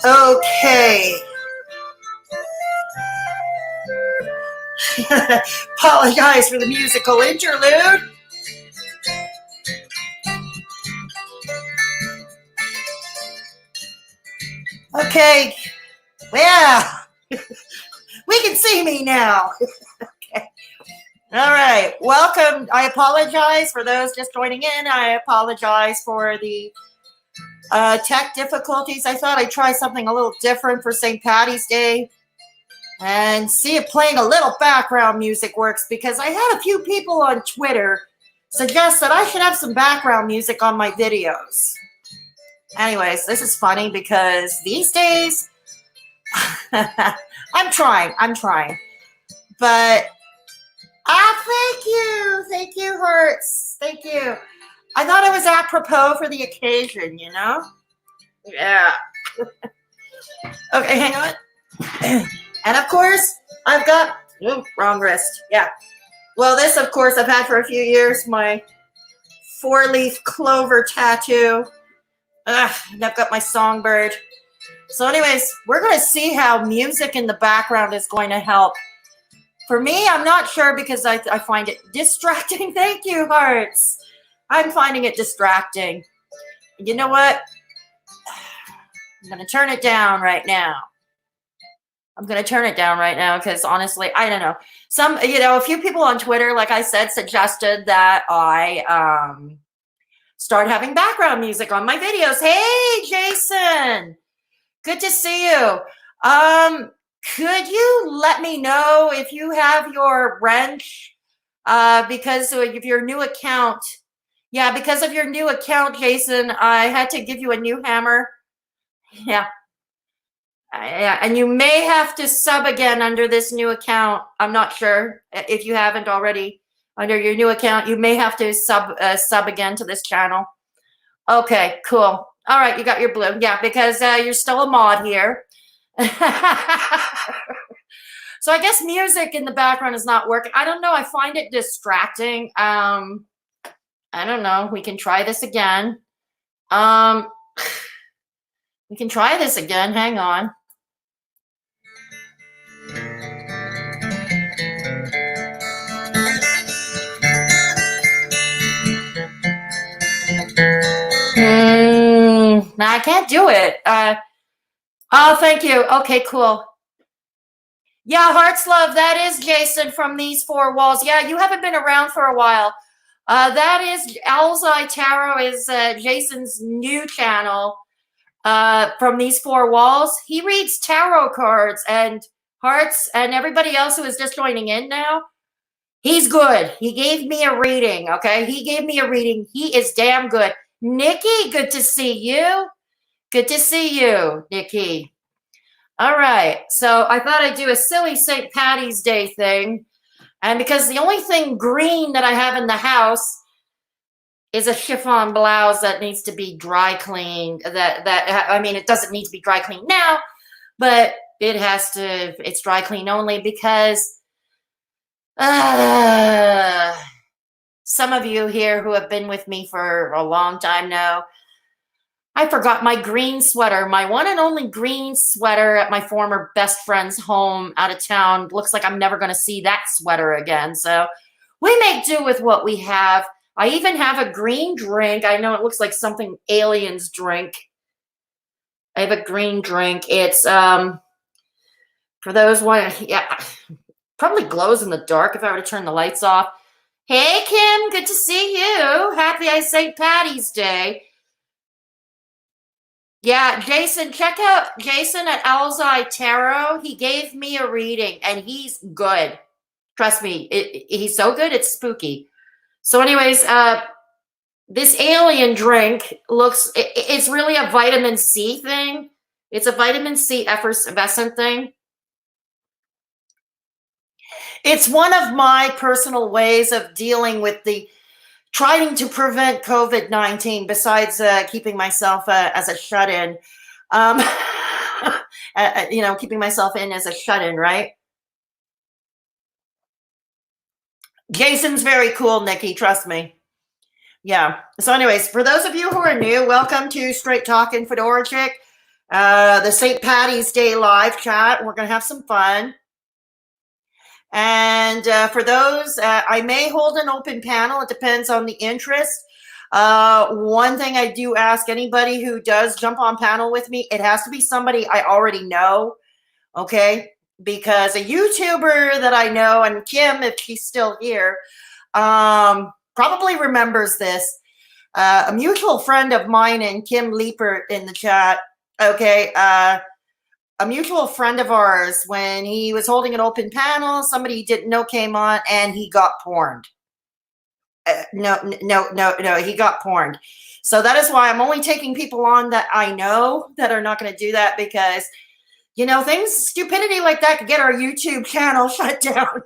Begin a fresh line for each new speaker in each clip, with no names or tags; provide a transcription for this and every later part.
Okay. Apologize for the musical interlude. Okay. Well, we can see me now. Okay. All right. Welcome. I apologize for those just joining in. I apologize for the tech difficulties. I thought I'd try something a little different for St. Paddy's Day and see if playing a little background music works, because I had a few people on Twitter suggest that I should have some background music on my videos. Anyways, this is funny because these days I'm trying. But thank you, Hearts. Thank you. I thought it was apropos for the occasion, you know? Yeah. Okay, hang on. And of course, I've got, wrong wrist. Yeah. Well, this, of course, I've had for a few years, my 4-leaf clover tattoo. And I've got my songbird. So anyways, we're going to see how music in the background is going to help. For me, I'm not sure because I find it distracting. Thank you, Hearts. I'm finding it distracting. You know what? I'm going to turn it down right now. Because honestly, I don't know. A few people on Twitter, like I said, suggested that I start having background music on my videos. Hey, Jason. Good to see you. Could you let me know if you have your wrench? Because of your new account. Yeah, because of your new account, Jason, I had to give you a new hammer. Yeah. And you may have to sub again under this new account. I'm not sure if you haven't already under your new account. You may have to sub again to this channel. Okay, cool. All right, you got your blue. Yeah, because you're still a mod here. So I guess music in the background is not working. I don't know. I find it distracting. I don't know. We can try this again. Hang on. No, I can't do it. Oh, thank you. Okay, cool. Yeah, Hearts Love, that is Jason from These Four Walls. Yeah, you haven't been around for a while. That is Owl's Eye Tarot is Jason's new channel from These Four Walls. He reads tarot cards, and Hearts and everybody else who is just joining in now. He's good. He gave me a reading, okay? He gave me a reading. He is damn good. Nikki, good to see you. Good to see you, Nikki. All right, so I thought I'd do a silly St. Paddy's Day thing. And because the only thing green that I have in the house is a chiffon blouse that needs to be dry cleaned. I mean, it doesn't need to be dry cleaned now, but it's dry clean only because some of you here who have been with me for a long time know I forgot my green sweater, my one and only green sweater at my former best friend's home out of town. Looks like I'm never going to see that sweater again. So we make do with what we have. I even have a green drink. I know it looks like something aliens drink. I have a green drink. It's for those one, yeah, probably glows in the dark if I were to turn the lights off. Hey, Kim, good to see you. Happy St-Paddy's Day. Yeah, Jason, check out Jason at Owl's Eye Tarot. He gave me a reading, and he's good. Trust me, he's so good, it's spooky. So anyways, this alien drink it's really a vitamin C thing. It's a vitamin C effervescent thing. It's one of my personal ways of dealing with trying to prevent COVID-19 besides keeping myself as a shut-in. Keeping myself in as a shut-in, right? Jason's very cool, Nikki, trust me. Yeah. So anyways, for those of you who are new, welcome to Straight Talkin' Fedora Chick, the St. Paddy's Day live chat. We're going to have some fun. And for those, I may hold an open panel. It depends on the interest. One thing I do ask anybody who does jump on panel with me, it has to be somebody I already know, okay? Because a YouTuber that I know, and Kim, if she's still here, probably remembers this. A mutual friend of mine and Kim Leeper in the chat, okay, a mutual friend of ours, when he was holding an open panel, somebody he didn't know came on and he got porned. No, he got porned. So that is why I'm only taking people on that I know that are not going to do that because, stupidity like that could get our YouTube channel shut down.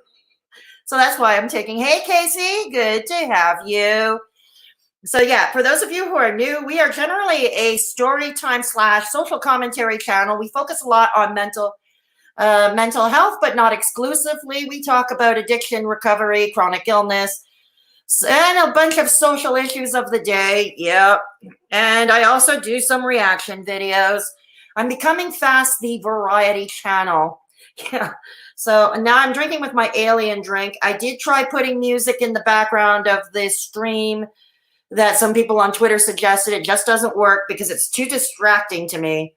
So that's why I'm taking, hey, Casey, good to have you. So yeah, for those of you who are new, we are generally a story time / social commentary channel. We focus a lot on mental health, but not exclusively. We talk about addiction, recovery, chronic illness, and a bunch of social issues of the day. Yep. And I also do some reaction videos. I'm becoming fast the variety channel. Yeah. So now I'm drinking with my alien drink. I did try putting music in the background of this stream that some people on Twitter suggested. It just doesn't work because it's too distracting to me.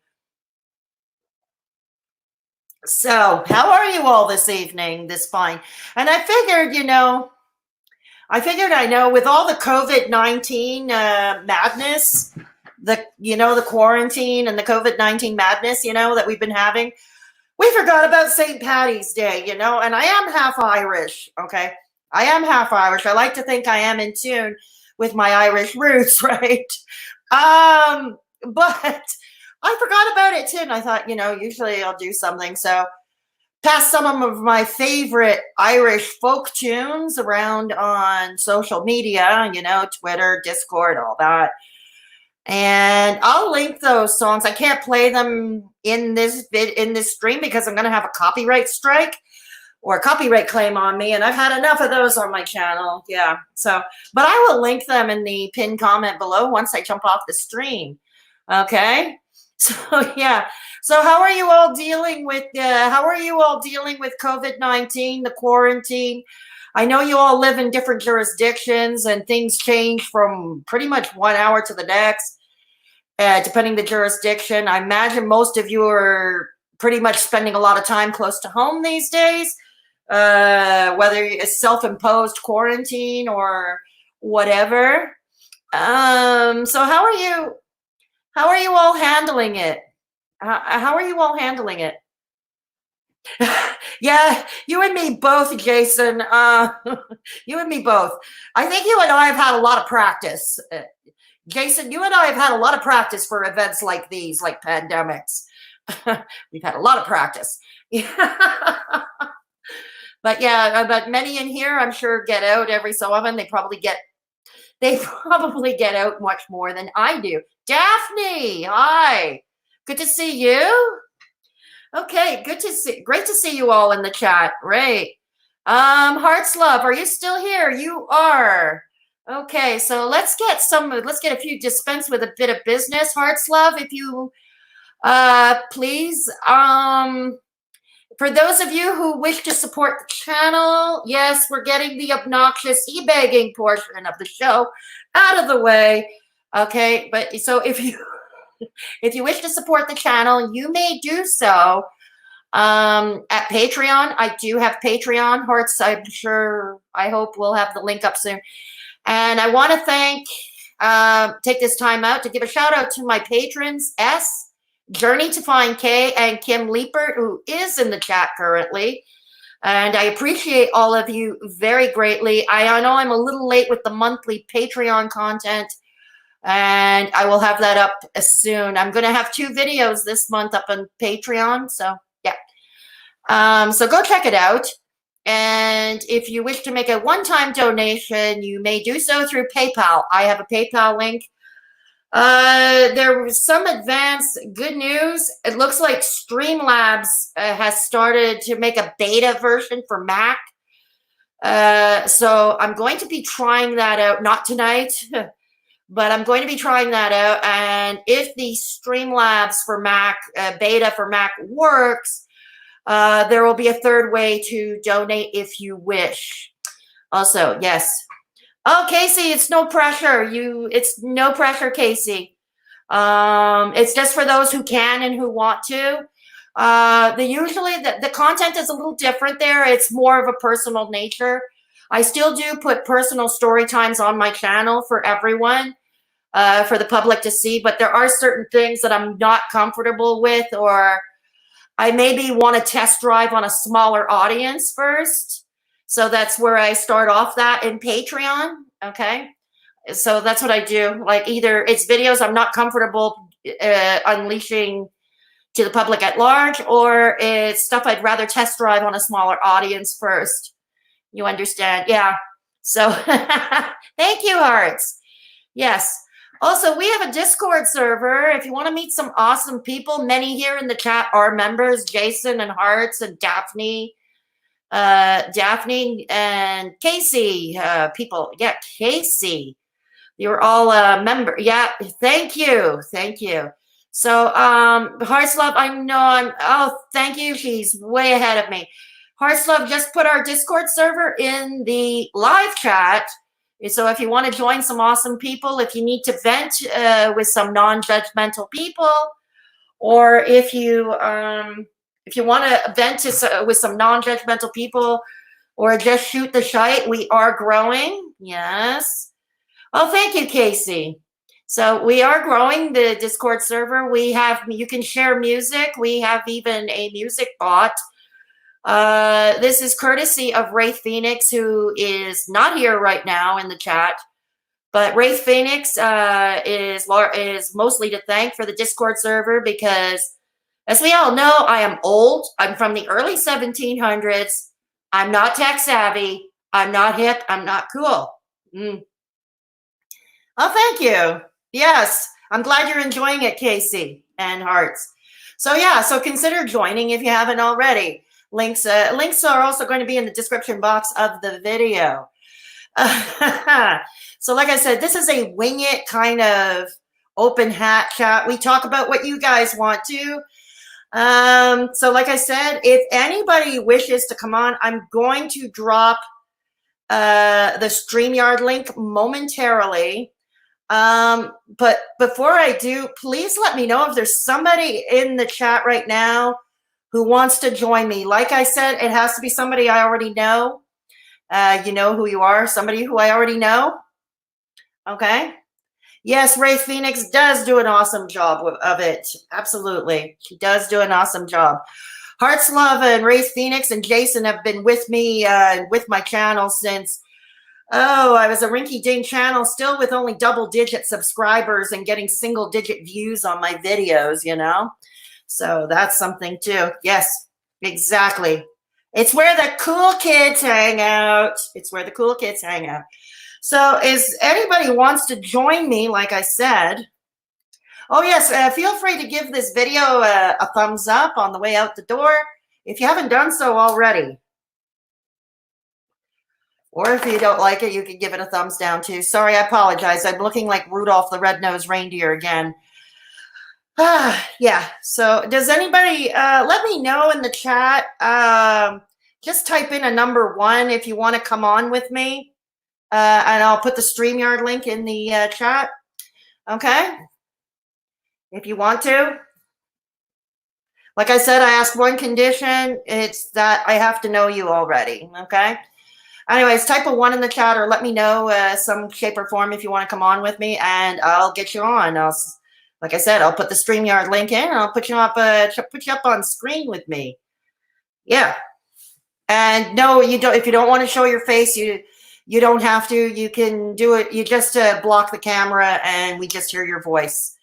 So how are you all this evening, this fine? And I figured, I know with all the COVID-19 madness, the quarantine and the COVID-19 madness, that we've been having, we forgot about St-Paddy's Day, and I am half Irish, okay? I am half Irish. I like to think I am in tune with my Irish roots, right? But I forgot about it too, and I thought, usually I'll do something. So pass some of my favorite Irish folk tunes around on social media, Twitter, Discord, all that. And I'll link those songs. I can't play them in this stream because I'm going to have a copyright strike or a copyright claim on me, and I've had enough of those on my channel. Yeah. So, but I will link them in the pinned comment below once I jump off the stream. Okay. So yeah. So how are you all dealing with COVID-19, the quarantine? I know you all live in different jurisdictions and things change from pretty much 1 hour to the next, depending the jurisdiction. I imagine most of you are pretty much spending a lot of time close to home these days, whether it's self-imposed quarantine or whatever. So how are you all handling it? How are you all handling it? Yeah, you and me both, Jason. You and me both. I think you and I have had a lot of practice. Jason, you and I have had a lot of practice for events like these, like pandemics. We've had a lot of practice. But yeah, but many in here, I'm sure, get out every so often. They probably get out much more than I do. Daphne, hi. Good to see you. Okay, great to see you all in the chat. Right. Hearts Love, are you still here? You are. Okay, so let's get a few dispense with a bit of business. Hearts Love, if you please. For those of you who wish to support the channel, yes, we're getting the obnoxious e-begging portion of the show out of the way. Okay, but so if you wish to support the channel, you may do so at Patreon. I do have Patreon, Hearts. I hope we'll have the link up soon. And I want to take this time out to give a shout out to my patrons, S, Journey to Find K, and Kim Leeper, who is in the chat currently. And I appreciate all of you very greatly. I know I'm a little late with the monthly Patreon content, and I will have that up soon. I'm going to have 2 videos this month up on Patreon. So yeah. So go check it out. And if you wish to make a one-time donation, you may do so through PayPal. I have a PayPal link. There was some advanced good news. It looks like Streamlabs has started to make a beta version for Mac. So I'm going to be trying that out, not tonight, but I'm going to be trying that out. And if the Streamlabs for Mac, beta for Mac works, there will be a third way to donate if you wish. Also, yes. Oh, Casey, it's no pressure. It's no pressure, Casey. It's just for those who can and who want to. Usually the content is a little different there. It's more of a personal nature. I still do put personal story times on my channel for everyone, for the public to see, but there are certain things that I'm not comfortable with, or I maybe want to test drive on a smaller audience first. So that's where I start off that in Patreon. Okay. So that's what I do. Like either it's videos I'm not comfortable unleashing to the public at large, or it's stuff I'd rather test drive on a smaller audience first. You understand? Yeah. So thank you, hearts. Yes. Also, we have a Discord server. If you want to meet some awesome people, many here in the chat are members, Jason and Hearts and Daphne and Casey, people. Yeah, Casey. You're all a member. Yeah, thank you. Thank you. So, Hearts Love, oh, thank you. She's way ahead of me. Hearts Love just put our Discord server in the live chat. So if you want to join some awesome people, if you need to vent with some non-judgmental people, or if you want to vent with some non-judgmental people, or just shoot the shite, we are growing. Yes. Oh, thank you, Casey. So we are growing the Discord server. You can share music. We have even a music bot. This is courtesy of Wraith Phoenix, who is not here right now in the chat. But Wraith Phoenix is mostly to thank for the Discord server because, as we all know, I am old. I'm from the early 1700s. I'm not tech savvy. I'm not hip. I'm not cool. Oh, thank you. Yes, I'm glad you're enjoying it, Casey and Hearts. So yeah, so consider joining if you haven't already. Links are also going to be in the description box of the video. So like I said, this is a wing it kind of open hat chat. We talk about what you guys want to. So like I said, if anybody wishes to come on, I'm going to drop the StreamYard link momentarily. But before I do, please let me know if there's somebody in the chat right now who wants to join me. Like I said, it has to be somebody I already know. You know who you are, somebody who I already know. Okay. Yes, Wraith Phoenix does do an awesome job of it. Absolutely. She does do an awesome job. Hearts Love and Wraith Phoenix and Jason have been with me with my channel since, I was a rinky-dink channel, still with only double-digit subscribers and getting single-digit views on my videos, you know? So that's something too. Yes, exactly. It's where the cool kids hang out. It's where the cool kids hang out. So if anybody wants to join me, like I said, oh yes, feel free to give this video a thumbs up on the way out the door if you haven't done so already. Or if you don't like it, you can give it a thumbs down too. Sorry, I apologize. I'm looking like Rudolph the Red-Nosed Reindeer again. Yeah, so does anybody, let me know in the chat. Just type in a number 1 if you want to come on with me. And I'll put the StreamYard link in the chat. Okay? If you want to. Like I said, I asked one condition. It's that I have to know you already. Okay? Anyways, type a 1 in the chat or let me know some shape or form if you want to come on with me, and I'll get you on. Like I said, I'll put the StreamYard link in, and I'll put you up on screen with me. Yeah. And no, you don't. If you don't want to show your face, you don't have to. You can do it. You just block the camera, and we just hear your voice.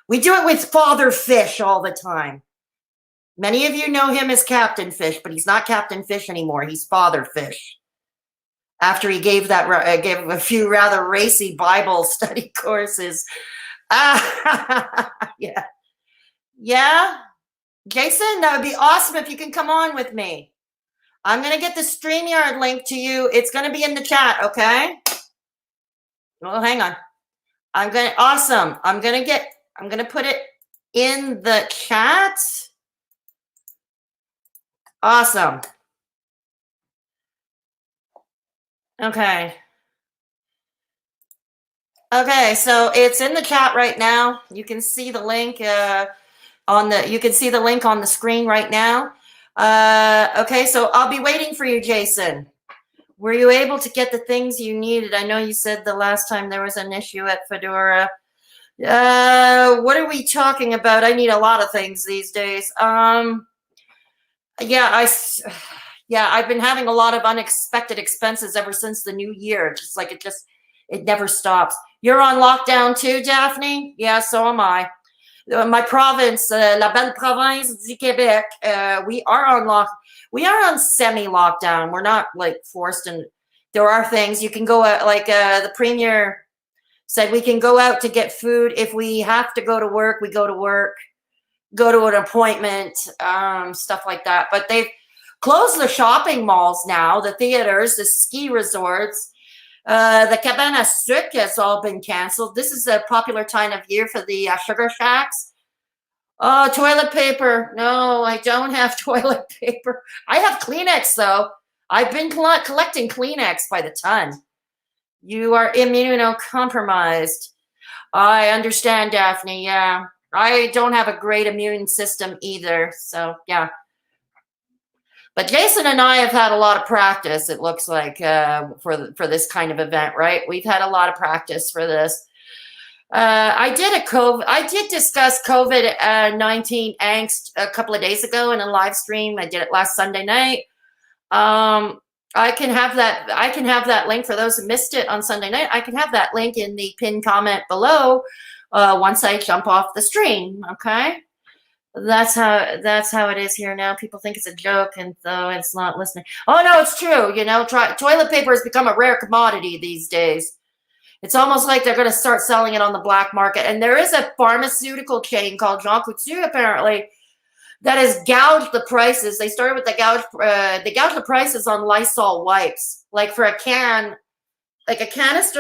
We do it with Father Fish all the time. Many of you know him as Captain Fish, but he's not Captain Fish anymore. He's Father Fish. After he gave a few rather racy Bible study courses. Yeah. Yeah. Jason, that would be awesome if you can come on with me. I'm going to get the StreamYard link to you. It's going to be in the chat, okay? Well, hang on. Awesome. I'm going to put it in the chat. Awesome. Okay. Okay, so it's in the chat right now. You can see the link on the screen right now. Okay, so I'll be waiting for you, Jason. Were you able to get the things you needed? I know you said the last time there was an issue at Fedora. What are we talking about? I need a lot of things these days. Yeah, I've been having a lot of unexpected expenses ever since the new year. Just like it never stops. You're on lockdown too, Daphne? Yeah, so am I. My province, La Belle Province du Québec, we are on lock. we are on semi-lockdown. We're not like forced, and there are things you can go out, like the premier said we can go out to get food. If we have to go to work, we go to work, go to an appointment, stuff like that. But they've closed the shopping malls now, the theaters, the ski resorts, the cabana sucre has all been canceled. This is a popular time of year for the sugar shacks. Oh, toilet paper. No, I don't have toilet paper. I have Kleenex, though. I've been collecting Kleenex by the ton. You are immunocompromised. I understand, Daphne. Yeah. I don't have a great immune system either. So, yeah. But Jason and I have had a lot of practice, it looks like, for this kind of event, right? We've had a lot of practice for this. I did discuss COVID-19 angst a couple of days ago in a live stream. I did it last Sunday night. I can have that link for those who missed it on Sunday night. I can have that link in the pinned comment below once I jump off the stream. Okay, that's how it is here now. People think it's a joke, and though it's not listening. Oh no, it's true. You know, toilet paper has become a rare commodity these days. It's almost like they're going to start selling it on the black market. And there is a pharmaceutical chain called Jean Coutu, apparently, that has gouged the prices. They started with they gouged the prices on Lysol wipes. Like for a canister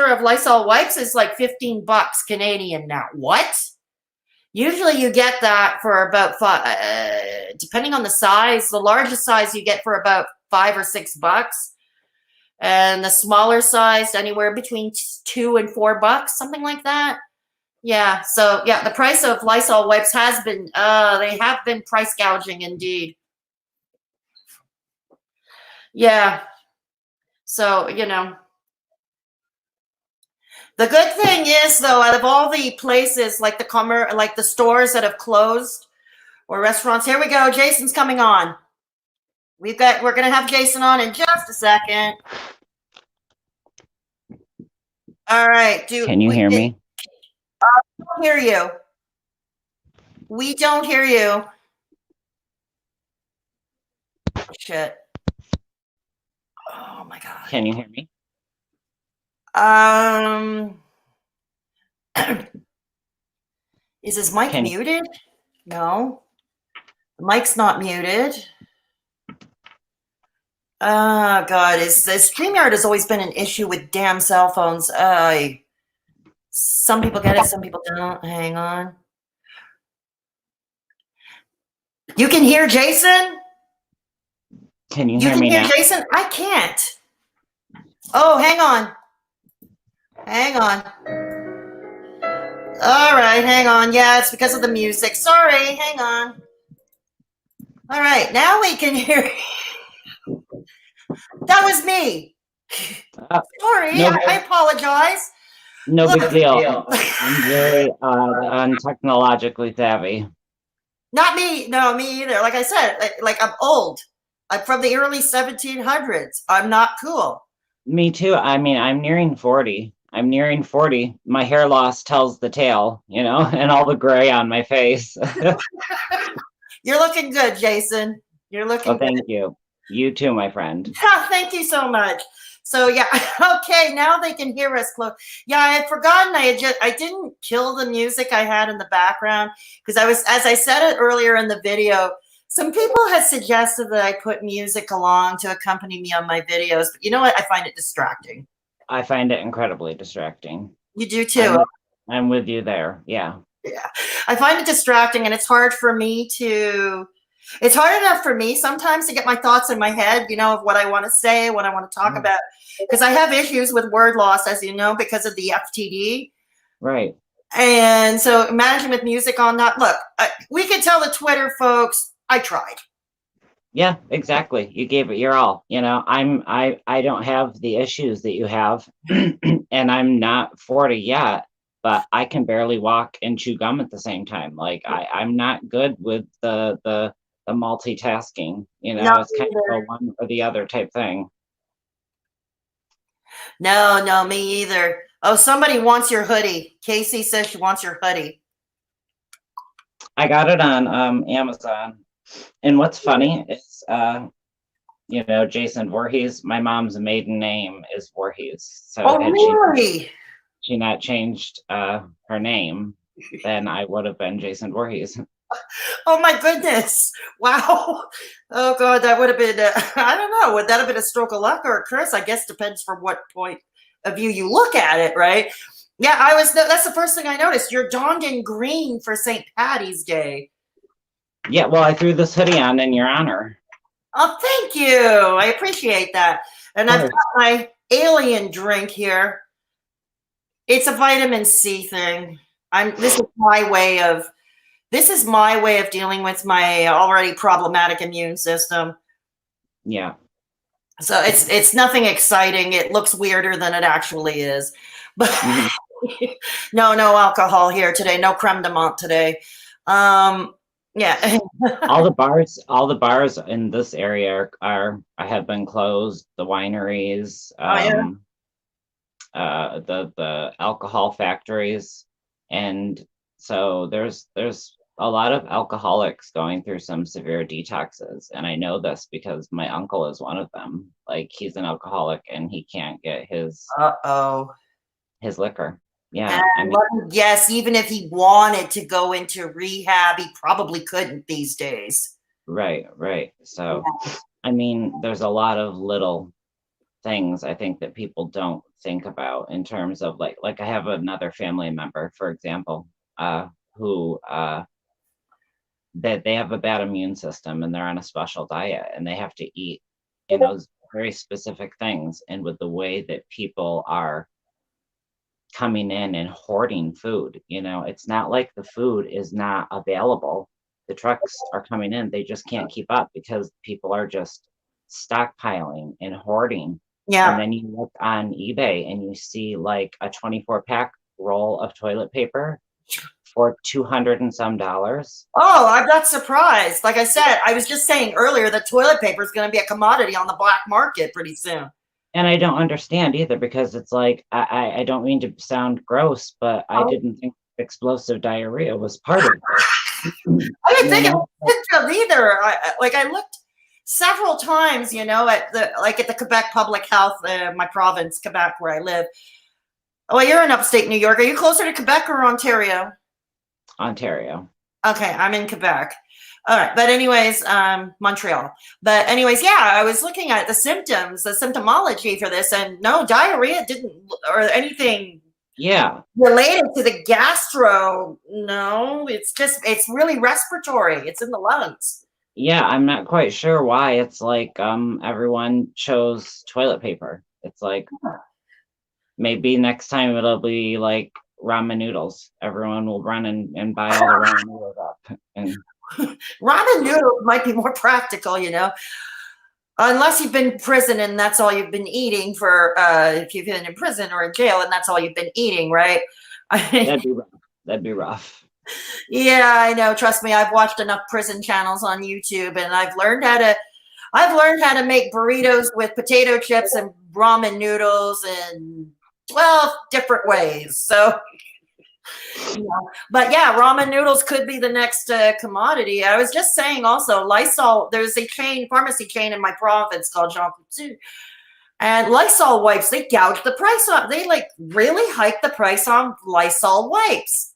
of Lysol wipes is like $15 Canadian now. What? Usually you get that for about depending on the size. The largest size you get for about $5 or $6, and the smaller size anywhere between $2 and $4, something like that. Yeah, so yeah, the price of Lysol wipes has been, they have been price gouging indeed. Yeah, so, you know. The good thing is, though, out of all the places, like the stores that have closed, or restaurants, here we go, Jason's coming on. We're going to have Jason on in just a second. All right,
Can you hear me?
We don't hear you. We don't hear you. Shit. Oh my God.
Can you hear me?
Is his mic muted? No. The mic's not muted. Oh God, StreamYard has always been an issue with damn cell phones. Some people get it, some people don't. Hang on. You can hear Jason?
Can you hear me now?
Jason? I can't. Oh, hang on. Hang on. All right, hang on. Yeah, it's because of the music. Sorry, hang on. All right, now we can hear you. That was me. Sorry, no, I apologize.
No big deal. I'm very technologically savvy.
Not me. No, me either. Like I said, like I'm old. I'm from the early 1700s. I'm not cool.
Me too. I mean, I'm nearing 40. My hair loss tells the tale, you know, and all the gray on my face.
You're looking good, Jason. You're looking good.
Thank you. You too, my friend.
Thank you so much. So yeah, okay, now they can hear us close. Yeah, I had forgotten I didn't kill the music I had in the background because as I said it earlier in the video, some people have suggested that I put music along to accompany me on my videos, but you know what? I find it distracting.
I find it incredibly distracting.
You do too.
I'm with you there. Yeah.
Yeah. I find it distracting, and it's hard enough for me sometimes to get my thoughts in my head, you know, of what I want to say, what I want to talk about, because I have issues with word loss, as you know, because of the FTD.
Right.
And so imagine with music on that. Look, we can tell the Twitter folks, I tried.
Yeah, exactly. You gave it your all. You know, I don't have the issues that you have, and I'm not 40 yet, but I can barely walk and chew gum at the same time. Like I'm not good with the multitasking, you know. It's kind of a one or the other type thing.
No, me either. Oh, somebody wants your hoodie. Casey says she wants your hoodie.
I got it on Amazon. And what's funny is Jason Voorhees. My mom's maiden name is Voorhees. So
Oh,
had
really?
she not changed her name, then I would have been Jason Voorhees.
Oh my goodness. Wow. Oh God, that would have been, I don't know, would that have been a stroke of luck or a curse? I guess depends from what point of view you look at it, right? Yeah, that's the first thing I noticed. You're donned in green for St-Paddy's Day.
Yeah, well, I threw this hoodie on in your honor.
Oh, thank you. I appreciate that. And I've got my alien drink here. It's a vitamin C thing. This is my way of dealing with my already problematic immune system.
Yeah.
So it's nothing exciting. It looks weirder than it actually is. But no alcohol here today. No creme de menthe today. Yeah.
all the bars in this area have been closed. The wineries, the alcohol factories, and so there's a lot of alcoholics going through some severe detoxes, and I know this because my uncle is one of them. Like, he's an alcoholic and he can't get his liquor. Yeah,
yes, even if he wanted to go into rehab, he probably couldn't these days.
Right. So, I mean, there's a lot of little things I think that people don't think about in terms of like I have another family member, for example, who that they have a bad immune system and they're on a special diet and they have to eat, very specific things. And with the way that people are coming in and hoarding food, it's not like the food is not available. The trucks are coming in, they just can't keep up because people are just stockpiling and hoarding.
Yeah.
And then you look on eBay and you see like a 24-pack roll of toilet paper for $200 and some.
Oh, I'm not surprised. Like I said, I was just saying earlier that toilet paper is going to be a commodity on the black market pretty soon.
And I don't understand either, because it's like, I don't mean to sound gross, but I didn't think explosive diarrhea was part of this.
I didn't think it was either. I looked several times, at the Quebec Public Health, my province, Quebec, where I live. Well, you're in upstate New York. Are you closer to Quebec or Ontario?
Ontario.
Okay, I'm in Quebec. All right, but anyways, Montreal. But anyways, yeah, I was looking at the symptoms, the symptomology for this, and no, diarrhea didn't, or anything related to the gastro. No, it's really respiratory. It's in the lungs.
Yeah, I'm not quite sure why. It's like everyone chose toilet paper. It's like maybe next time it'll be like ramen noodles. Everyone will run and buy all the ramen noodles up. And
ramen noodles might be more practical, unless you've been in prison and that's all you've been eating for, if you've been in prison or in jail and that's all you've been eating, right?
That'd be rough.
Yeah, I know. Trust me, I've watched enough prison channels on YouTube, and I've learned how to make burritos with potato chips and ramen noodles in 12 different ways. So, but yeah, ramen noodles could be the next commodity. I was just saying also, Lysol, there's a pharmacy chain in my province called Jean Coutu, and Lysol wipes, they gouge the price on, they really hike the price on Lysol wipes.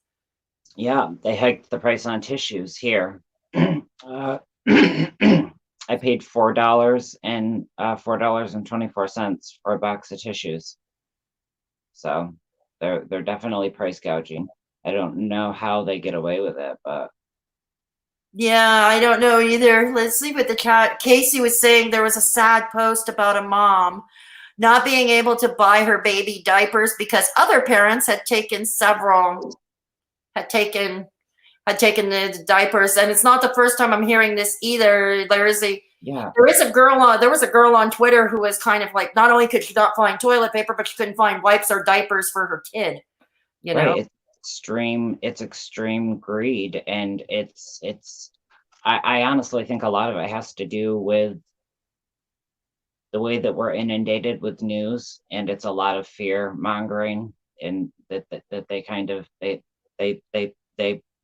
Yeah, they hiked the price on tissues here. I paid $4 and $4.24 for a box of tissues. So they're definitely price gouging. I don't know how they get away with it, but
yeah, I don't know either. Let's see what the chat. Casey was saying there was a sad post about a mom not being able to buy her baby diapers because other parents had taken the diapers, and it's not the first time I'm hearing this either. There was a girl on Twitter who was kind of like, not only could she not find toilet paper, but she couldn't find wipes or diapers for her kid.
Right. It's extreme greed, and I honestly think a lot of it has to do with the way that we're inundated with news, and it's a lot of fear mongering, and that they kind of they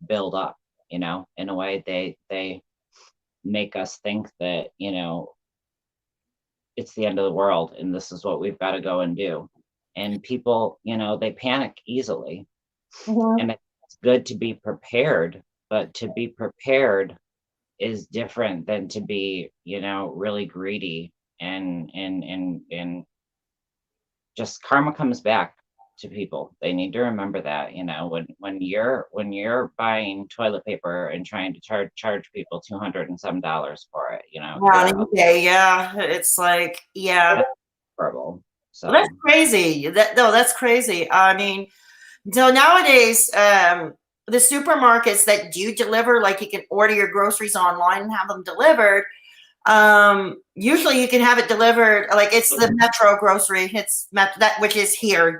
build up, in a way. They make us think that it's the end of the world and this is what we've got to go and do. And people, they panic easily.
Mhm.
And it's good to be prepared, but to be prepared is different than to be, really greedy and just karma comes back to people. They need to remember that, when you're buying toilet paper and trying to charge people $200 and some dollars for it,
Yeah, on eBay, yeah. It's like, yeah.
that's horrible.
Well, that's
So
crazy. That's crazy. I mean, so nowadays, the supermarkets that do deliver, like you can order your groceries online and have them delivered. Usually you can have it delivered, like it's the Metro grocery. It's that which is here,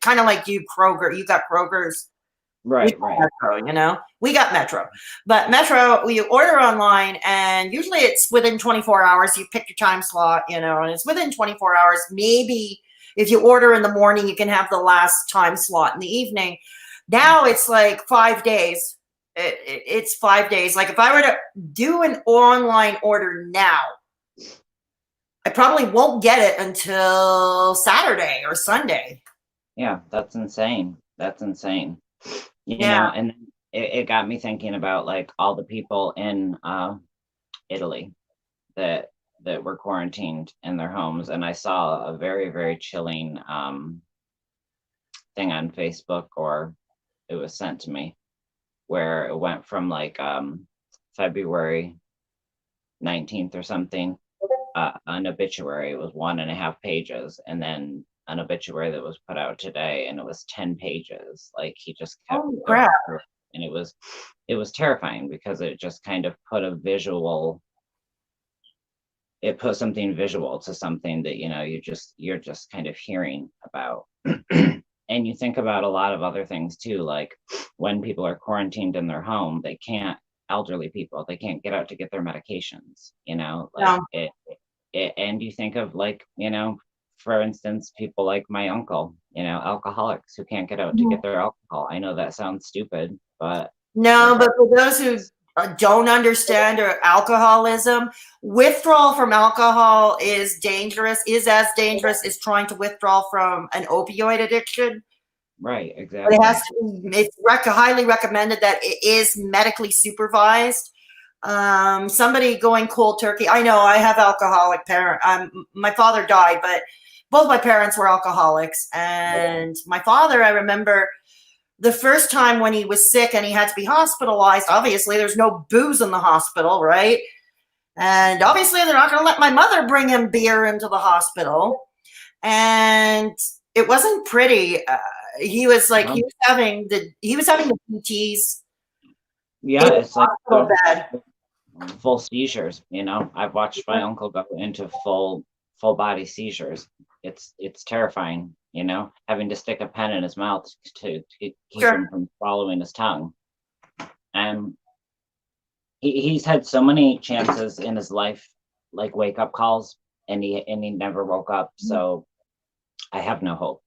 kind of like you Kroger. You got Kroger's. We
right,
got
right.
Metro, we got Metro, but Metro, you order online and usually it's within 24 hours. You pick your time slot, and it's within 24 hours. Maybe if you order in the morning, you can have the last time slot in the evening. Now it's like 5 days. It's 5 days. Like if I were to do an online order now, I probably won't get it until Saturday or Sunday.
Yeah, that's insane. That's insane.
Yeah.
And it got me thinking about like all the people in Italy that were quarantined in their homes, and I saw a very, very chilling thing on Facebook, or it was sent to me, where it went from like February 19th or something, an obituary. It was 1.5 pages, and then an obituary that was put out today, and it was 10 pages. Like he just kept
Oh
going
crap.
through, and it was terrifying because it just kind of put a visual. It put something visual to something that you're just kind of hearing about. And you think about a lot of other things too, like when people are quarantined in their home, elderly people, they can't get out to get their medications, like
No.
and you think of like, for instance, people like my uncle, alcoholics who can't get out to get their alcohol. I know that sounds stupid, but
No, but for those who
regardless,
don't understand or alcoholism, withdrawal from alcohol is as dangerous as trying to withdraw from an opioid addiction.
right,
But it has
exactly.
to be, it's highly recommended that it is medically supervised. Somebody going cold turkey. I know I have alcoholic parent. My father died, but both my parents were alcoholics. And my father, I remember the first time when he was sick and he had to be hospitalized. Obviously, there's no booze in the hospital, right? And obviously, they're not going to let my mother bring him beer into the hospital. And it wasn't pretty. He was like
Well,
he was having the PTs in
yeah,
the
it's like
hospital bed.
full seizures. I've watched my uncle go into full body seizures. It's terrifying, having to stick a pen in his mouth to keep
Sure.
him from swallowing his tongue. And he's had so many chances in his life, like wake up calls, and he never woke up. So I have no hope.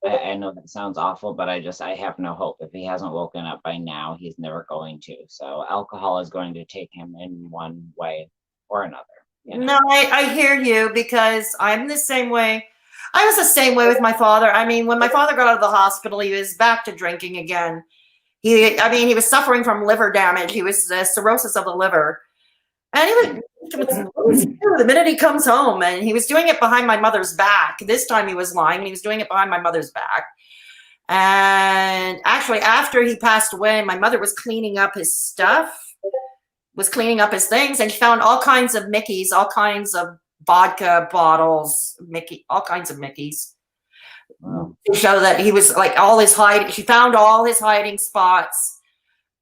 I know that sounds awful, but I have no hope. If he hasn't woken up by now, he's never going to. So alcohol is going to take him in one way or another.
No, I hear you because I'm the same way. I was the same way with my father. I mean, when my father got out of the hospital, he was back to drinking again. He was suffering from liver damage. He was cirrhosis of the liver. And the minute he comes home, and he was doing it behind my mother's back. This time he was lying, and he was doing it behind my mother's back. And actually, after he passed away, my mother was cleaning up his stuff, was cleaning up his things, and she found all kinds of Mickeys, all kinds of vodka bottles, all kinds of Mickeys.
Wow.
To show that he was like she found all his hiding spots.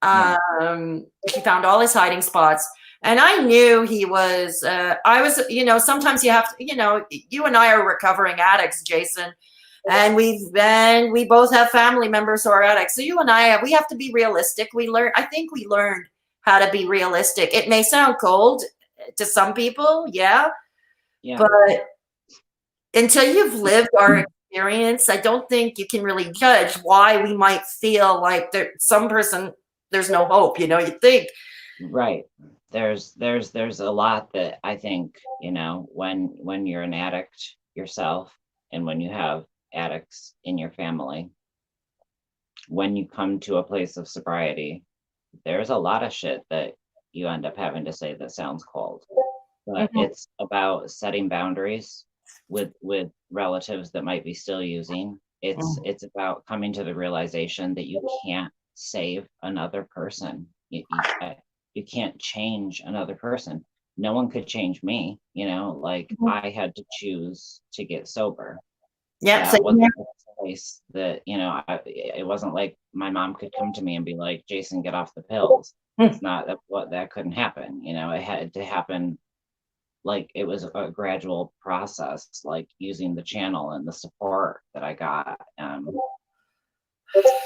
She found all his hiding spots. And I knew he was, I was, sometimes you have to, you and I are recovering addicts, Jason. And we both have family members who are addicts. So you and we have to be realistic. I think we learned how to be realistic. It may sound cold to some people. Yeah. But until you've lived our experience, I don't think you can really judge why we might feel like there's no hope, you think.
Right. there's a lot that I think, when you're an addict yourself, and when you have addicts in your family, when you come to a place of sobriety, there's a lot of shit that you end up having to say that sounds cold. But
Mhm.
it's about setting boundaries with relatives that might be still using. It's about coming to the realization that you can't save another person. You can't change another person. No one could change me, like
Mhm.
I had to choose to get sober.
Yep. So
That wasn't a choice that, it wasn't like my mom could come to me and be like, Jason, get off the pills.
yeah.
It's not that couldn't happen. It had to happen. Like, it was a gradual process, like using the channel and the support that I got.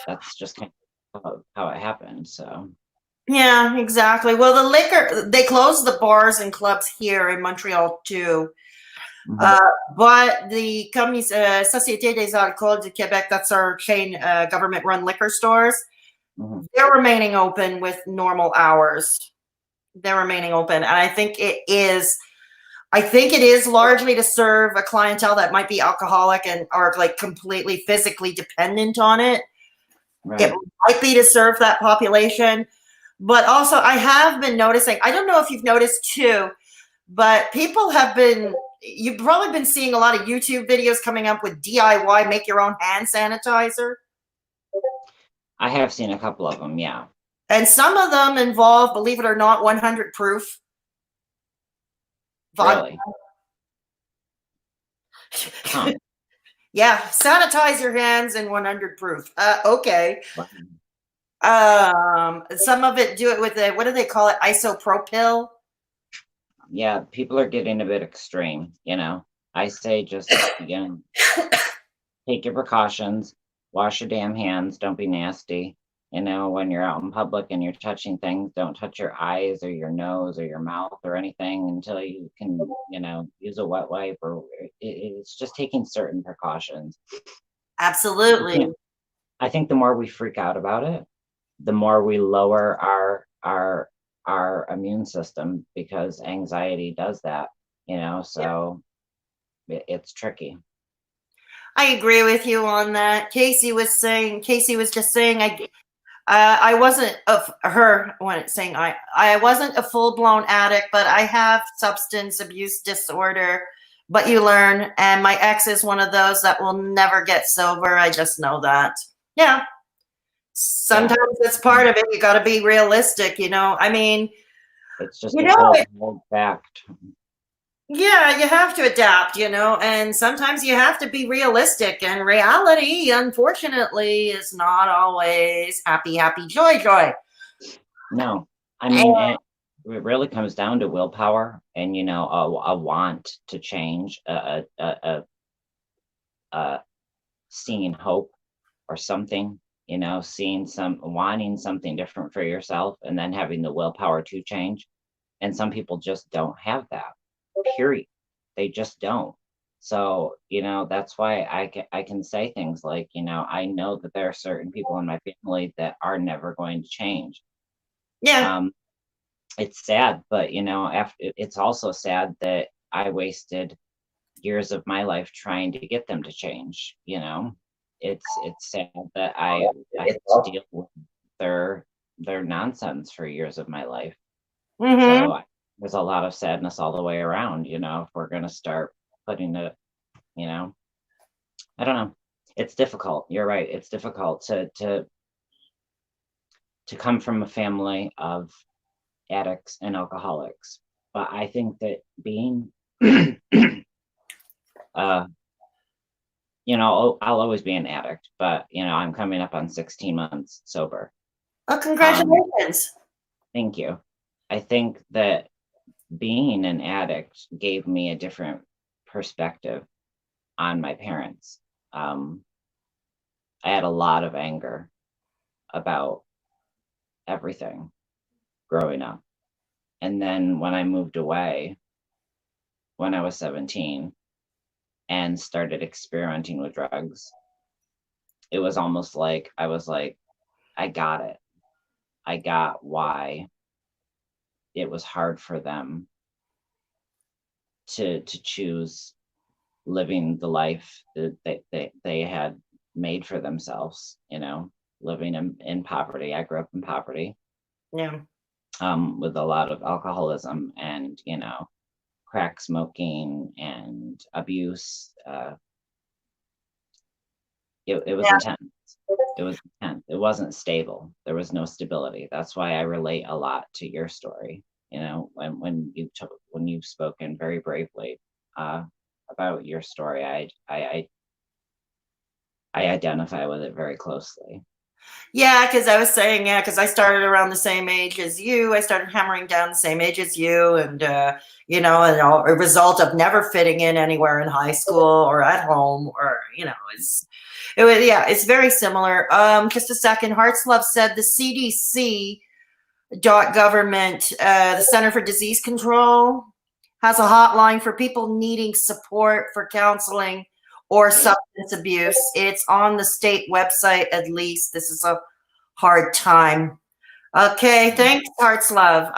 That's just kind of how it happened. So
Yeah, exactly. Well, the liquor, they closed the bars and clubs here in Montreal too.
mhm,
Uh, but the companies, Société des Alcools du Québec, that's our chain, government run liquor stores,
mhm.
they're remaining open with normal hours. They're remaining open. And I think it is largely to serve a clientele that might be alcoholic and are like completely physically dependent on it. It
Right.
might be to serve that population. But also, I have been noticing, I don't know if you've noticed too, but you've probably been seeing a lot of YouTube videos coming up with DIY, make your own hand sanitizer.
I have seen a couple of them. Yeah.
And some of them involve, believe it or not, 100 proof vodka.
Really. Huh.
Yeah, sanitize your hands in 100 proof. Okay.
Wow.
Some of it do it with what do they call it? Isopropyl.
Yeah, people are getting a bit extreme. I say just, take your precautions, wash your damn hands, don't be nasty. When you're out in public and you're touching things, don't touch your eyes or your nose or your mouth or anything until you can, use a wet wipe, or it's just taking certain precautions. You
Absolutely.
can't, I think the more we freak out about it, the more we lower our immune system, because anxiety does that, so it's tricky.
I agree with you on that. Casey was just saying, I wasn't of her when saying I wasn't a full blown addict, but I have substance abuse disorder. But you learn, and my ex is one of those that will never get sober. I just know that. Yeah,
Yeah,
sometimes it's part of it. You got to be realistic, I mean,
it's just
you
a
know,
cold fact.
yeah, you have to adapt, and sometimes you have to be realistic. And reality, unfortunately, is not always happy, happy, joy, joy.
No, I
And
mean, it really comes down to willpower and, a want to change, seeing hope or something, wanting something different for yourself, and then having the willpower to change. And some people just don't have that, period. They just don't. So, that's why I can say things like, I know that there are certain people in my family that are never going to change.
yeah,
Um, it's sad, but, after, it's also sad that I wasted years of my life trying to get them to change. It's sad that I had to deal with their nonsense for years of my life.
hmm,
So there's a lot of sadness all the way around, if we're going to start putting it, you know, I don't know. It's difficult. You're right. It's difficult to come from a family of addicts and alcoholics. But I think that being, uh, I'll always be an addict, but, I'm coming up on 16 months sober.
well,
Um,
congratulations.
thank you. I think that being an addict gave me a different perspective on my parents. Um, I had a lot of anger about everything growing up. And then when I moved away when I was 17 and started experimenting with drugs, it was almost like I was like, I got it. I got why it was hard for them to choose living the life that they had made for themselves, living in poverty. I grew up in poverty,
Yeah.
with a lot of alcoholism and, crack smoking and abuse. It was intense. It was intense. It wasn't stable. There was no stability. That's why I relate a lot to your story. When you've spoken very bravely about your story, I identify with it very closely.
Yeah, because I was saying, yeah, because I started around the same age as you. I started hammering down the same age as you, and a result of never fitting in anywhere in high school or at home, or it's very similar. Just a second. Hearts Love said the CDC government, the Center for Disease Control, has a hotline for people needing support for counseling or substance abuse. It's on the state website, at least. This is a hard time. Okay, thanks, Hearts Love.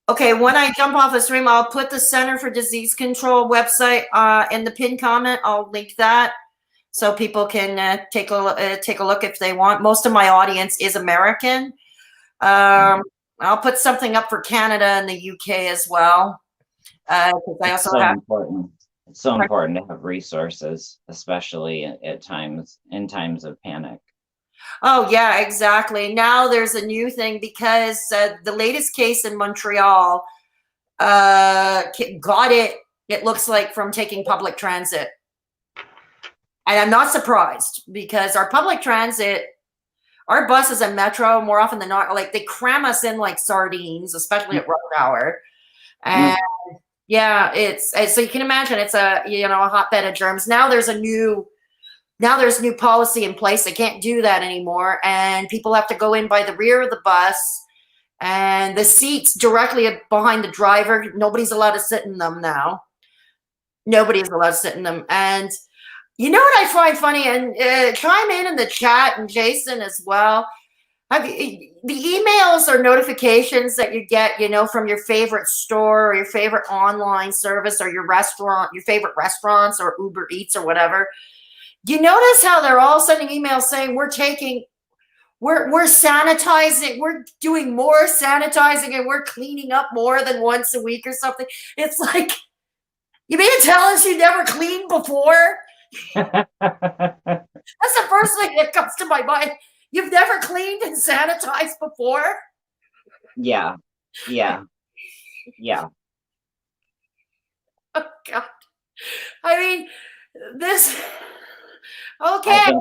Okay, when I jump off the stream, I'll put the Center for Disease Control website in the pinned comment. I'll link that so people can take a look if they want. Most of my audience is American. I'll put something up for Canada and the UK as well. Because I also have
important. It's so important to have resources, especially in times of panic.
Oh, yeah, exactly. Now there's a new thing because the latest case in Montreal got it looks like, from taking public transit. And I'm not surprised because our public transit, our buses and metro, more often than not, like they cram us in like sardines, especially at rush hour. And yeah, it's so you can imagine it's a hotbed of germs. Now there's new policy in place. They can't do that anymore, and people have to go in by the rear of the bus, and the seats directly behind the driver. Nobody's allowed to sit in them now. Nobody is allowed to sit in them. And you know what I find funny, and chime in the chat, and Jason as well. The emails or notifications that you get, from your favorite store or your favorite online service or your restaurant, your favorite restaurants or Uber Eats or whatever. You notice how they're all sending emails saying we're sanitizing, we're doing more sanitizing, and we're cleaning up more than once a week or something. It's like, you mean to tell us you never cleaned before? That's the first thing that comes to my mind. You've never cleaned and sanitized before?
Yeah.
Oh, God. I mean, this... Okay.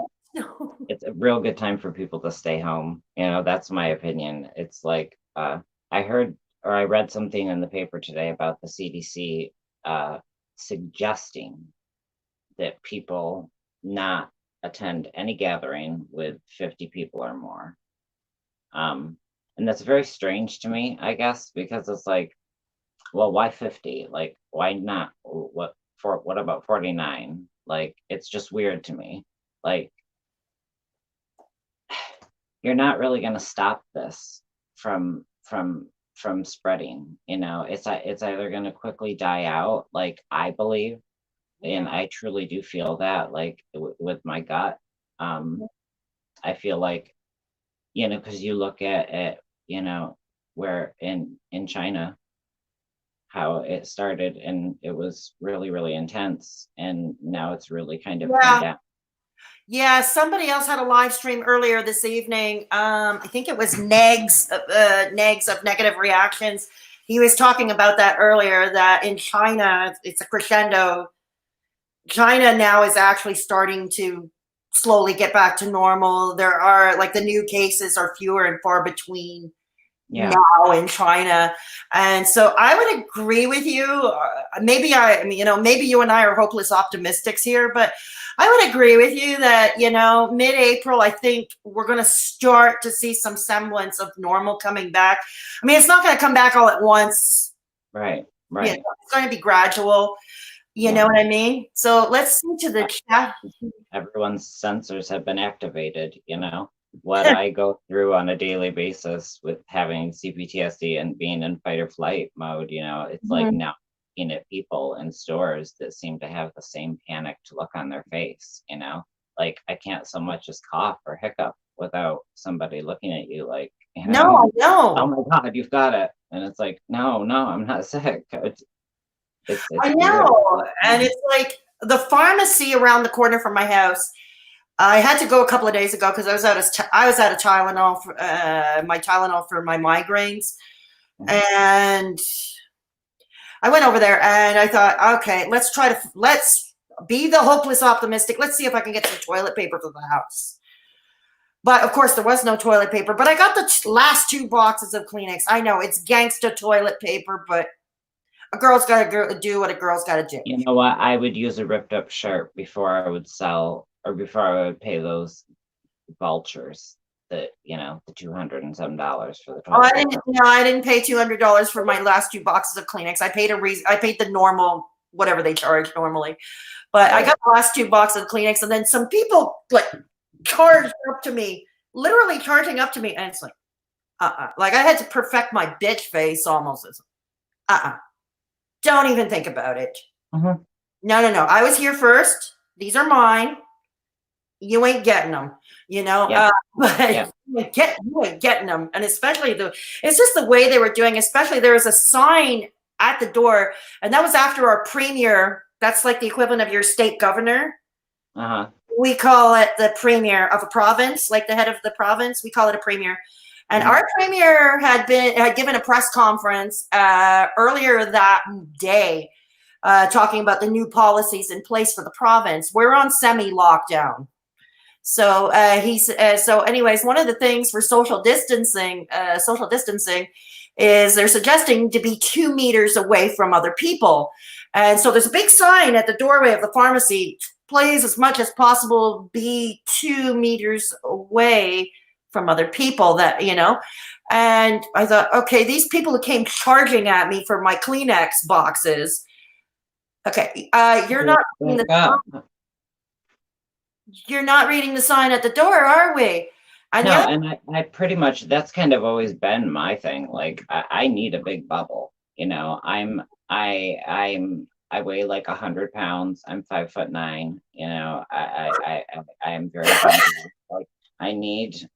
It's a real good time for people to stay home. That's my opinion. It's like, I heard or I read something in the paper today about the CDC suggesting that people not attend any gathering with 50 people or more. And that's very strange to me, I guess, because it's like, well, why 50? Like, why not? What about 49? Like, it's just weird to me. Like, you're not really going to stop this from spreading. It's either going to quickly die out, like I believe, and I truly do feel that, like with my gut. I feel like, because you look at it, where in China, how it started, and it was really, really intense, and now it's really kind of come down.
Yeah, somebody else had a live stream earlier this evening. I think it was Negs of Negative Reactions. He was talking about that earlier, that in China, it's a crescendo. China now is actually starting to slowly get back to normal. There are, like, the new cases are fewer and far between now in China. And so I would agree with you. Maybe you and I are hopeless optimists here, but I would agree with you that, mid-April, I think we're going to start to see some semblance of normal coming back. I mean, it's not going to come back all at once.
Right.
It's going to be gradual. You know what I mean? So let's see to the chat.
Everyone's sensors have been activated, what I go through on a daily basis with having CPTSD and being in fight or flight mode, it's like
Mhm.
now looking at people in stores that seem to have the same panicked look on their face, like I can't so much as cough or hiccup without somebody looking at you like,
No, I
oh
know.
my God, you've got it. And it's like, no, I'm not sick. It's
I
weird.
know. And it's like the pharmacy around the corner from my house. I had to go a couple of days ago because I was out of Tylenol for my Tylenol for my migraines,
Mhm.
and I went over there and I thought, okay, let's be the hopeless optimistic. Let's see if I can get some toilet paper for the house. But of course, there was no toilet paper. But I got the last 2 boxes of Kleenex. I know it's gangsta toilet paper, but a girl's got to do what a girl's got to do.
You know what? I would use a ripped up shirt before I would sell or before I would pay those vultures that, the $200 and some dollars for the
Oh,
toilet paper.
I didn't pay $200 for my last 2 boxes of Kleenex. I paid the normal, whatever they charge normally. But I got the last 2 boxes of Kleenex, and then some people like charged up to me, literally charging up to me, and it's like, like I had to perfect my bitch face almost. Don't even think about it.
Mhm.
No. I was here first. These are mine. You ain't getting them,
Yeah.
but
Yeah.
you ain't getting them. And especially it's just the way they were doing, especially there was a sign at the door, and that was after our premier. That's like the equivalent of your state governor.
Uh-huh.
We call it the premier of a province, like the head of the province. We call it a premier. And
Mhm.
our premier had given a press conference earlier that day, talking about the new policies in place for the province. We're on semi-lockdown. So anyways, one of the things for social distancing is they're suggesting to be 2 meters away from other people. And so there's a big sign at the doorway of the pharmacy, please, as much as possible, be 2 meters away from other people And I thought, okay, these people who came charging at me for my Kleenex boxes. Okay,
Wake up.
you're not reading the sign at the door, are we? And
No, and I pretty much that's kind of always been my thing. Like I need a big bubble. I weigh like 100 pounds. I'm 5'9". I am very bundled. Like I need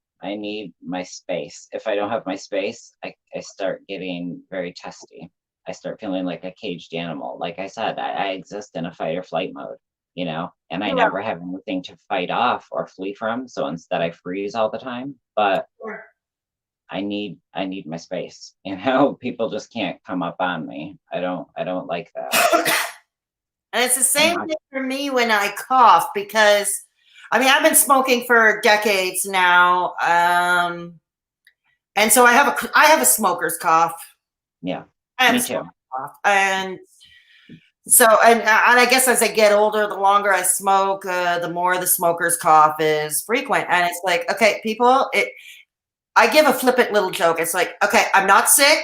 my space. If I don't have my space, I start getting very testy. I start feeling like a caged animal. Like I said, I exist in a fight or flight mode, and I never have anything to fight off or flee from. So instead I freeze all the time. But I need my space. People just can't come up on me. I don't like that.
And it's the same thing for me when I cough, because I've been smoking for decades now. And so I have a smoker's cough.
Yeah.
I have
Me
a
too.
smoker's cough. And so, and I guess as I get older, the longer I smoke, the more the smoker's cough is frequent. And it's like, okay, people, I give a flippant little joke. It's like, okay, I'm not sick.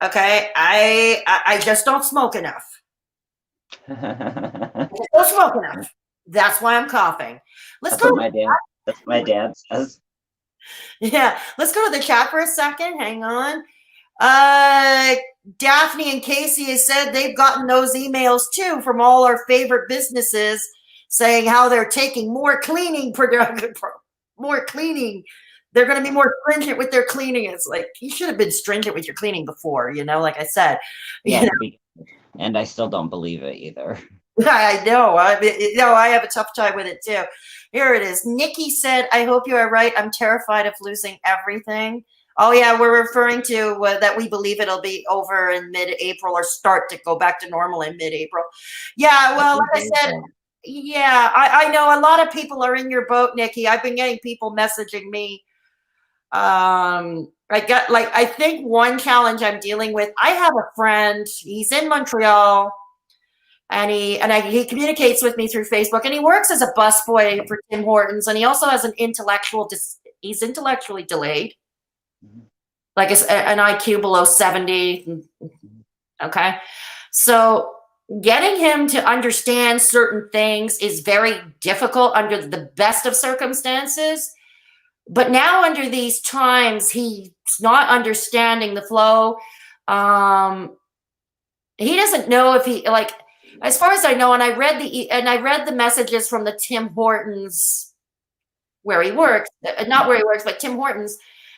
Okay, I just don't smoke enough. I just don't smoke enough. That's why I'm coughing.
That's what my dad says.
Yeah, let's go to the chat for a second. Hang on. Daphne and Casey has said they've gotten those emails too from all our favorite businesses saying how they're taking more cleaning more cleaning. They're going to be more stringent with their cleaning. It's like, you should have been stringent with your cleaning before, like I said.
Yeah, and I still don't believe it either.
I know. I have a tough time with it too. Here it is. Nikki said, I hope you are right. I'm terrified of losing everything. Oh, yeah, we're referring to that we believe it'll be over in mid-April or start to go back to normal in mid-April. Yeah, well, like I said, yeah, I know a lot of people are in your boat, Nikki. I've been getting people messaging me. I think one challenge I'm dealing with, I have a friend, he's in Montreal, and he communicates with me through Facebook, and he works as a busboy for Tim Hortons, and he also has he's intellectually delayed, like an IQ below 70. Okay, so getting him to understand certain things is very difficult under the best of circumstances. But now under these times, he's not understanding the flow. He doesn't know if he like, as far as I know, and I read the messages from the Tim Hortons where he works, not where he works, but Tim Hortons.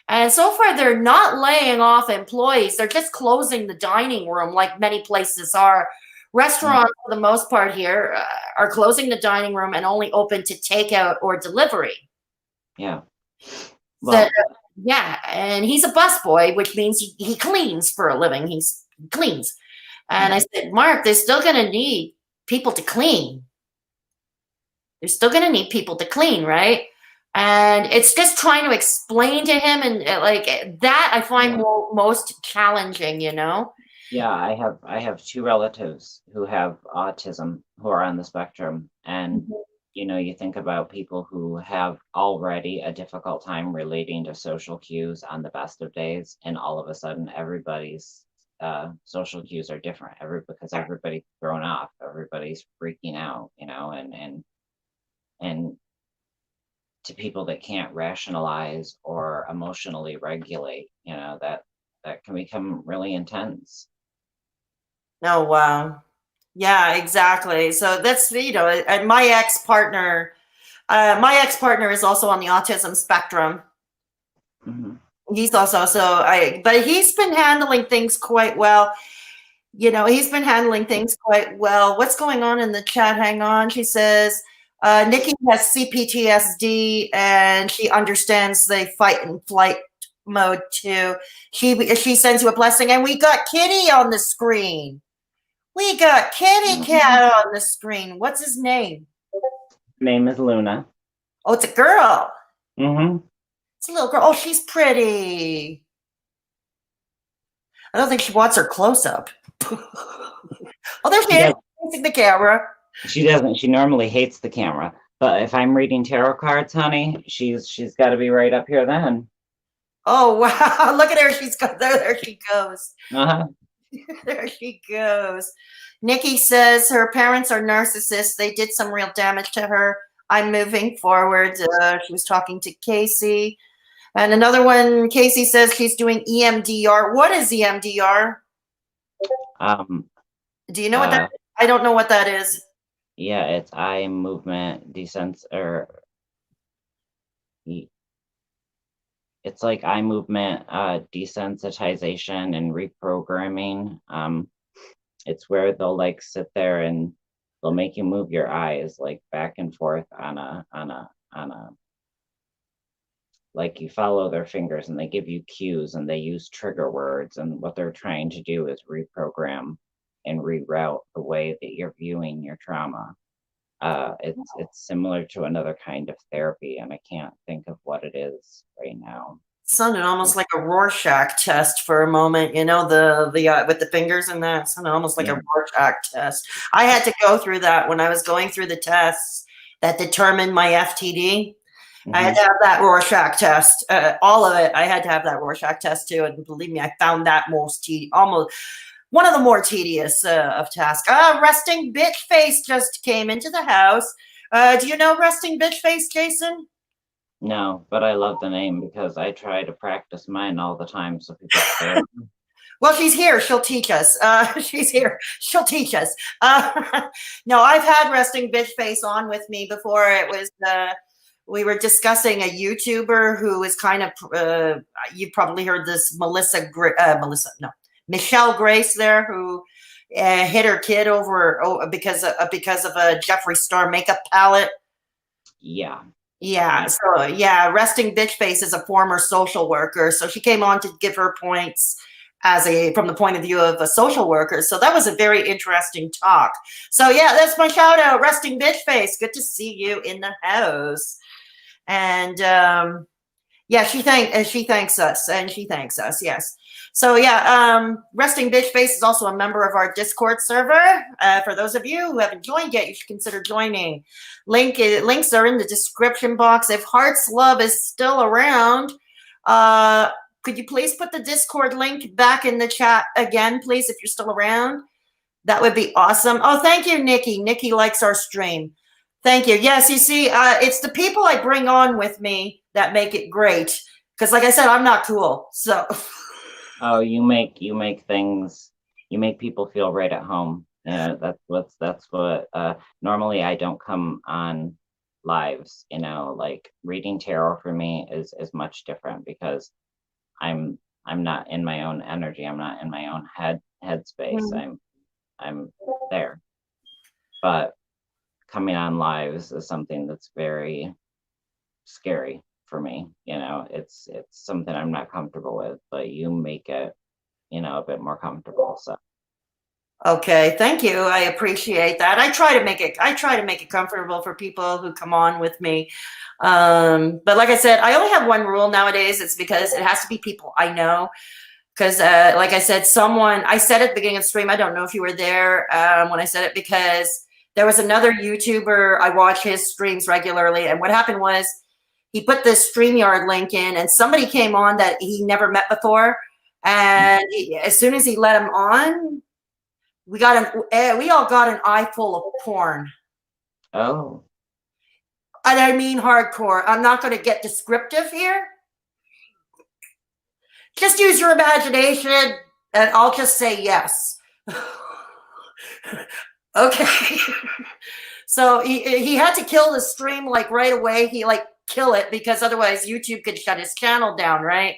And so far, they're not laying off employees. They're just closing the dining room, like many places are. Restaurants, for the most part here, are closing the dining room and only open to takeout or delivery.
Yeah. Well,
yeah, and he's a busboy, which means he cleans for a living. He cleans. And I said, Mark, they're still going to need people to clean. They're still going to need people to clean, right? And it's just trying to explain to him, and like that I find most challenging, you know?
Yeah, I have two relatives who have autism who are on the spectrum, and you know, you think about people who have already a difficult time relating to social cues on the best of days, and all of a sudden everybody's social cues are different. Because everybody's thrown off, everybody's freaking out, you know, and to people that can't rationalize or emotionally regulate, you know, that can become really intense.
Oh, wow. Yeah, exactly. So that's, you know, and my ex-partner is also on the autism spectrum. He's also, but he's been handling things quite well. You know, he's been handling things quite well. What's going on in the chat? Hang on. She says, Nikki has CPTSD and she understands the fight and flight mode too. She sends you a blessing, and we got Kitty on the screen. We got Kitty Cat on the screen. What's his name?
Name is Luna.
Oh, it's a girl.
Mm-hmm.
It's a little girl. Oh, she's pretty. I don't think she wants her close up. Oh, there she is, facing the camera.
She doesn't. She normally hates the camera. But if I'm reading tarot cards, honey, she's got to be right up here then.
Oh, wow. Look at her. There she goes.
Uh-huh.
There she goes. Nikki says her parents are narcissists. They did some real damage to her. I'm moving forward. She was talking to Casey. And another one, Casey says she's doing EMDR. What is EMDR? Do you know what that is? I don't know what that is.
Yeah, it's eye movement it's like eye movement desensitization and reprogramming. It's where they'll like sit there and they'll make you move your eyes like back and forth on a like you follow their fingers, and they give you cues and they use trigger words, and what they're trying to do is reprogram and reroute the way that you're viewing your trauma. It's similar to another kind of therapy, and I can't think of what it is right now.
It sounded almost like a Rorschach test for a moment, you know, the with the fingers and that. It sounded almost like a Rorschach test. I had to go through that when I was going through the tests that determined my FTD. I had to have that Rorschach test, all of it. I had to have that Rorschach test too, and believe me, I found that almost one of the more tedious of tasks. Resting Bitch Face just came into the house. Do you know Resting Bitch Face, Jason?
No, but I love the name because I try to practice mine all the time. So people say,
well, she's here. She'll teach us. She's here. She'll teach us. No, I've had Resting Bitch Face on with me before. It was we were discussing a YouTuber who is kind of you've probably heard this Michelle Grace there, who hit her kid over because of a Jeffree Star makeup palette. Yeah. So Resting Bitch Face is a former social worker, so she came on to give her points from the point of view of a social worker. So that was a very interesting talk. So yeah, that's my shout out, Resting Bitch Face. Good to see you in the house. And she thanks us, and she thanks us. Yes. So Resting Bitch Face is also a member of our Discord server. For those of you who haven't joined yet, you should consider joining. Links are in the description box. If Heart's Love is still around, could you please put the Discord link back in the chat again, please, if you're still around? That would be awesome. Oh, thank you, Nikki. Nikki likes our stream. Thank you. Yes, you see, it's the people I bring on with me that make it great. Because like I said, I'm not cool. So
Oh, you make things, you make people feel right at home. Yeah, that's what normally I don't come on lives, like reading tarot for me is much different because I'm not in my own energy. I'm not in my own headspace. I'm there. But coming on lives is something that's very scary for me. It's something I'm not comfortable with, but you make it, a bit more comfortable. So
okay, thank you. I appreciate that. I try to make it comfortable for people who come on with me. But like I said, I only have one rule nowadays. It's because it has to be people I know. Because like I said, I said at the beginning of the stream, I don't know if you were there when I said it, because there was another YouTuber, I watch his streams regularly. And what happened was he put this StreamYard link in and somebody came on that he never met before. And as soon as he let him on, we all got an eye full of porn.
oh,
And I mean hardcore. I'm not going to get descriptive here. Just use your imagination, and I'll just say yes. Okay. So he had to kill the stream like right away. He kill it because otherwise YouTube could shut his channel down, right?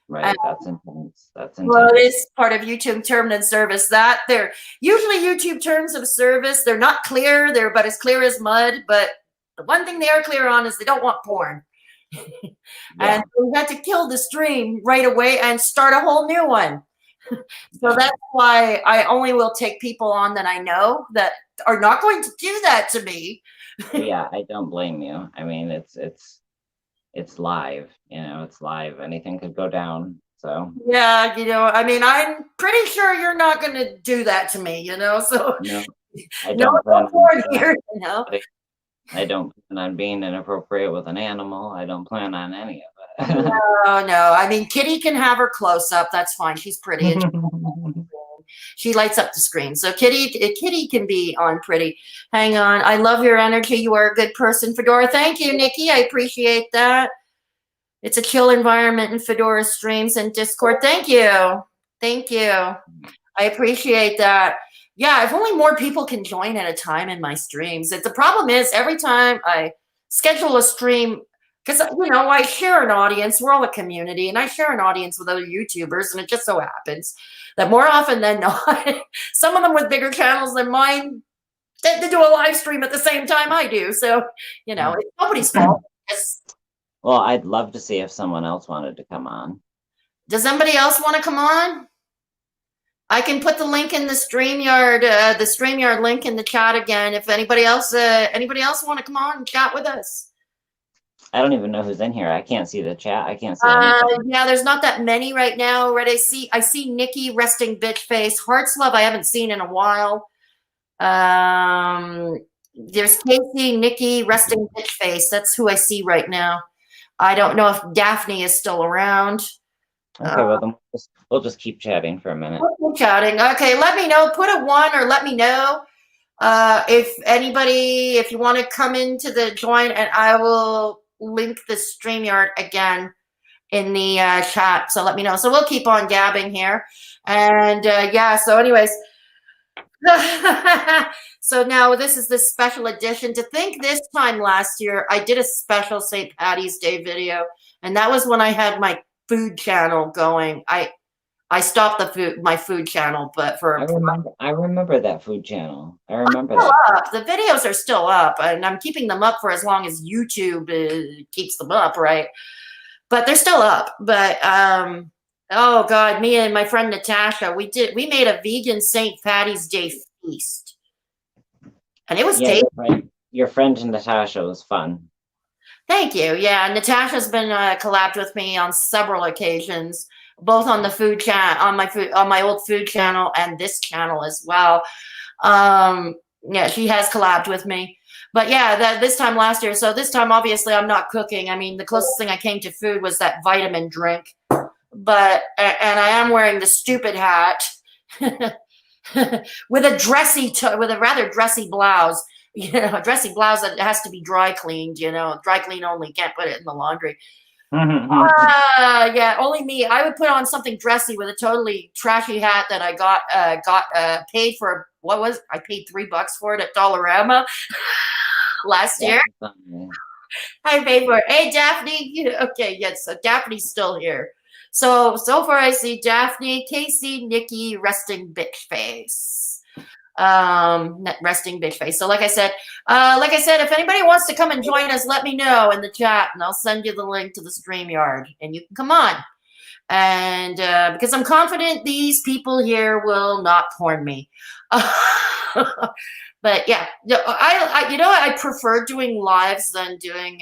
right. That's intense. That's intense.
Well, it is part of YouTube terms of service. That they're usually YouTube terms of service. They're not clear. They're about as clear as mud. But the one thing they are clear on is they don't want porn. Yeah. And we had to kill the stream right away and start a whole new one. So that's why I only will take people on that I know that are not going to do that to me.
Yeah, I don't blame you. I mean, it's live, it's live. Anything could go down. So
yeah, I mean, I'm pretty sure you're not going to do that to me, so
no, I don't plan
here,
I don't plan on being inappropriate with an animal. I don't plan on any of it.
No. I mean, Kitty can have her close up. That's fine. She's pretty. She lights up the screen. So Kitty can be on pretty. Hang on. I love your energy. You are a good person, Fedora. Thank you, Nikki. I appreciate that. It's a chill environment in Fedora streams and Discord. Thank you. Thank you. I appreciate that. Yeah, if only more people can join at a time in my streams. The problem is every time I schedule a stream, because, I share an audience. We're all a community, and I share an audience with other YouTubers, and it just so happens that more often than not, some of them with bigger channels than mine, they do a live stream at the same time I do. So, it's nobody's fault.
Well, I'd love to see if someone else wanted to come on.
Does somebody else want to come on? I can put the link in the StreamYard link in the chat again. If anybody else want to come on and chat with us.
I don't even know who's in here. I can't see the chat. I can't see anything.
Yeah, there's not that many right now. Right, I see Nikki resting bitch face. Hearts Love I haven't seen in a while. There's Casey, Nikki, resting bitch face. That's who I see right now. I don't know if Daphne is still around.
Okay, well then we'll just keep chatting for a minute.
We'll keep chatting. Okay, let me know. Put a 1 or let me know if you want to come into the join, and I will link the StreamYard again in the chat. So let me know. So we'll keep on gabbing here, and yeah. So, anyways, so now this is the special edition. To think this time last year I did a special St. Paddy's Day video, and that was when I had my food channel going. I stopped my food channel, but
I remember that food channel. I remember
that.
Up.
The videos are still up, and I'm keeping them up for as long as YouTube keeps them up, right? But they're still up. But oh God, me and my friend Natasha, we made a vegan St. Paddy's Day feast, and it was tasty.
Your friend Natasha was fun.
Thank you. Yeah, Natasha's been collabed with me on several occasions, both on the food chat, on my old food channel, and this channel as well. Yeah, she has collabed with me. But yeah, this time last year. So this time, obviously, I'm not cooking. I mean, the closest thing I came to food was that vitamin drink. And I am wearing the stupid hat with a rather dressy blouse. a dressy blouse that has to be dry cleaned, dry clean only, can't put it in the laundry. Yeah, only me. I would put on something dressy with a totally trashy hat that I got paid for. I paid $3 for it at Dollarama last year. I paid for it. Hey, Daphne. Okay, yes. So Daphne's still here. So far I see Daphne, Casey, Nikki, resting bitch face. Resting bitch face. So like I said, if anybody wants to come and join us, let me know in the chat, and I'll send you the link to the StreamYard, and you can come on. And because I'm confident these people here will not porn me. But yeah, I prefer doing lives than doing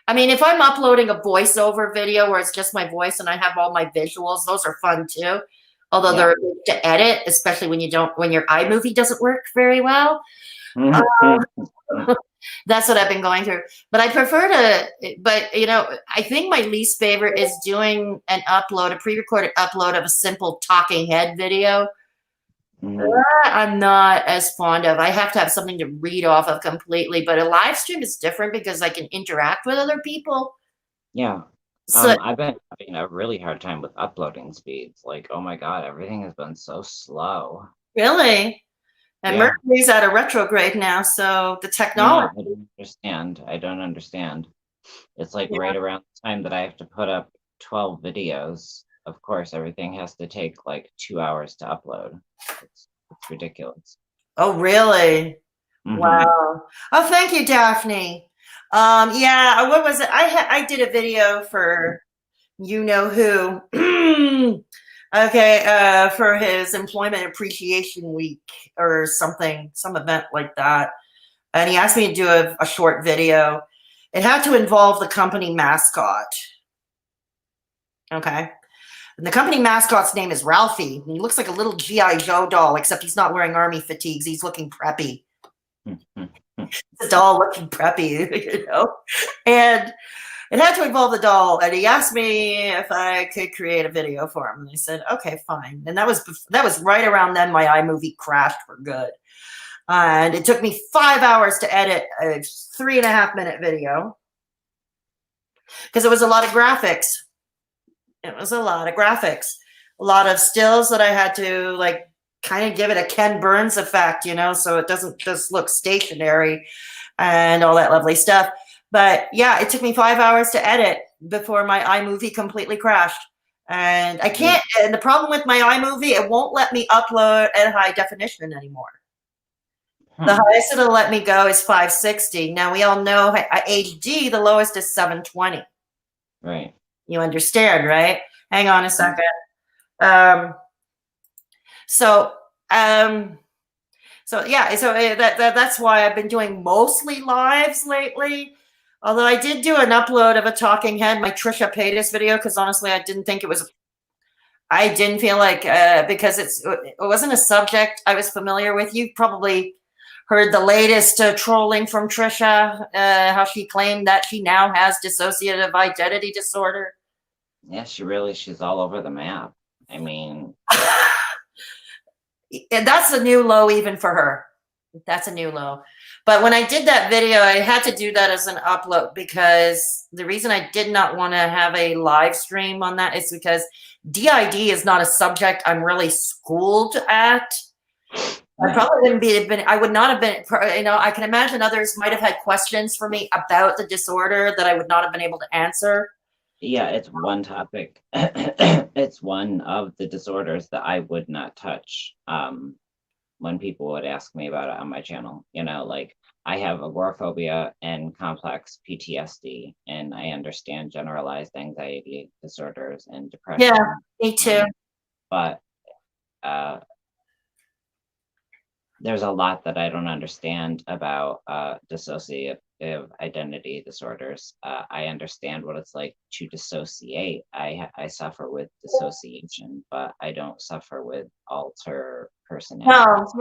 if I'm uploading a voiceover video where it's just my voice and I have all my visuals, those are fun too. Although they're to edit, especially when your iMovie doesn't work very well. That's what I've been going through. But I prefer I think my least favorite is doing a pre-recorded upload of a simple talking head video. I'm not as fond of. I have to have something to read off of completely, but a live stream is different because I can interact with other people.
Yeah. So I've been having a really hard time with uploading speeds. Like, oh my God, everything has been so slow.
Really? And Mercury's at a retrograde now, so the technology.
I don't understand. It's like right around the time that I have to put up 12 videos. Of course, everything has to take like 2 hours to upload. It's ridiculous.
Oh, really? Wow. Oh, thank you, Daphne. What was it? I did a video for you know who. Okay, for his Employment Appreciation Week or something, some event like that. And he asked me to do a short video. It had to involve the company mascot. Okay. And the company mascot's name is Ralphie. And he looks like a little G.I. Joe doll, except he's not wearing army fatigues. He's looking preppy. The doll looking preppy, And it had to involve the doll. And he asked me if I could create a video for him. And I said, okay, fine. And that was right around then my iMovie crashed for good. And it took me 5 hours to edit a 3.5-minute video because it was a lot of graphics. It was a lot of graphics, a lot of stills that I had to kind of give it a Ken Burns effect, so it doesn't just look stationary and all that lovely stuff. But yeah, it took me 5 hours to edit before my iMovie completely crashed. And I can't, and the problem with my iMovie, it won't let me upload at high definition anymore. The highest it'll let me go is 560. Now we all know HD, the lowest is 720.
Right.
You understand, right? Hang on a second. So that's why I've been doing mostly lives lately. Although I did do an upload of a talking head, my Trisha Paytas video, because honestly, I didn't feel like because it wasn't a subject I was familiar with. You probably heard the latest trolling from Trisha, how she claimed that she now has dissociative identity disorder.
Yeah, she's all over the map. I mean,
that's a new low even for her. That's a new low. But when I did that video, I had to do that as an upload because the reason I did not want to have a live stream on that is because DID is not a subject I'm really schooled at. I probably I would not have been, I can imagine others might have had questions for me about the disorder that I would not have been able to answer.
Yeah, it's one topic. It's one of the disorders that I would not touch when people would ask me about it on my channel. I have agoraphobia and complex PTSD, and I understand generalized anxiety disorders and depression.
Yeah, me too.
But there's a lot that I don't understand about dissociative identity disorders. I understand what it's like to dissociate. I suffer with dissociation, but I don't suffer with alter personality.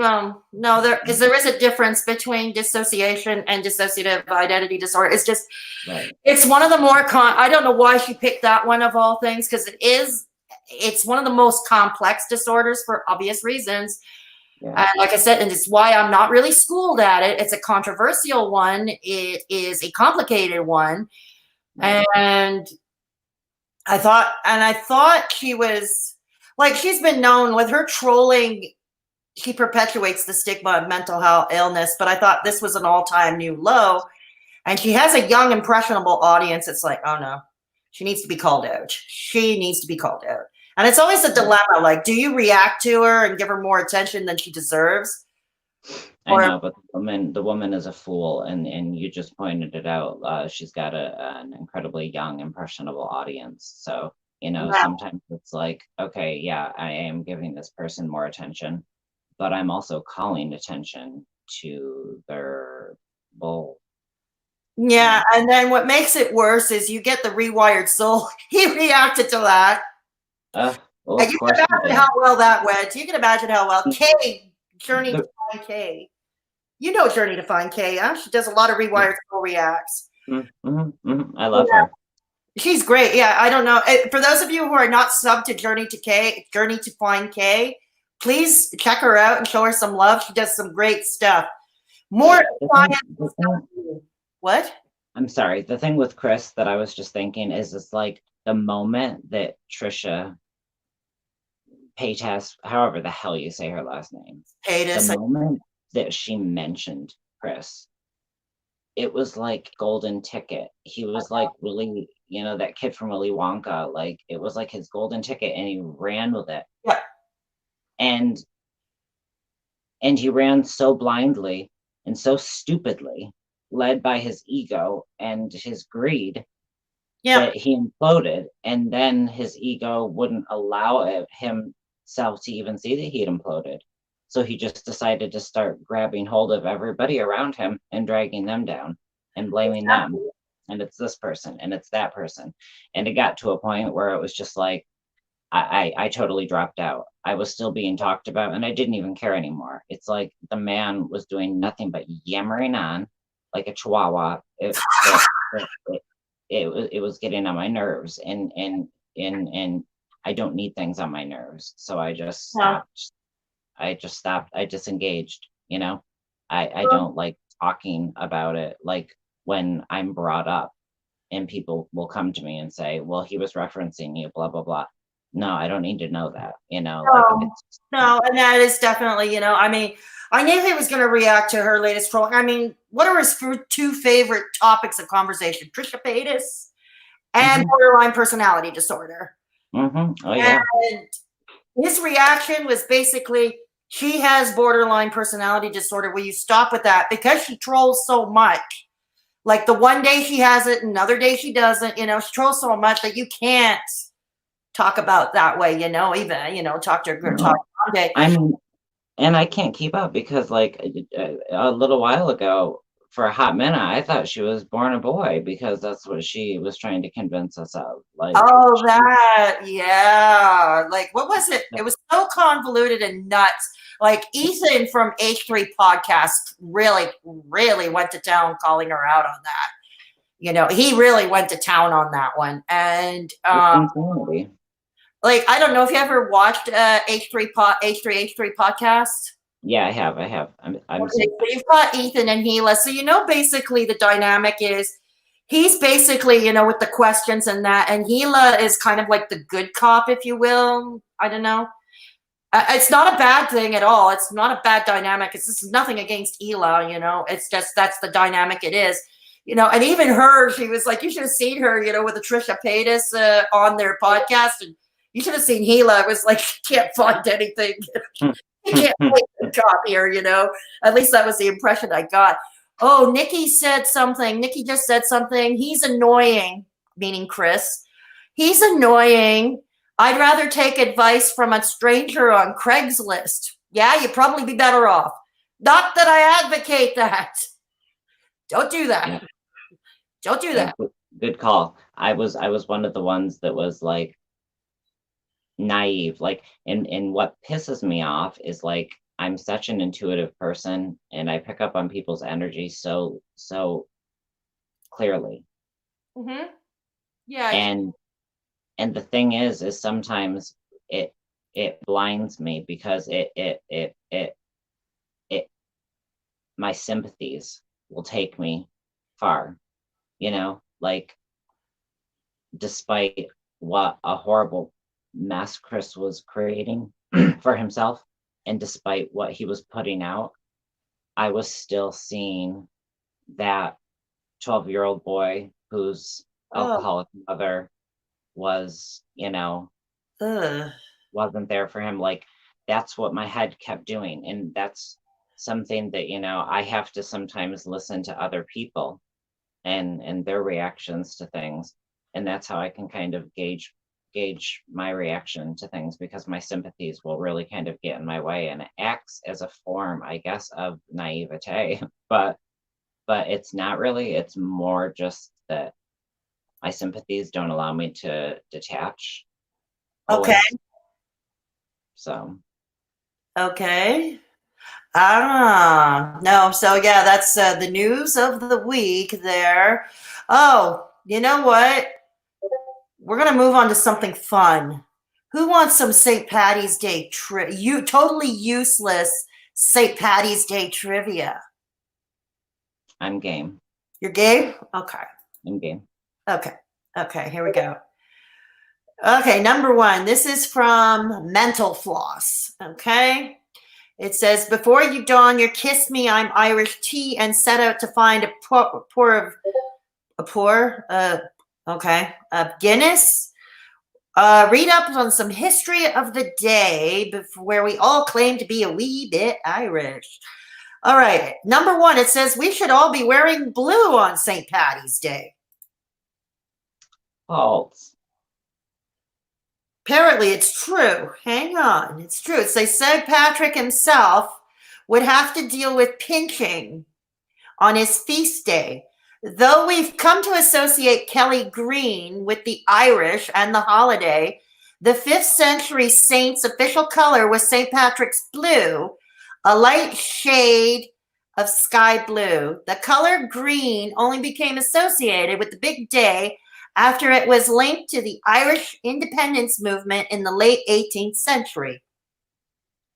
No. There is a difference between dissociation and dissociative identity disorder. It's just, It's one of the more I don't know why she picked that one of all things, because it's one of the most complex disorders for obvious reasons. And like I said, and it's why I'm not really schooled at it. It's a controversial one. It is a complicated one. And I thought she was like, she's been known with her trolling. She perpetuates the stigma of mental health illness, but I thought this was an all-time new low. And she has a young, impressionable audience. It's like, oh no, she needs to be called out. She needs to be called out. And it's always a dilemma. Like, do you react to her and give her more attention than she deserves?
I know, but the woman is a fool, and you just pointed it out. She's got an incredibly young, impressionable audience. So, sometimes it's like, okay, yeah, I am giving this person more attention, but I'm also calling attention to their bull.
Yeah, and then what makes it worse is you get the Rewired soul. He reacted to that.
Well,
and you can imagine how well that went. You can imagine how well Kay, Journey to Find Kay. You know Journey to Find Kay, huh? She does a lot of Rewired soul reacts.
I love her.
She's great. Yeah, I don't know. For those of you who are not subbed to Journey to Find Kay, please check her out and show her some love. She does some great stuff. More science. What?
I'm sorry. The thing with Chris that I was just thinking is it's like the moment that Trisha Paytas, however the hell you say her last name,
Paytas,
the moment that she mentioned Chris, it was like golden ticket. He was like really, that kid from Willy Wonka, like it was like his golden ticket, and he ran with it.
Yeah.
And he ran so blindly and so stupidly, led by his ego and his greed, that he imploded, and then his ego wouldn't allow himself to even see that he'd imploded. So he just decided to start grabbing hold of everybody around him and dragging them down and blaming them. And it's this person and it's that person. And it got to a point where it was just like, I totally dropped out. I was still being talked about and I didn't even care anymore. It's like the man was doing nothing but yammering on like a chihuahua. It was getting on my nerves, and I don't need things on my nerves. So I just stopped. I disengaged, I don't like talking about it. Like when I'm brought up and people will come to me and say, well, he was referencing you, blah, blah, blah. No, I don't need to know that,
No, and that is definitely, I mean, I knew he was going to react to her latest troll. I mean, what are his two favorite topics of conversation? Trisha Paytas and borderline personality disorder.
Oh, yeah.
And his reaction was basically, she has borderline personality disorder. Will you stop with that? Because she trolls so much. Like the one day she has it, another day she doesn't. She trolls so much that you can't talk about that way, even, talk to her, talk one day.
And I can't keep up because like a little while ago, for a hot minute, I thought she was born a boy because that's what she was trying to convince us of. Like,
yeah. Like, what was it? It was so convoluted and nuts. Like Ethan from H3 podcast really, really went to town calling her out on that. He really went to town on that one. And like, I don't know if you ever watched H3 podcast.
Yeah, I have. I'm
okay, so you've got Ethan and Gila. So basically the dynamic is he's basically, with the questions and that, and Gila is kind of like the good cop, if you will. I don't know. It's not a bad thing at all. It's not a bad dynamic. This is nothing against Hila, It's just that's the dynamic it is. And even her, she was like, you should have seen her, with the Trisha Paytas on their podcast, and you should have seen Gila. It was like, she can't find anything. She can't find the job here, At least that was the impression I got. Oh, Nikki said something. Nikki just said something. He's annoying, meaning Chris. He's annoying. I'd rather take advice from a stranger on Craigslist. Yeah, you'd probably be better off. Not that I advocate that. Don't do that. Yeah. Don't do that.
Good call. I was one of the ones that was like naive. Like, and what pisses me off is like I'm such an intuitive person and I pick up on people's energy so clearly.
Mm-hmm. Yeah.
And the thing is sometimes it blinds me because it my sympathies will take me far, like despite what a horrible mess Chris was creating for himself, and despite what he was putting out, I was still seeing that 12-year-old boy whose
Oh,
alcoholic mother was,
ugh.
wasn't there for him. Like, that's what my head kept doing. And that's something that, I have to sometimes listen to other people and their reactions to things. And that's how I can kind of gauge my reaction to things, because my sympathies will really kind of get in my way, and it acts as a form, I guess, of naivete. But it's not really. It's more just that my sympathies don't allow me to detach
Okay.
always. So
Okay. Ah, no. So yeah, that's the news of the week there. Oh, you know what? We're gonna move on to something fun. Who wants some St. Patty's Day you totally useless St. Patty's Day trivia?
I'm game.
You're game? Okay.
I'm game.
Okay. Okay, here we go. Okay, number one. This is from Mental Floss. Okay. It says, before you don your kiss me, I'm Irish tea and set out to find a Guinness. Read up on some history of the day where we all claim to be a wee bit Irish. All right. Number one, it says we should all be wearing blue on St. Paddy's Day.
False.
Apparently, it's true. Hang on. It's true. It says St. Patrick himself would have to deal with pinching on his feast day. Though we've come to associate Kelly green with the Irish and the holiday, the 5th century saint's official color was St. Patrick's blue, a light shade of sky blue. The color green only became associated with the big day after it was linked to the Irish independence movement in the late 18th century.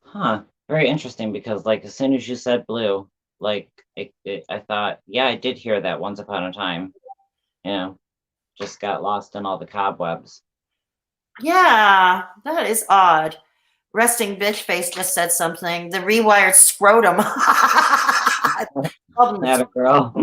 Huh. Very interesting, because like as soon as you said blue, like I thought, yeah, I did hear that once upon a time. Just got lost in all the cobwebs.
Yeah, that is odd. Resting bitch face just said something. The rewired scrotum.
Not a girl.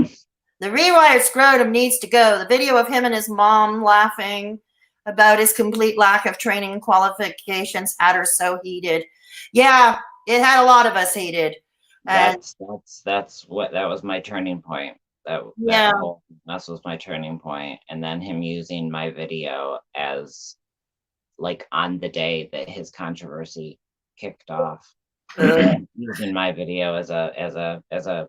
The rewired scrotum needs to go. The video of him and his mom laughing about his complete lack of training and qualifications had her so heated. Yeah, it had a lot of us heated. And
That's what that was my turning point. That
yeah,
whole mess was my turning point. And then him using my video as like on the day that his controversy kicked off. Using my video as a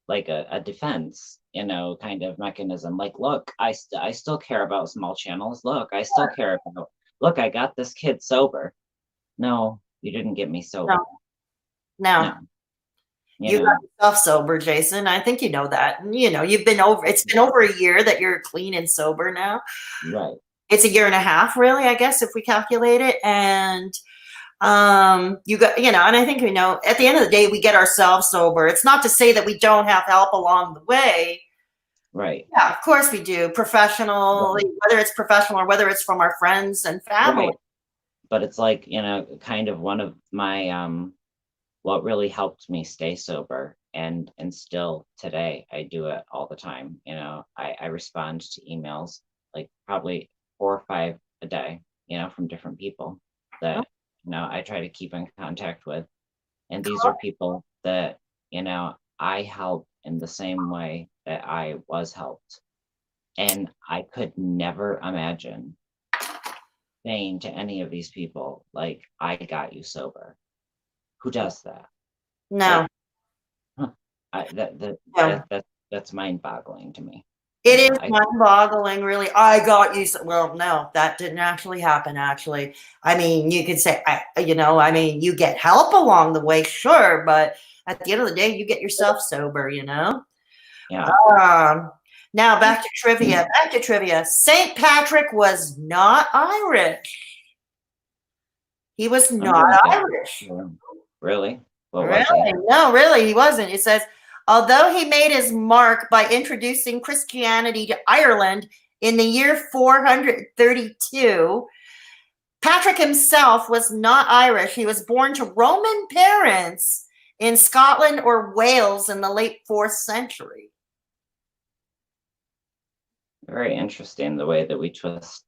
like a defense, kind of mechanism. Like, look, I still care about small channels. Look, I still care about, look, I got this kid sober. No, you didn't get me sober.
no. You got yourself sober, Jason. I think you know that. You've been it's been over a year that you're clean and sober now.
Right.
It's a year and a half, really, I guess, if we calculate it. And you got, and I think, at the end of the day, we get ourselves sober. It's not to say that we don't have help along the way.
Right.
Yeah, of course we do. Professionally, right. Whether it's professional or whether it's from our friends and family.
Right. But it's like, kind of one of my, what really helped me stay sober, and still today I do it all the time. I respond to emails like probably 4 or 5 a day, from different people that, I try to keep in contact with. And these are people that, I help in the same way that I was helped. And I could never imagine saying to any of these people, like, I got you sober. Who does that?
No.
That's mind-boggling to me.
It is mind-boggling, really. I got you. Well, no, that didn't actually happen, actually. I mean, you could say, you get help along the way, sure, but at the end of the day, you get yourself sober,
Yeah.
Now, back to trivia. St. Patrick was not Irish. He was not Irish.
Really? What was he?
Really? No, really, he wasn't. It says, although he made his mark by introducing Christianity to Ireland in the year 432, Patrick himself was not Irish. He was born to Roman parents in Scotland or Wales in the late 4th century.
Very interesting the way that we twist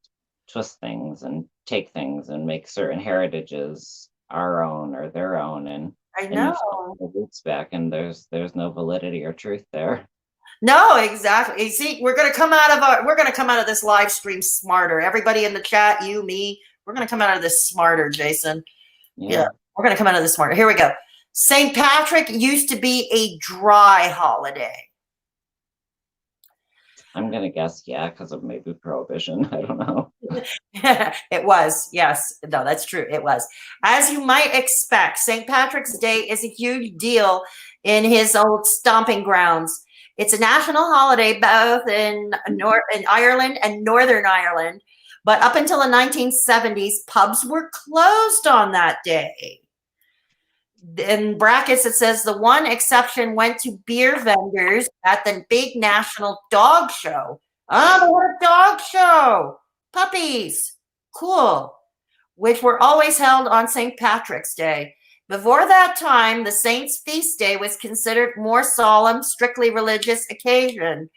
things and take things and make certain heritages our own or their own, and
I
you
know.
follow the roots back, and there's no validity or truth there.
No, exactly. You see, we're gonna come out of this live stream smarter. Everybody in the chat, you, me, we're gonna come out of this smarter, Jason. Yeah, we're gonna come out of this smarter. Here we go. St. Patrick used to be a dry holiday.
I'm gonna guess, yeah, because of maybe prohibition. I don't know.
It was, yes. No, that's true. It was. As you might expect, St. Patrick's Day is a huge deal in his old stomping grounds. It's a national holiday both in Ireland and Northern Ireland, but up until the 1970s, pubs were closed on that day. In brackets, it says the one exception went to beer vendors at the big national dog show. Oh, what a dog show! Puppies, cool, which were always held on St. Patrick's Day. Before that time, the Saint's feast day was considered more solemn, strictly religious occasion.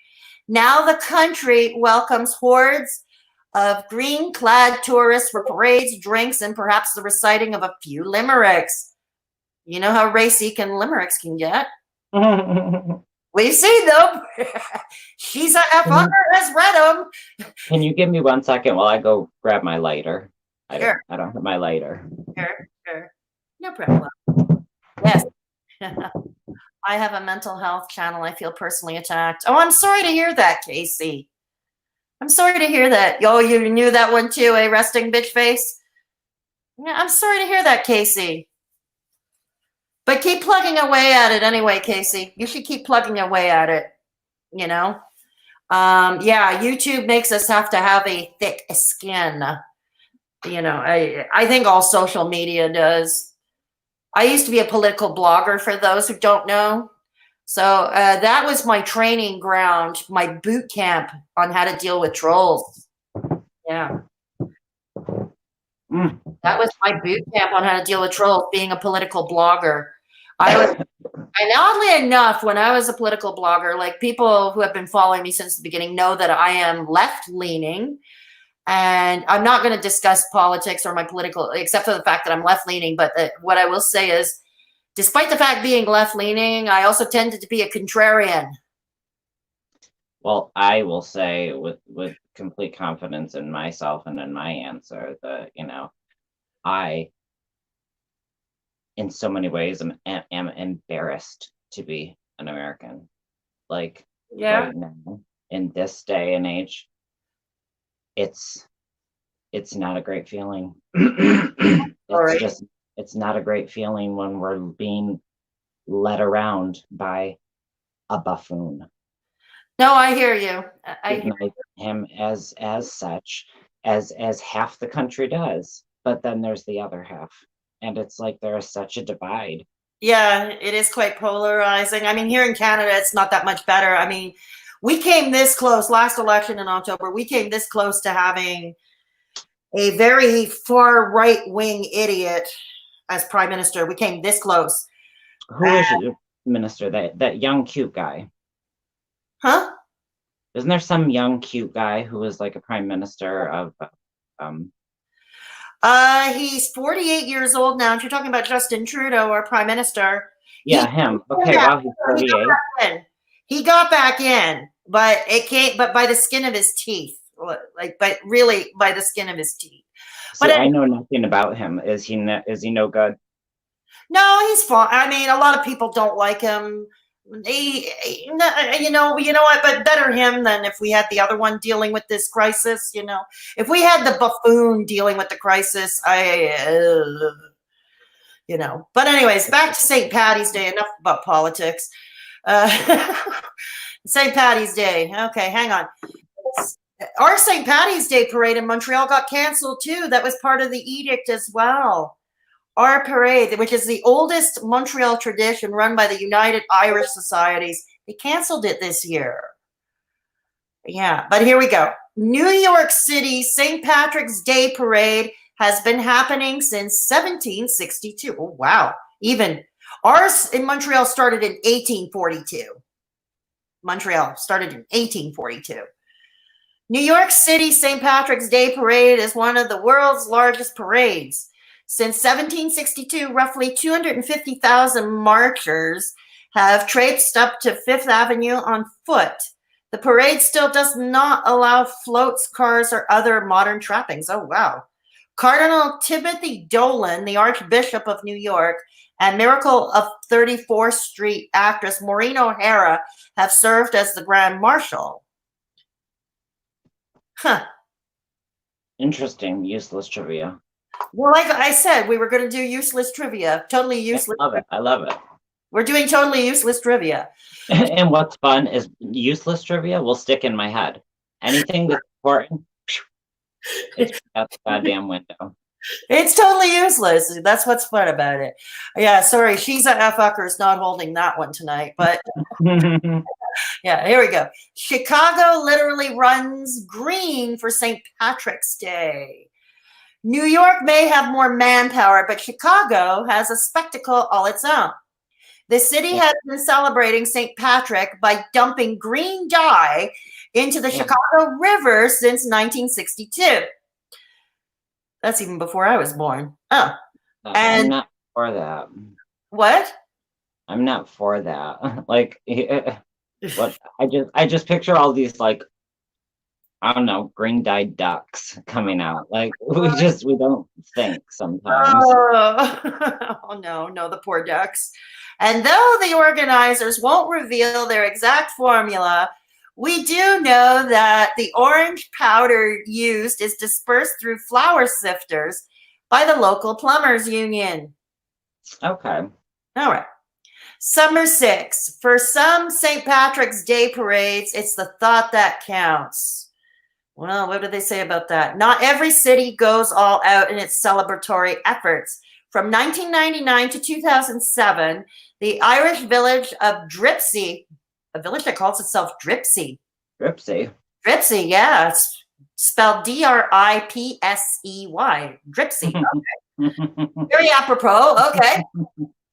Now the country welcomes hordes of green-clad tourists for parades, drinks, and perhaps the reciting of a few limericks. You know how racy limericks can get. We've seen them. She's a F has read them.
Can you give me 1 second while I go grab my lighter?
Sure.
I don't have my lighter.
Sure. No problem. Yes. I have a mental health channel. I feel personally attacked. Oh, I'm sorry to hear that, Casey. I'm sorry to hear that. Oh, you knew that one too, eh, resting bitch face? Yeah, I'm sorry to hear that, Casey. But keep plugging away at it anyway, Casey. You should keep plugging away at it, you know? Yeah, YouTube makes us have to have a thick skin. You know, I think all social media does. I used to be a political blogger, for those who don't know. So that was my training ground, my boot camp on how to deal with trolls. Yeah. That was my boot camp on how to deal with trolls, being a political blogger. And oddly enough, when I was a political blogger, like people who have been following me since the beginning know that I am left-leaning. And I'm not going to discuss politics or my political, except for the fact that I'm left-leaning. But what I will say is, despite the fact being left-leaning, I also tended to be a contrarian.
Well, I will say with complete confidence in myself and in my answer that, you know, I, in so many ways, am embarrassed to be an American. Like, right now, in this day and age, it's not a great feeling. It's not a great feeling when we're being led around by a buffoon.
No, I hear you. I hear
him as such as half the country does, but then there's the other half, and it's like there is such a divide.
Yeah, it is quite polarizing. I mean, here in Canada, it's not that much better. I mean, we came this close last election in October. We came this close to having a very far right-wing idiot as prime minister. We came this close.
Who is your minister? That young cute guy?
Huh?
Isn't there some young cute guy who was like a prime minister of?
He's 48 years old now. If you're talking about Justin Trudeau, our prime minister.
Yeah, him. Okay, well, he's 48.
He got back in, but it can't. But by the skin of his teeth, but really by the skin of his teeth.
See, but I know nothing about him. Is he no good?
No, he's fine. I mean, a lot of people don't like him. You know what? But better him than if we had the other one dealing with this crisis. You know, if we had the buffoon dealing with the crisis, you know. But anyways, back to St-Paddy's Day. Enough about politics. St-Paddy's Day. Okay, hang on. Our St. Paddy's Day parade in Montreal got canceled too. That was part of the edict as well. Our parade, which is the oldest Montreal tradition run by the United Irish Societies, they canceled it this year. Yeah, but here we go. New York City St. Patrick's Day Parade has been happening since 1762. Oh, wow. Even ours in Montreal started in 1842. Montreal started in 1842. New York City St. Patrick's Day Parade is one of the world's largest parades. Since 1762, roughly 250,000 marchers have traipsed up to Fifth Avenue on foot. The parade still does not allow floats, cars, or other modern trappings. Oh, wow. Cardinal Timothy Dolan, the Archbishop of New York, and Miracle of 34th Street actress Maureen O'Hara have served as the Grand Marshal. Huh.
Interesting, useless trivia.
Well, like I said, we were going to do useless trivia. Totally useless.
I love it. I love it.
We're doing totally useless trivia.
And what's fun is useless trivia will stick in my head. Anything that's important, it's out the goddamn window.
It's totally useless. That's what's fun about it. Yeah, sorry, she's a fucker's not holding that one tonight, but yeah, here we go. Chicago literally runs green for St. Patrick's Day. New York may have more manpower, but Chicago has a spectacle all its own. The city has been celebrating St. Patrick by dumping green dye into the Chicago River since 1962. That's even before I was born. Oh, and
I'm not for that.
What?
I'm not for that. Like, what? I just picture all these, like, I don't know, green dyed ducks coming out. Like, we don't think sometimes.
Oh, no, the poor ducks. And though the organizers won't reveal their exact formula, we do know that the orange powder used is dispersed through flour sifters by the local plumbers union.
Okay.
All right. Summer 6. For some St. Patrick's Day parades, it's the thought that counts. Well, what do they say about that? Not every city goes all out in its celebratory efforts. From 1999 to 2007, the Irish village of Dripsey, a village that calls itself Dripsey.
Dripsey,
yeah. It's spelled Dripsey. Dripsey. Okay. Very apropos. Okay.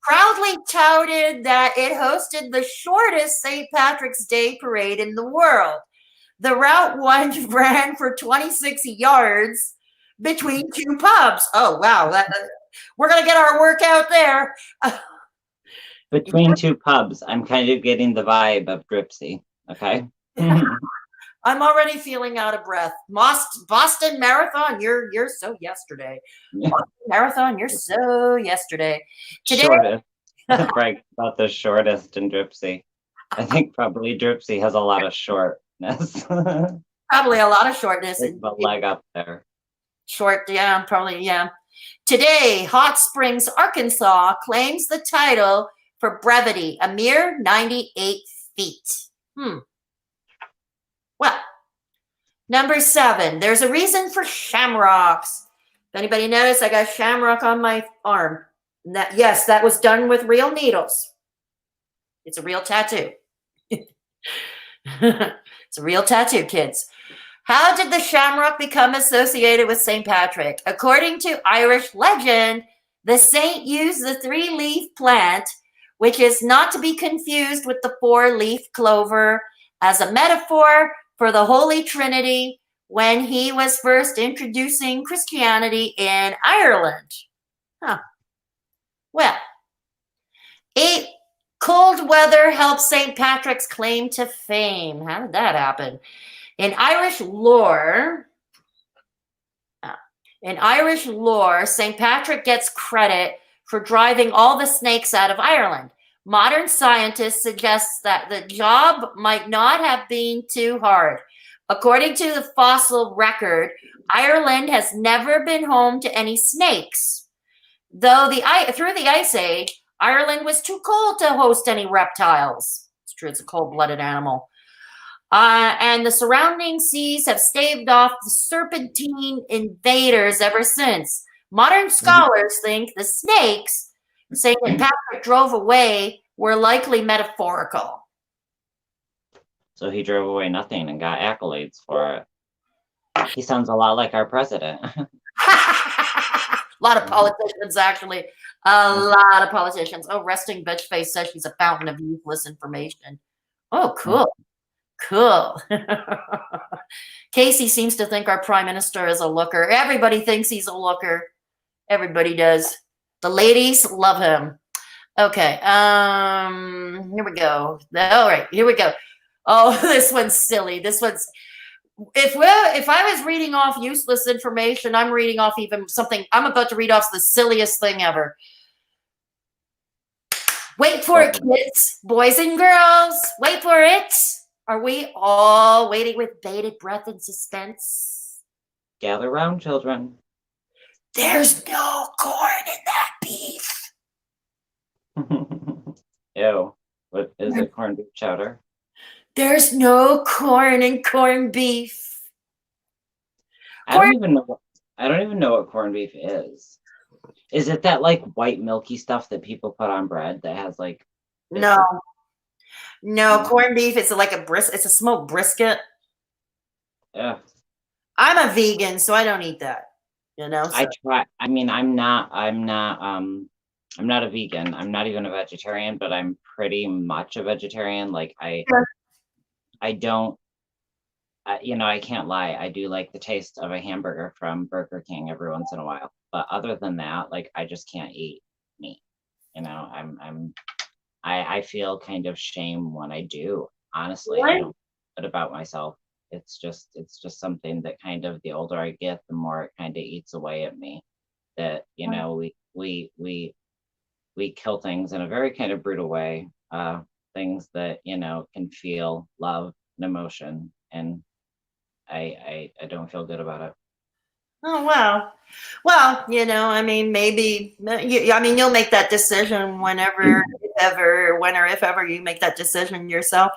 Proudly touted that it hosted the shortest St. Patrick's Day parade in the world. The route once ran for 26 yards between two pubs. Oh, wow. We're going to get our workout there.
Between two pubs, I'm kind of getting the vibe of Dripsey. Okay.
I'm already feeling out of breath. Boston Marathon, you're so yesterday. Boston Marathon, you're so yesterday. Today,
shortest. Right about the shortest in Dripsey. I think probably Dripsey has a lot of shortness.
Probably a lot of shortness.
There's a leg up there.
Short, yeah, probably, yeah. Today, Hot Springs, Arkansas claims the title for brevity, a mere 98 feet. Well, number 7, there's a reason for Shamrocks. If anybody noticed, I got Shamrock on my arm. Yes, that was done with real needles. It's a real tattoo. It's a real tattoo, kids. How did the shamrock become associated with St. Patrick? According to Irish legend, the saint used the 3-leaf plant, which is not to be confused with the 4-leaf clover, as a metaphor for the Holy Trinity when he was first introducing Christianity in Ireland. Well, 8, cold weather helped St. Patrick's claim to fame. How did that happen? In Irish lore, St. Patrick gets credit for driving all the snakes out of Ireland. Modern scientists suggest that the job might not have been too hard. According to the fossil record, Ireland has never been home to any snakes. Though through the Ice Age, Ireland was too cold to host any reptiles. It's true, it's a cold-blooded animal. And the surrounding seas have staved off the serpentine invaders ever since. Modern scholars think the snakes, saying that Patrick drove away, were likely metaphorical.
So he drove away nothing and got accolades for it. He sounds a lot like our president.
A lot of politicians, actually. A lot of politicians. Oh, resting bitch face says she's a fountain of useless information. Oh, cool. Cool. Casey seems to think our prime minister is a looker. Everybody thinks he's a looker. Everybody does. The ladies love him. Okay. Here we go. All right. Here we go. Oh, this one's silly. This one's if I was reading off useless information, I'm reading off even something. I'm about to read off the silliest thing ever. Wait for it, kids, boys and girls. Wait for it. Are we all waiting with bated breath and suspense?
Gather round, children.
There's no corn in that beef.
Ew. What is it? Corned beef chowder?
There's no corn in corned beef.
I don't even know what corned beef is. Is it that like white milky stuff that people put on bread that has like
No, corned beef. It's like it's a smoked brisket.
Yeah.
I'm a vegan, so I don't eat that. You know. So.
I try. I mean, I'm not a vegan. I'm not even a vegetarian, but I'm pretty much a vegetarian. Like I don't. I can't lie. I do like the taste of a hamburger from Burger King every once in a while. But other than that, like I just can't eat meat. I feel kind of shame when I do. Honestly, I don't feel good about myself. It's just something that kind of the older I get, the more it kind of eats away at me. That we kill things in a very kind of brutal way. Things that can feel love and emotion, and I don't feel good about it.
Oh, wow. Well, I mean, maybe, you'll make that decision whenever, if ever you make that decision yourself,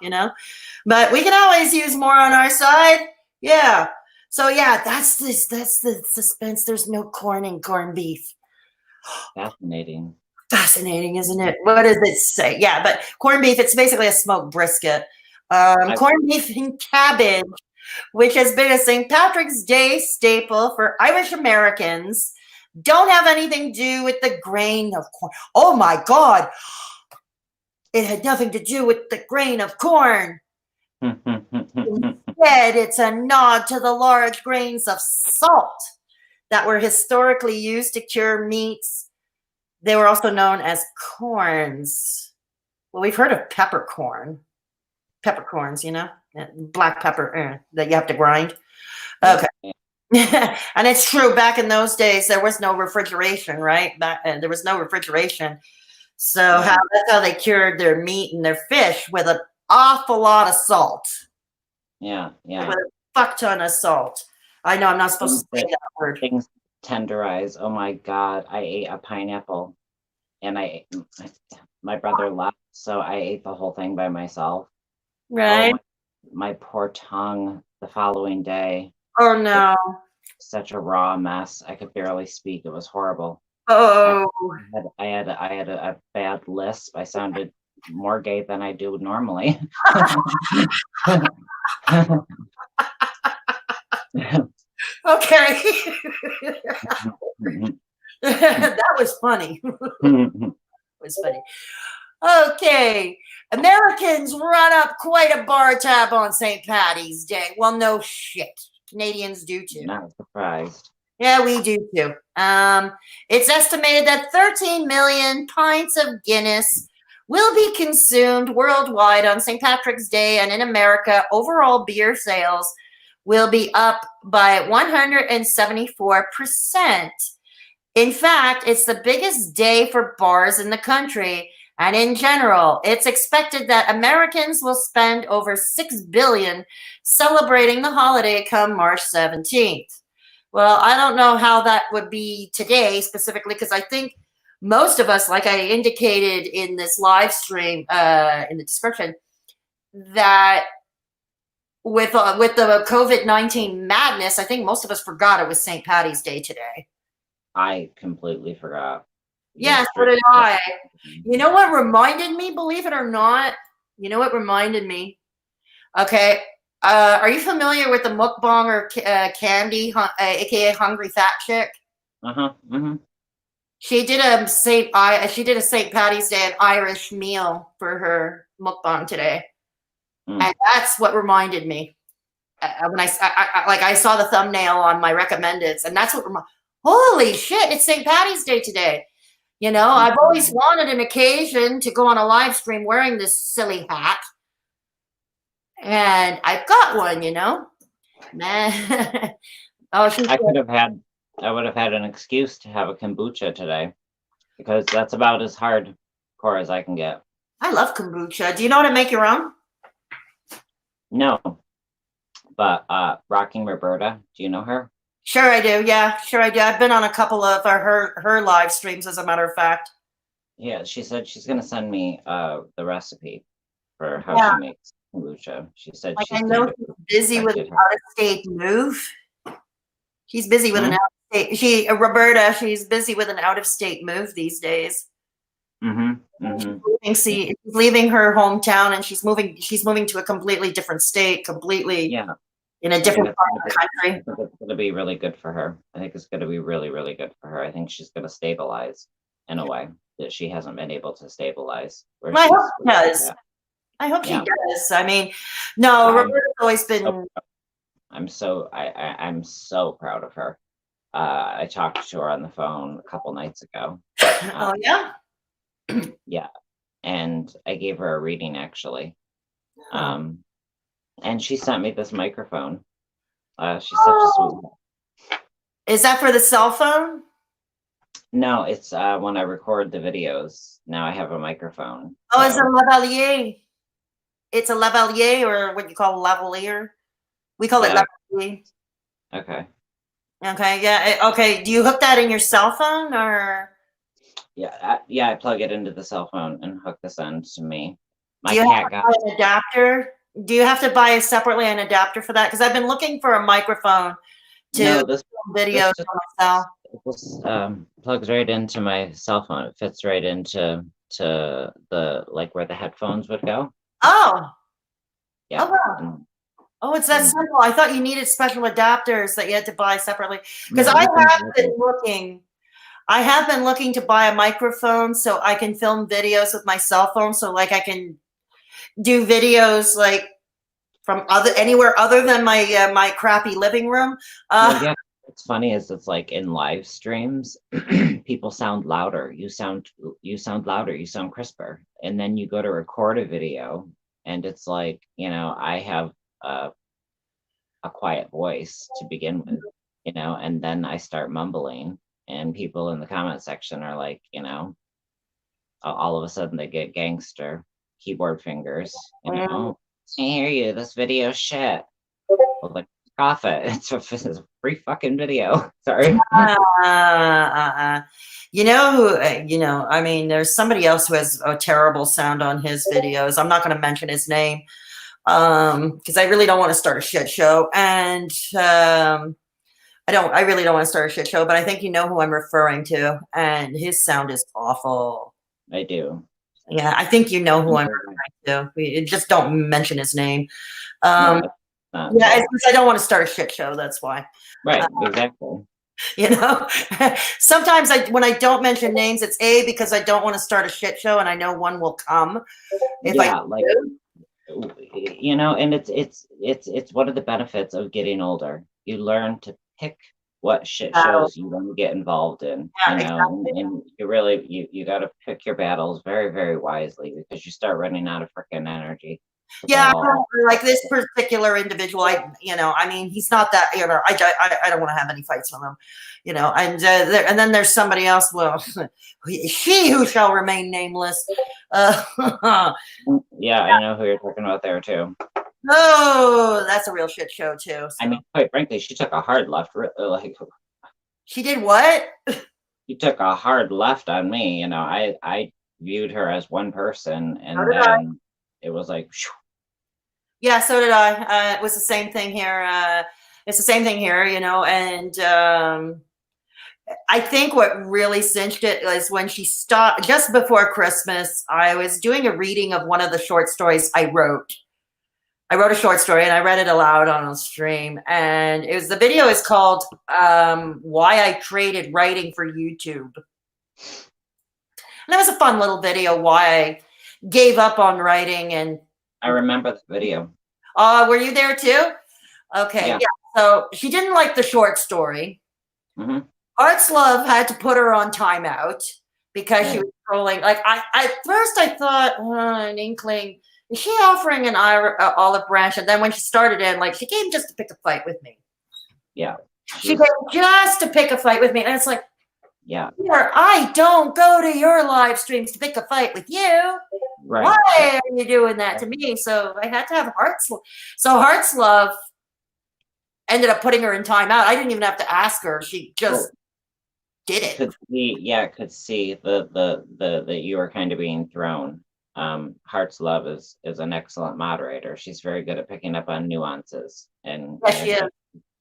but we can always use more on our side. Yeah. So yeah, that's the suspense. There's no corn in corned beef.
Fascinating.
Fascinating, isn't it? What does it say? Yeah, but corned beef, it's basically a smoked brisket. Corned beef and cabbage, which has been a St. Patrick's Day staple for Irish Americans, don't have anything to do with the grain of corn. Oh my God. It had nothing to do with the grain of corn. Instead, it's a nod to the large grains of salt that were historically used to cure meats. They were also known as corns. Well, we've heard of peppercorns, black pepper that you have to grind. Okay. And it's true, back in those days, there was no refrigeration, right? There was no refrigeration. So that's how they cured their meat and their fish, with an awful lot of salt.
Yeah.
With a fuck ton of salt. I know I'm not supposed to say that word.
Things tenderize. Oh my God. I ate a pineapple and my brother left, so I ate the whole thing by myself.
Right.
Oh, my poor tongue the following day.
Oh no.
Such a raw mess. I could barely speak. It was horrible.
Oh.
I had a bad lisp. I sounded more gay than I do normally.
Okay. That was funny. It was funny. Okay. Americans run up quite a bar tab on St. Paddy's Day. Well, no shit. Canadians do too.
Not surprised.
Yeah, we do too. It's estimated that 13 million pints of Guinness will be consumed worldwide on St. Patrick's Day, and in America, overall beer sales will be up by 174%. In fact, it's the biggest day for bars in the country. And in general, it's expected that Americans will spend over $6 billion celebrating the holiday come March 17th. Well, I don't know how that would be today specifically, because I think most of us, like I indicated in this live stream in the description, that with the COVID-19 madness, I think most of us forgot it was St. Paddy's Day today.
I completely forgot.
Yeah, so did I. You know what reminded me, believe it or not? You know what reminded me? Okay. Are you familiar with the mukbanger Candy, aka Hungry Fat Chick?
Uh-huh. Mm-hmm.
She did a St. Paddy's Day an Irish meal for her mukbang today, and that's what reminded me when I saw the thumbnail on my recommendeds, and that's what holy shit! It's St. Paddy's Day today. You know, I've always wanted an occasion to go on a live stream wearing this silly hat, and I've got one. You know, man. Oh,
I would have had an excuse to have a kombucha today because that's about as hardcore as I can get.
I love kombucha. Do you know how to make your own?
No, but Rocking Roberta, do you know her?
Sure I do. Yeah, sure I do. I've been on a couple of her live streams, as a matter of fact.
Yeah, she said she's gonna send me the recipe for how she makes kombucha. She said
Like,
she's
I know
kind of
she's busy with an out-of-state move. She's busy with an out-of-state. Roberta, she's busy with an out-of-state move these days. She's leaving her hometown and she's moving to a completely different state, completely in a different part of the country.
I think it's gonna be really good for her. I think it's gonna be really, really good for her. I think she's gonna stabilize in a way that she hasn't been able to stabilize.
I hope she does. I hope she does. I mean, no, Roberta's always been.
I'm so proud of her. I talked to her on the phone a couple nights ago.
Oh yeah.
Yeah, and I gave her a reading actually. And she sent me this microphone. She's such a sweet.
Is that for the cell phone?
No, it's when I record the videos. Now I have a microphone.
Oh, it's a lavalier. It's a lavalier, or what you call a lavalier. We call it lavalier.
Okay.
Okay. Yeah. Okay. Do you hook that in your cell phone, or?
Yeah. I plug it into the cell phone and hook this end to me.
Do you have to buy an adapter? Do you have to buy separately an adapter for that? Because I've been looking for a microphone to film videos for myself.
It just plugs right into my cell phone. It fits right into the like where the headphones would go.
Oh.
Yeah.
Oh, wow. Oh, it's that simple. I thought you needed special adapters that you had to buy separately. Because I have been looking to buy a microphone so I can film videos with my cell phone. So like I can do videos like from anywhere other than my my crappy living room.
Yeah, what's funny is it's like in live streams, people sound louder. You sound louder. You sound crisper. And then you go to record a video, and it's like, you know, I have a quiet voice to begin with, you know, and then I start mumbling, and people in the comment section are like, you know, all of a sudden they get gangster keyboard fingers, you know. I hear you. This video shit. Well, like, profit. It's a free fucking video. Sorry.
You know who? You know, I mean, there's somebody else who has a terrible sound on his videos. I'm not going to mention his name because I really don't want to start a shit show, and I really don't want to start a shit show. But I think you know who I'm referring to, and his sound is awful.
I do.
Yeah, I think you know who I'm referring to. Just don't mention his name. Yeah, it's I don't want to start a shit show. That's why.
Right, exactly.
You know, sometimes when I don't mention names, it's because I don't want to start a shit show, and I know one will come. If
like, you know, and it's one of the benefits of getting older. You learn to pick what shit shows you want to get involved in, you know, and you really you got to pick your battles very, very wisely, because you start running out of freaking energy.
Yeah, like this particular individual, I mean, he's not that, you know, I don't want to have any fights with him, you know, and then there's somebody else, well, she who shall remain nameless.
Yeah, I know who you're talking about there too.
Oh, that's a real shit show too. So.
I mean, quite frankly, she took a hard left. Like,
she did what?
She took a hard left on me. You know, I viewed her as one person, and then it was like. Whew.
Yeah, so did I. It was the same thing here. It's the same thing here, you know, and I think what really cinched it was when she stopped just before Christmas. I was doing a reading of one of the short stories I wrote. I wrote a short story and I read it aloud on a stream. And the video is called Why I Traded Writing for YouTube. And it was a fun little video why I gave up on writing. And
I remember the video.
were you there too? Okay. Yeah. So she didn't like the short story.
Mm-hmm.
Arts Love had to put her on timeout because she was trolling. Like at first I thought, an inkling, is she offering an olive branch? And then when she started in, like, she came just to pick a fight with me.
Yeah.
She came just to pick a fight with me. And it's like,
yeah,
I don't go to your live streams to pick a fight with you. Right. Why are you doing that to me? So I had to have Hearts Love. So Hearts Love ended up putting her in timeout. I didn't even have to ask her. She just did it.
Could see that you were kind of being thrown. Hearts Love is an excellent moderator. She's very good at picking up on nuances, and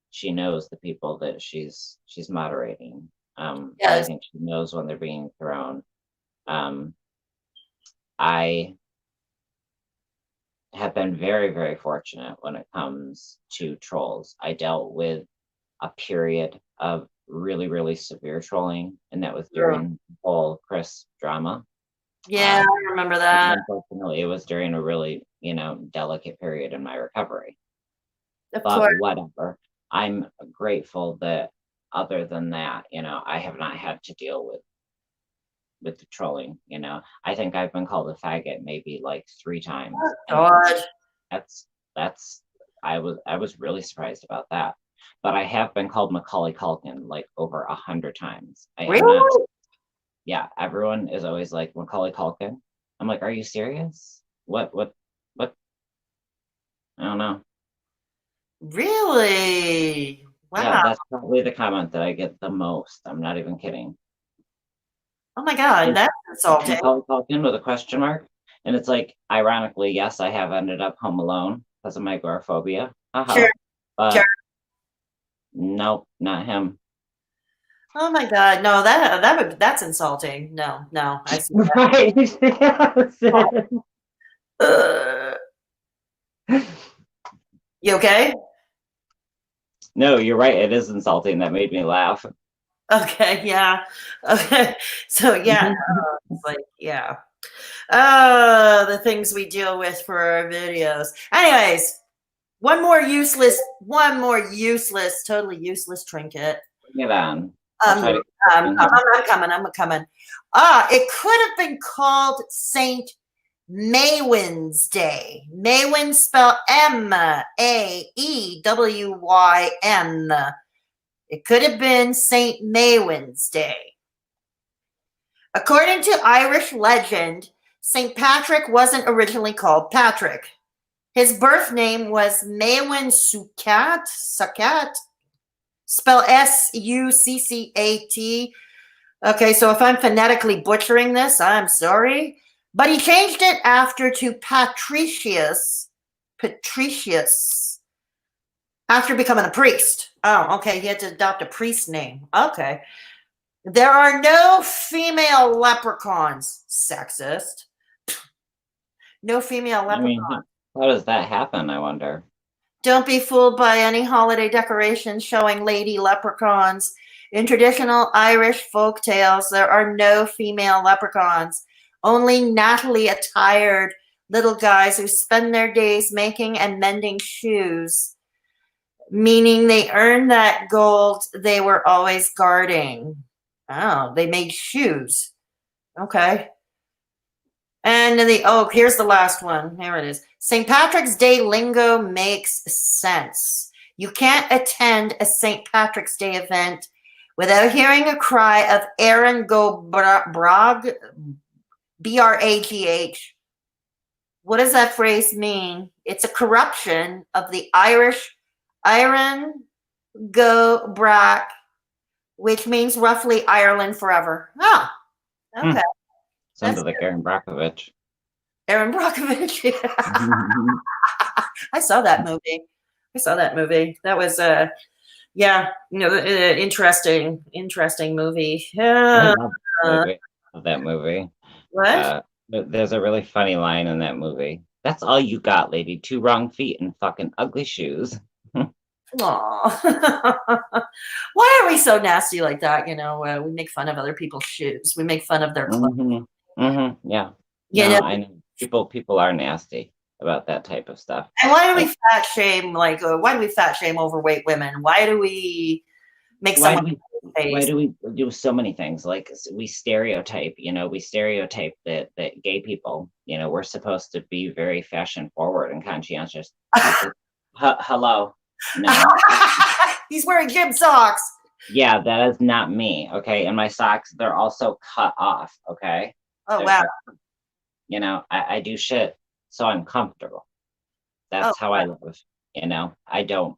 she knows the people that she's moderating. I think she knows when they're being thrown. I have been very, very fortunate when it comes to trolls. I dealt with a period of really, really severe trolling, and that was during the whole Chris drama.
Yeah, I remember that.
Unfortunately, it was during a really, delicate period in my recovery.
Of course.
Whatever. I'm grateful that other than that, I have not had to deal with the trolling. I think I've been called a faggot maybe like 3 times.
Oh, God.
I was really surprised about that. But I have been called Macaulay Culkin like over 100 times.
Really?
Yeah, everyone is always like, Macaulay Culkin. I'm like, are you serious? What? I don't know.
Really? Wow.
Yeah, that's probably the comment that I get the most. I'm not even kidding.
Oh my God, that's insulting.
Macaulay Culkin with a question mark. And it's like, ironically, yes, I have ended up home alone because of my agoraphobia.
Sure.
But nope, not him.
Oh my God, no, that's insulting. No, I see that. Right. You okay?
No, you're right. It is insulting. That made me laugh.
Okay, yeah. Okay. So yeah, it's like, yeah. The things we deal with for our videos. Anyways, one more useless, totally useless trinket.
Bring it on.
I'm coming. It could have been called St. Maywyn's Day. Maywyn spelled M-A-E-W-Y-N. It could have been St. Maywyn's Day. According to Irish legend, St. Patrick wasn't originally called Patrick. His birth name was Maywyn Succat, spelled S-U-C-C-A-T. Okay, so if I'm phonetically butchering this, I'm sorry. But he changed it after to Patricius, after becoming a priest. Oh, okay, he had to adopt a priest name. Okay. There are no female leprechauns. Sexist. No female leprechauns.
I mean, how does that happen, I wonder?
Don't be fooled by any holiday decorations showing lady leprechauns. In traditional Irish folk tales, there are no female leprechauns. Only nattily attired little guys who spend their days making and mending shoes, meaning they earned that gold they were always guarding. Oh, they made shoes. Okay. And here's the last one. Here it is. St. Patrick's Day lingo makes sense. You can't attend a St. Patrick's Day event without hearing a cry of Aaron go brag, B-R-A-G-H. What does that phrase mean? It's a corruption of the Irish Aaron go brag, which means roughly Ireland forever. Oh, okay.
Sounded like Aaron Brockovich.
Aaron Brockovich. Yeah. I saw that movie. That was Yeah, interesting movie.
I
Yeah.
love that movie. Love that movie.
What?
There's a really funny line in that movie. That's all you got, lady. 2 wrong feet and fucking ugly shoes.
Aw. Why are we so nasty like that? We make fun of other people's shoes. We make fun of their clothes.
Yeah.
You
No,
know,
I know people are nasty about that type of stuff.
and why do we
Like,
fat shame? Why do we fat shame overweight women? Why do we make
why
someone
do we
face?
do so many things? Like we stereotype, that gay people, we're supposed to be very fashion forward and conscientious. Hello. No.
He's wearing gym socks.
Yeah, that is not me. Okay. And my socks, they're also cut off. Okay.
Oh wow.
I do shit so I'm comfortable.
Oh
That's how I live. I don't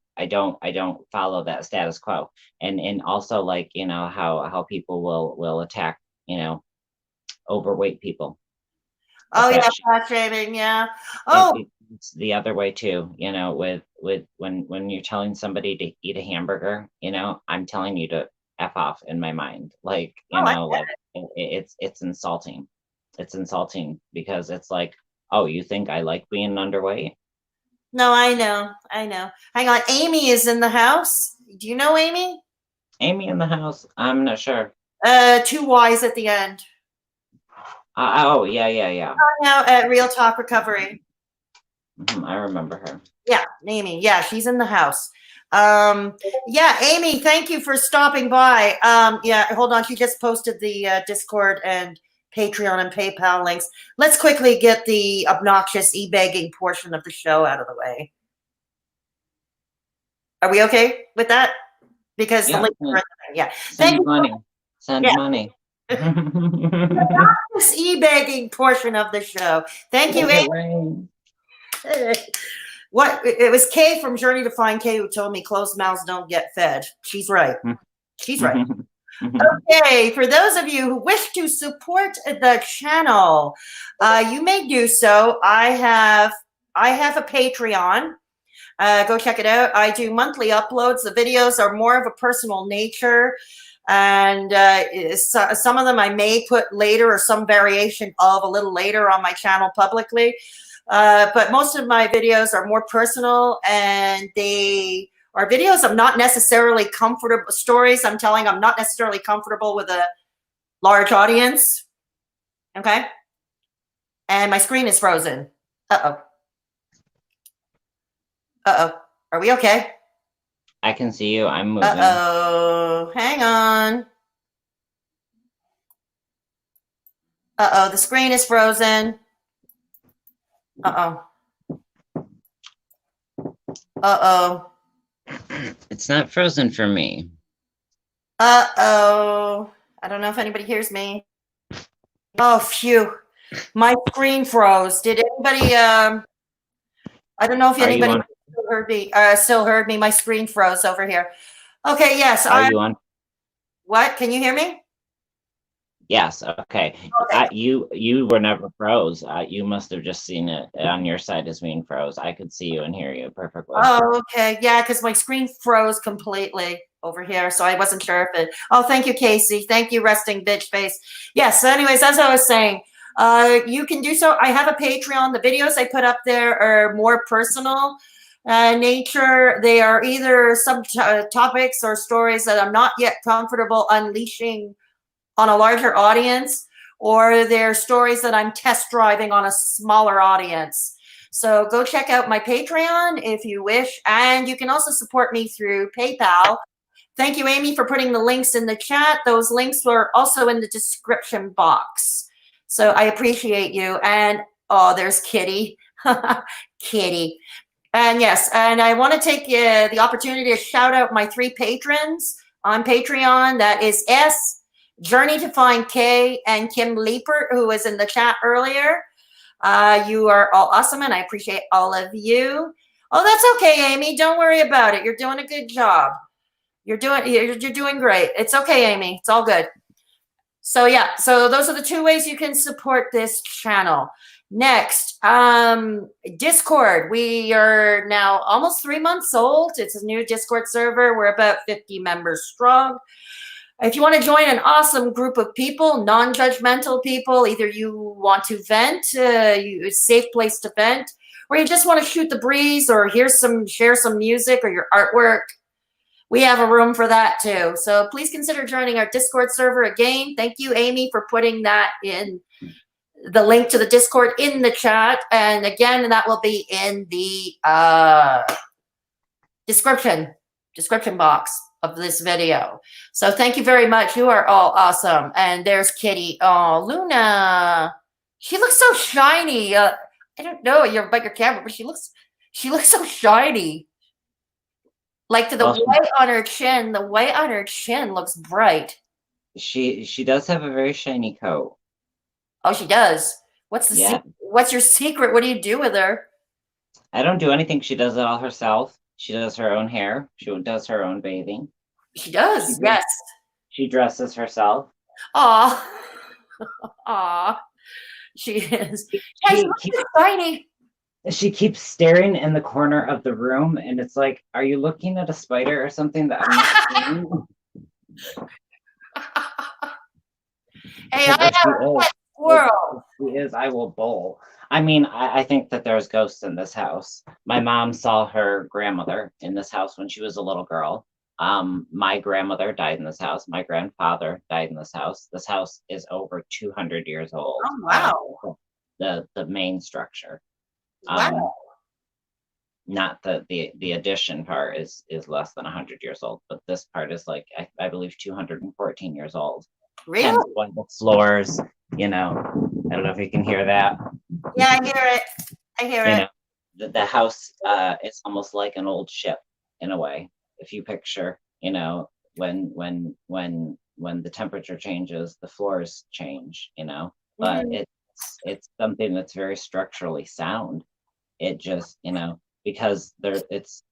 follow that status quo. And also, like, how people will attack, overweight people.
oh yeah,
Fat
fat shaming. Yeah.
And
Oh
it's the other way too, with when you're telling somebody to eat a hamburger, I'm telling you to F off in my mind. Like,
I
like it's insulting. It's insulting because it's like, oh, you think I like being underweight?
no, I know. Hang on, Amy is in the house. Do you know Amy?
Amy in the house? I'm not sure.
2 Y's at the end.
Oh, yeah.
Now at Real Talk Recovery.
I remember her.
Yeah, Amy. Yeah, she's in the house. Yeah, Amy, thank you for stopping by. Yeah, hold on. She just posted the Discord and Patreon and PayPal links. Let's quickly get the obnoxious e-begging portion of the show out of the way. Are we okay with that? Because the links are yeah.
Send money. Send
Yeah.
money.
This e-begging portion of the show. Thank you, Amy. What it was Kay from Journey to Find Kay who told me closed mouths don't get fed. She's right. She's right. Okay, for those of you who wish to support the channel, you may do so. I have a Patreon. Go check it out. I do monthly uploads. The videos are more of a personal nature, and some of them I may put later or some variation of a little later on my channel publicly. But most of my videos are more personal, and they are videos I'm not necessarily comfortable, stories I'm telling I'm not necessarily comfortable with a large audience. Okay. And my screen is frozen. Uh-oh. Uh-oh. Are we okay?
I can see you. I'm moving.
Uh-oh. Hang on. Uh-oh. The screen is frozen. Uh-oh. Uh-oh.
It's not frozen for me.
Uh-oh. I don't know if anybody hears me. Oh, phew. My screen froze. Did anybody, I don't know if anybody still heard me. My screen froze over here. Okay, yes.
Are you on?
What? Can you hear me?
Yes. Okay. You were never froze. You must have just seen it on your side as being froze. I could see you and hear you perfectly.
Oh, okay. Yeah, because my screen froze completely over here, so I wasn't sure if it. Oh, thank you, Casey. Thank you, resting bitch face. Yes. So anyways, as I was saying, you can do so. I have a Patreon. The videos I put up there are more personal nature. They are either some topics or stories that I'm not yet comfortable unleashing on a larger audience, or they're stories that I'm test driving on a smaller audience. So go check out my Patreon if you wish, and you can also support me through PayPal. Thank you, Amy, for putting the links in the chat. Those links were also in the description box. So I appreciate you. And oh, there's Kitty. Kitty. And yes, and I want to take the opportunity to shout out my 3 patrons on Patreon. That is S, Journey to Find Kay, and Kim Leeper, who was in the chat earlier. You are all awesome, and I appreciate all of you. Oh, that's okay, Amy. Don't worry about it. You're doing a good job. You're doing great. It's okay, Amy. It's all good. So yeah, so those are the 2 ways you can support this channel. Next, Discord. We are now almost 3 months old. It's a new Discord server. We're about 50 members strong. If you want to join an awesome group of people, non-judgmental people, either you want to vent, a safe place to vent, or you just want to shoot the breeze or share some music or your artwork, we have a room for that too. So please consider joining our Discord server again. Thank you, Amy, for putting that in the link to the Discord in the chat. And again, that will be in the description box of this video. So thank you very much. You are all awesome. And there's Kitty. Oh, Luna. She looks so shiny. I don't know about your camera, but she looks so shiny. Like the white on her chin. The white on her chin looks bright.
She does have a very shiny coat.
Oh, she does. What's your secret? What do you do with her?
I don't do anything. She does it all herself. She does her own hair. She does her own bathing.
She does, yes.
She dresses herself.
Aw. Aw. She is. She's shiny.
She keeps staring in the corner of the room, and it's like, are you looking at a spider or something that I'm not seeing?
Hey, I have a pet squirrel.
She is. I will bowl. I mean, I think that there's ghosts in this house. My mom saw her grandmother in this house when she was a little girl. My grandmother died in this house. My grandfather died in this house. This house is over 200 years old.
Oh, wow.
The main structure.
Wow.
Not the addition part is less than 100 years old, but this part is like I believe 214 years old.
Really?
And one of the floors, I don't know if you can hear that.
Yeah, I hear it. I hear it.
The house is almost like an old ship in a way. If you picture, when the temperature changes, the floors change, but it's something that's very structurally sound. It just, because it's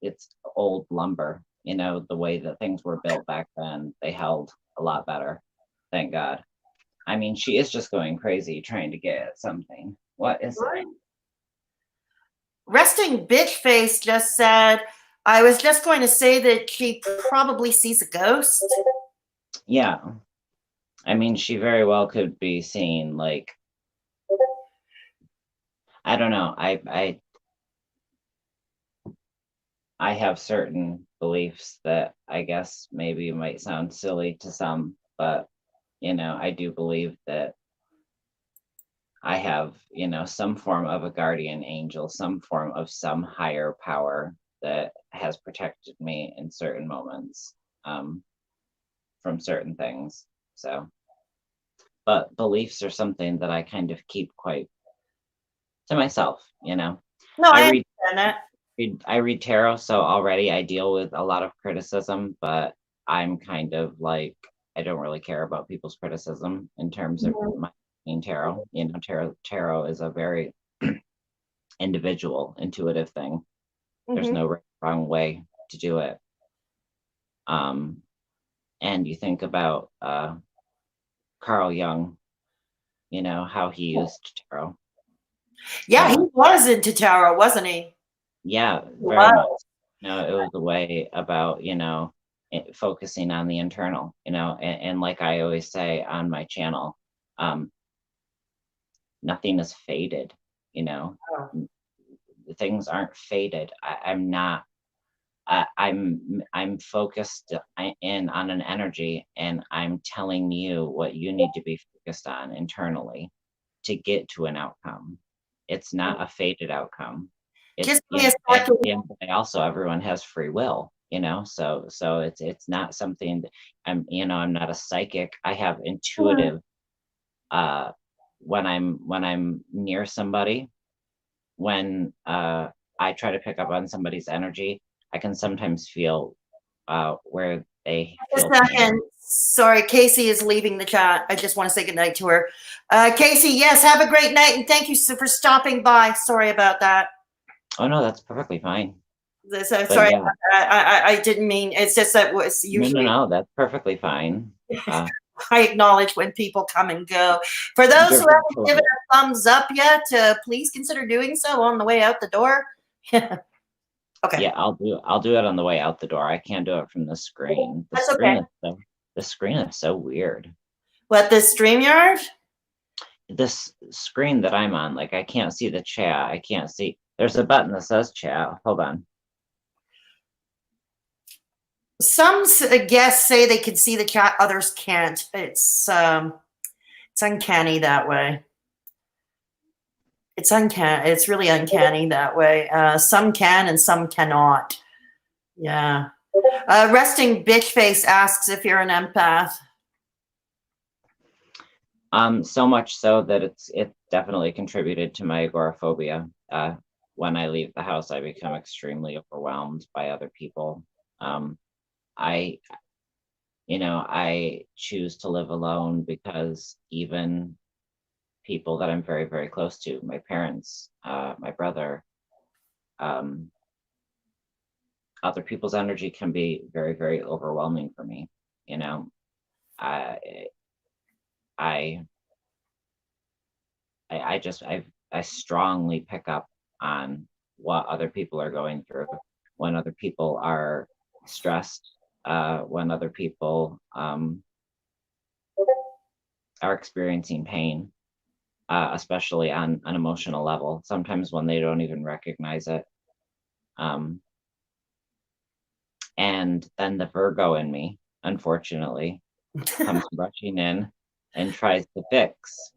old lumber, the way that things were built back then, they held a lot better. Thank God. I mean, she is just going crazy trying to get at something. What is it?
Resting Bitch Face just said, I was just going to say that she probably sees a ghost.
Yeah. I mean, she very well could be seeing, like, I don't know. I have certain beliefs that I guess maybe might sound silly to some, but I do believe that I have, some form of a guardian angel, some form of some higher power that has protected me in certain moments from certain things. So, but beliefs are something that I kind of keep quite to myself, No,
I understand that.
I read tarot, so already I deal with a lot of criticism, but I'm kind of like, I don't really care about people's criticism in terms of my tarot. Tarot is a very individual, intuitive thing. There's no wrong way to do it. And you think about Carl Jung, how he used tarot.
Yeah, he was into tarot, wasn't he?
Yeah, very much. It was a way about, focusing on the internal, and like I always say on my channel, nothing is fated, things aren't fated. I'm focused in on an energy, and I'm telling you what you need to be focused on internally to get to an outcome. It's not a fated outcome. It's also everyone has free will, so it's not something that I'm not a psychic. I have intuitive when I'm near somebody, when I try to pick up on somebody's energy, I can sometimes feel where they feel.
Just a second. Sorry, Casey is leaving the chat. I just want to say goodnight to her. Casey, yes, have a great night, and thank you for stopping by. Sorry about that.
Oh no, that's perfectly fine.
Sorry about that. I didn't mean. It's just that was usually.
No, that's perfectly fine.
I acknowledge when people come and go. For those who
Different
haven't given a thumbs up yet, please consider doing so on the way out the door. Okay.
Yeah, I'll do it on the way out the door. I can't do it from the screen.
That's okay.
The screen is so weird.
What, this StreamYard?
This screen that I'm on, like I can't see the chat. I can't see. There's a button that says chat. Hold on.
Some guests say they can see the chat, others can't. It's uncanny that way. It's uncanny. It's really uncanny that way. Some can and some cannot. Yeah. Resting Bitch Face asks if you're an empath.
So much so that it definitely contributed to my agoraphobia. When I leave the house, I become extremely overwhelmed by other people. I choose to live alone because even people that I'm very, very close to, my parents, my brother, other people's energy can be very, very overwhelming for me. I strongly pick up on what other people are going through when other people are stressed, when other people are experiencing pain, especially on an emotional level, sometimes when they don't even recognize it. And then the Virgo in me, unfortunately, comes rushing in and tries to fix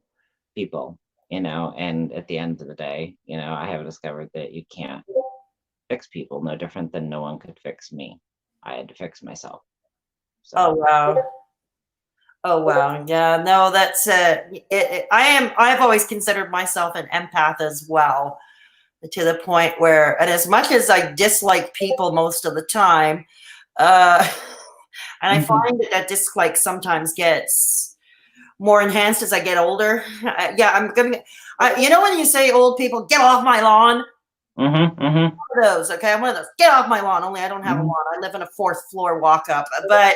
people, and at the end of the day, I have discovered that you can't fix people, no different than no one could fix me. I had to fix myself. So.
Oh, wow. Oh, wow. Yeah, no, that's I've always considered myself an empath as well, to the point where, and as much as I dislike people most of the time, and I find that dislike sometimes gets more enhanced as I get older. I'm gonna, when you say old people, get off my lawn. One of those, okay? I'm one of those. Get off my lawn. Only I don't have a lawn. I live in a 4th floor walk up, but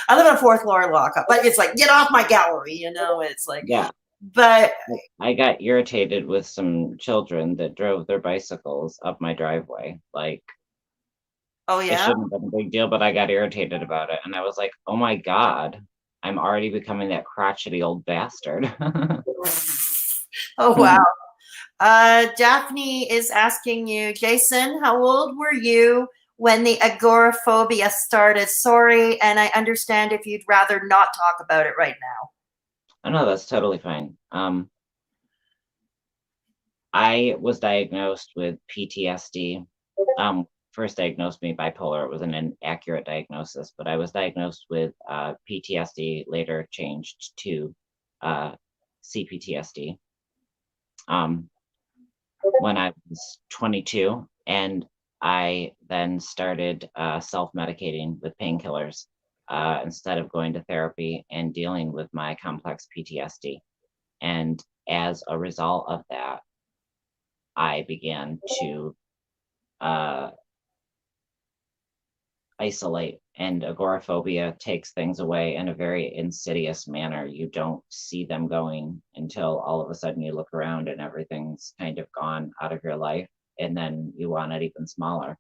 I live in a 4th floor walk up. But it's like, get off my gallery. It's like,
yeah.
But
I got irritated with some children that drove their bicycles up my driveway. Like,
oh yeah,
it shouldn't have been a big deal, but I got irritated about it, and I was like, oh my God, I'm already becoming that crotchety old bastard.
Oh wow. Daphne is asking you, Jason, how old were you when the agoraphobia started? Sorry, and I understand if you'd rather not talk about it right now.
Oh no, that's totally fine. I was diagnosed with PTSD. First diagnosed me bipolar. It was an inaccurate diagnosis, but I was diagnosed with PTSD, later changed to CPTSD. When I was 22, and I then started self-medicating with painkillers instead of going to therapy and dealing with my complex PTSD. And as a result of that, I began to isolate, and agoraphobia takes things away in a very insidious manner. You don't see them going until all of a sudden you look around and everything's kind of gone out of your life, and then you want it even smaller,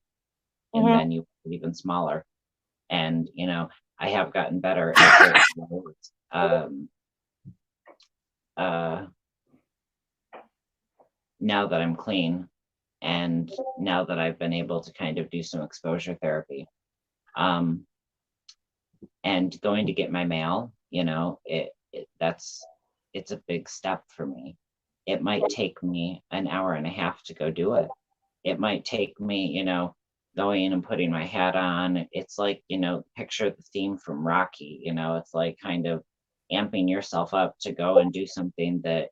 and then you want it even smaller. And I have gotten better at now that I'm clean, and now that I've been able to kind of do some exposure therapy, and going to get my mail, it's a big step for me. It might take me an hour and a half to go do it. It might take me, going and putting my hat on. It's like, picture the theme from Rocky, it's like kind of amping yourself up to go and do something that,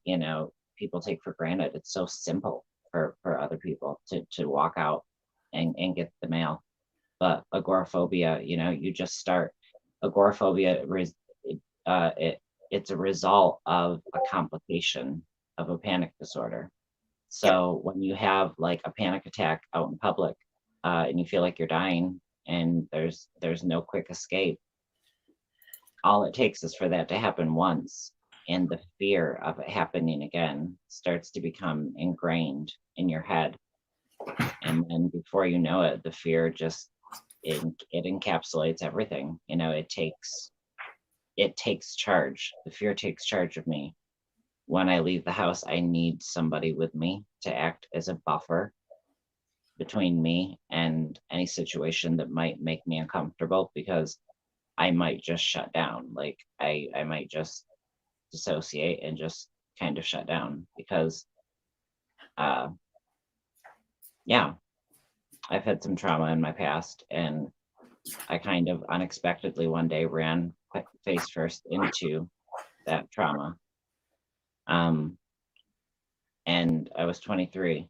people take for granted. It's so simple for other people to walk out and get the mail. But agoraphobia, you just start. Agoraphobia, it's a result of a complication of a panic disorder. So when you have like a panic attack out in public, and you feel like you're dying, and there's no quick escape, all it takes is for that to happen once, and the fear of it happening again starts to become ingrained in your head. And then before you know it, the fear just it encapsulates everything. You know, it takes charge. The fear takes charge of me. When I leave the house, I need somebody with me to act as a buffer between me and any situation that might make me uncomfortable, because I might just shut down. Like I might just dissociate and just kind of shut down because uh yeah, I've had some trauma in my past, and I kind of unexpectedly one day ran face first into that trauma. Um and I was 23,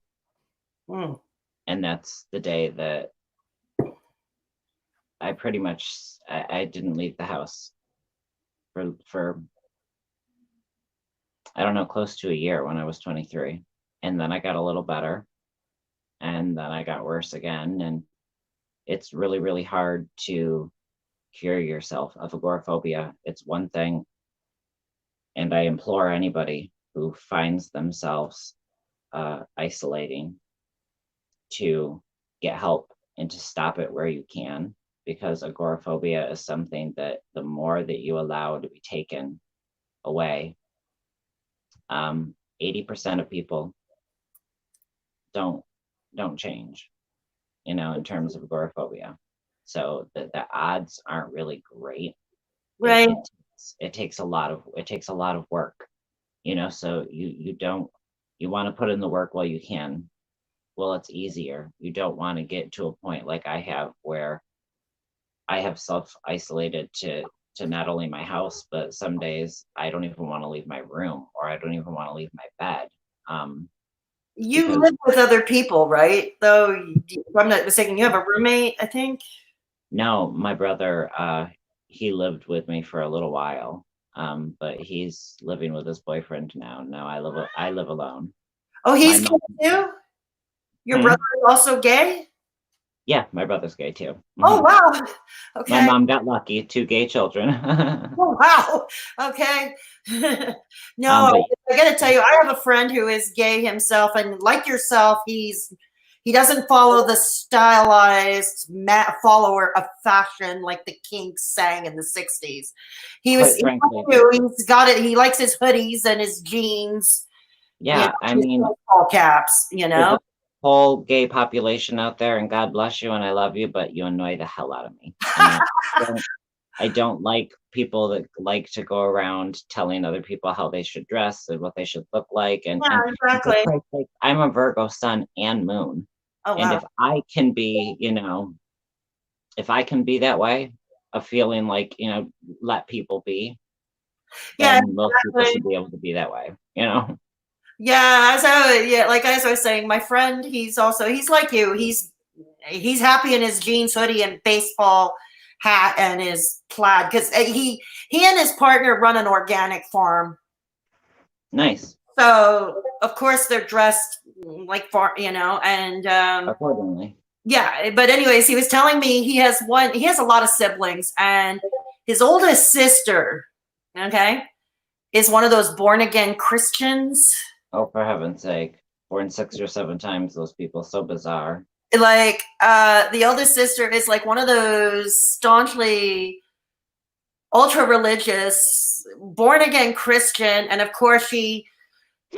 Mm.
and that's the day that I pretty much I didn't leave the house for I don't know, close to a year when I was 23. And then I got a little better, and then I got worse again. And it's really, really hard to cure yourself of agoraphobia. It's one thing, and I implore anybody who finds themselves isolating to get help and to stop it where you can, because agoraphobia is something that the more that you allow to be taken away, 80% of people don't change, you know, in terms of agoraphobia. So the odds aren't really great.
Right.
It takes a lot of work, you know. So you want to put in the work while you can. Well, it's easier. You don't want to get to a point like I have, where I have self isolated to not only my house, but some days I don't even want to leave my room, or I don't even want to leave my bed.
You
Because
live with other people, right? Though, if I'm not mistaken, you have a roommate, I think.
no, my brother, he lived with me for a little while, but he's living with his boyfriend now. No, I live alone.
Oh,
My
he's
mom,
gay too? Your
hmm?
brother is also gay?
Yeah, my brother's gay too.
Oh,
Hmm.
wow.
My
Okay.
mom got lucky, 2 gay children.
Oh, wow. Okay. No,
But
I got to tell you, I have a friend who is gay himself, and like yourself, he doesn't follow the stylized follower of fashion like the Kinks sang in the 60s.
quite frankly,
He's got it. He likes his hoodies and his jeans,
yeah, I
his
mean,
baseball caps,
there's a whole gay population out there, and God bless you, and I love you, but you annoy the hell out of me. And I don't like people that like to go around telling other people how they should dress and what they should look like. And
Yeah,
for
exactly.
Christ's sake, I'm a Virgo sun and moon.
Oh,
And
wow.
if I can be, you know, if I can be that way, of feeling like, you know, let people be,
Yeah,
then most people
exactly.
should be able to be that way, you know?
Yeah, like as I was saying, my friend, he's like you. He's happy in his jeans, hoodie, and baseball hat and his plaid, because he and his partner run an organic farm.
Nice.
So of course they're dressed like farm, and
Accordingly.
yeah. But anyways, he was telling me he has a lot of siblings, and his oldest sister, okay, is one of those born again Christians.
Oh, for heaven's sake. Born 6 or 7 times, those people, so bizarre.
Like the oldest sister is like one of those staunchly ultra religious, born again Christian, and of course she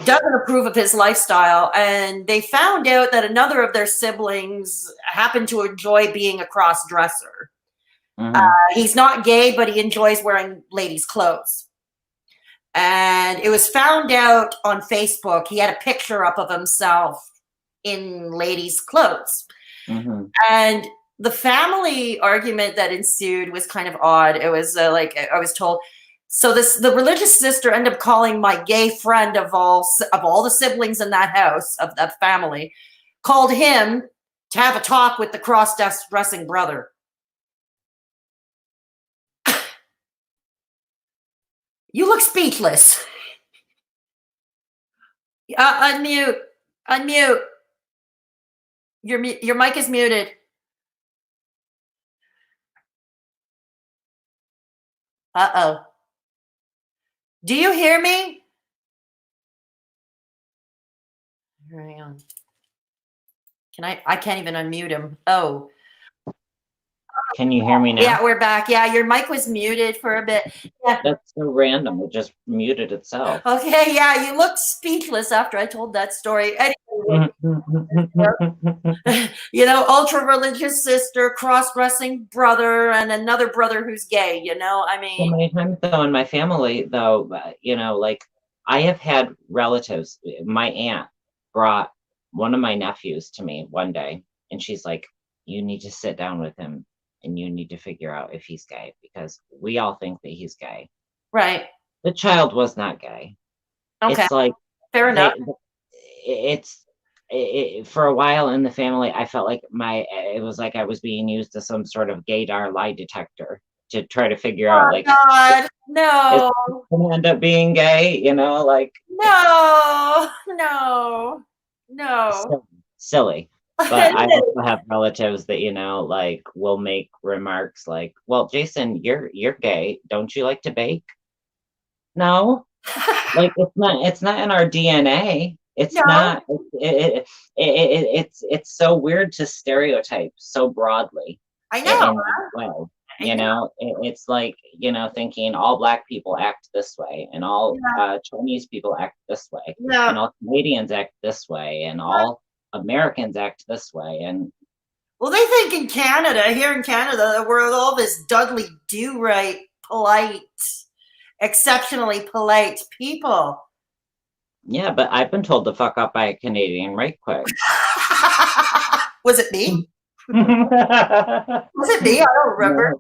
doesn't approve of his lifestyle. And they found out that another of their siblings happened to enjoy being a cross dresser.
Hmm.
He's not gay, but he enjoys wearing ladies' clothes. And it was found out on Facebook. He had a picture up of himself in ladies' clothes.
Hmm.
And the family argument that ensued was kind of odd. It was like I was told. So the religious sister ended up calling my gay friend of all the siblings in that house of that family, called him to have a talk with the cross-dressing brother. You look speechless. Unmute. Unmute. Your mic is muted. Uh-oh. Do you hear me? Hang on. I can't even unmute him. Oh.
Can you hear me now?
Yeah, we're back. Yeah, your mic was muted for a bit. Yeah.
That's so random. It just muted itself.
Okay, yeah, you looked speechless after I told that story. Anyway, ultra religious sister, cross-dressing brother, and another brother who's gay, I
So
mean,
many times though in my family though, like I have had relatives. My aunt brought one of my nephews to me one day and she's like, you need to sit down with him and you need to figure out if he's gay because we all think that he's gay.
right.
The child was not gay.
Okay,
It's like
fair enough.
For a while in the family, I felt like it was like I was being used as some sort of gaydar lie detector to try to figure out
Oh,
like
God,
is
no,
gonna end up being gay, like
no, no, no.
silly. But I also have relatives that, like will make remarks like, well, Jason, you're gay. Don't you like to bake? No. Like it's not in our DNA. It's
No,
not it's so weird to stereotype so broadly
I
in
know.
that way.
I know.
It's like, thinking all Black people act this way and all Chinese people act this way
Yeah.
and all Canadians act this way and all Americans act this way. And
Well, they think here in Canada, that we're all this Dudley Do-Right, polite, exceptionally polite people.
yeah, but I've been told to fuck up by a Canadian right quick.
Was it me? Was it me? I don't remember.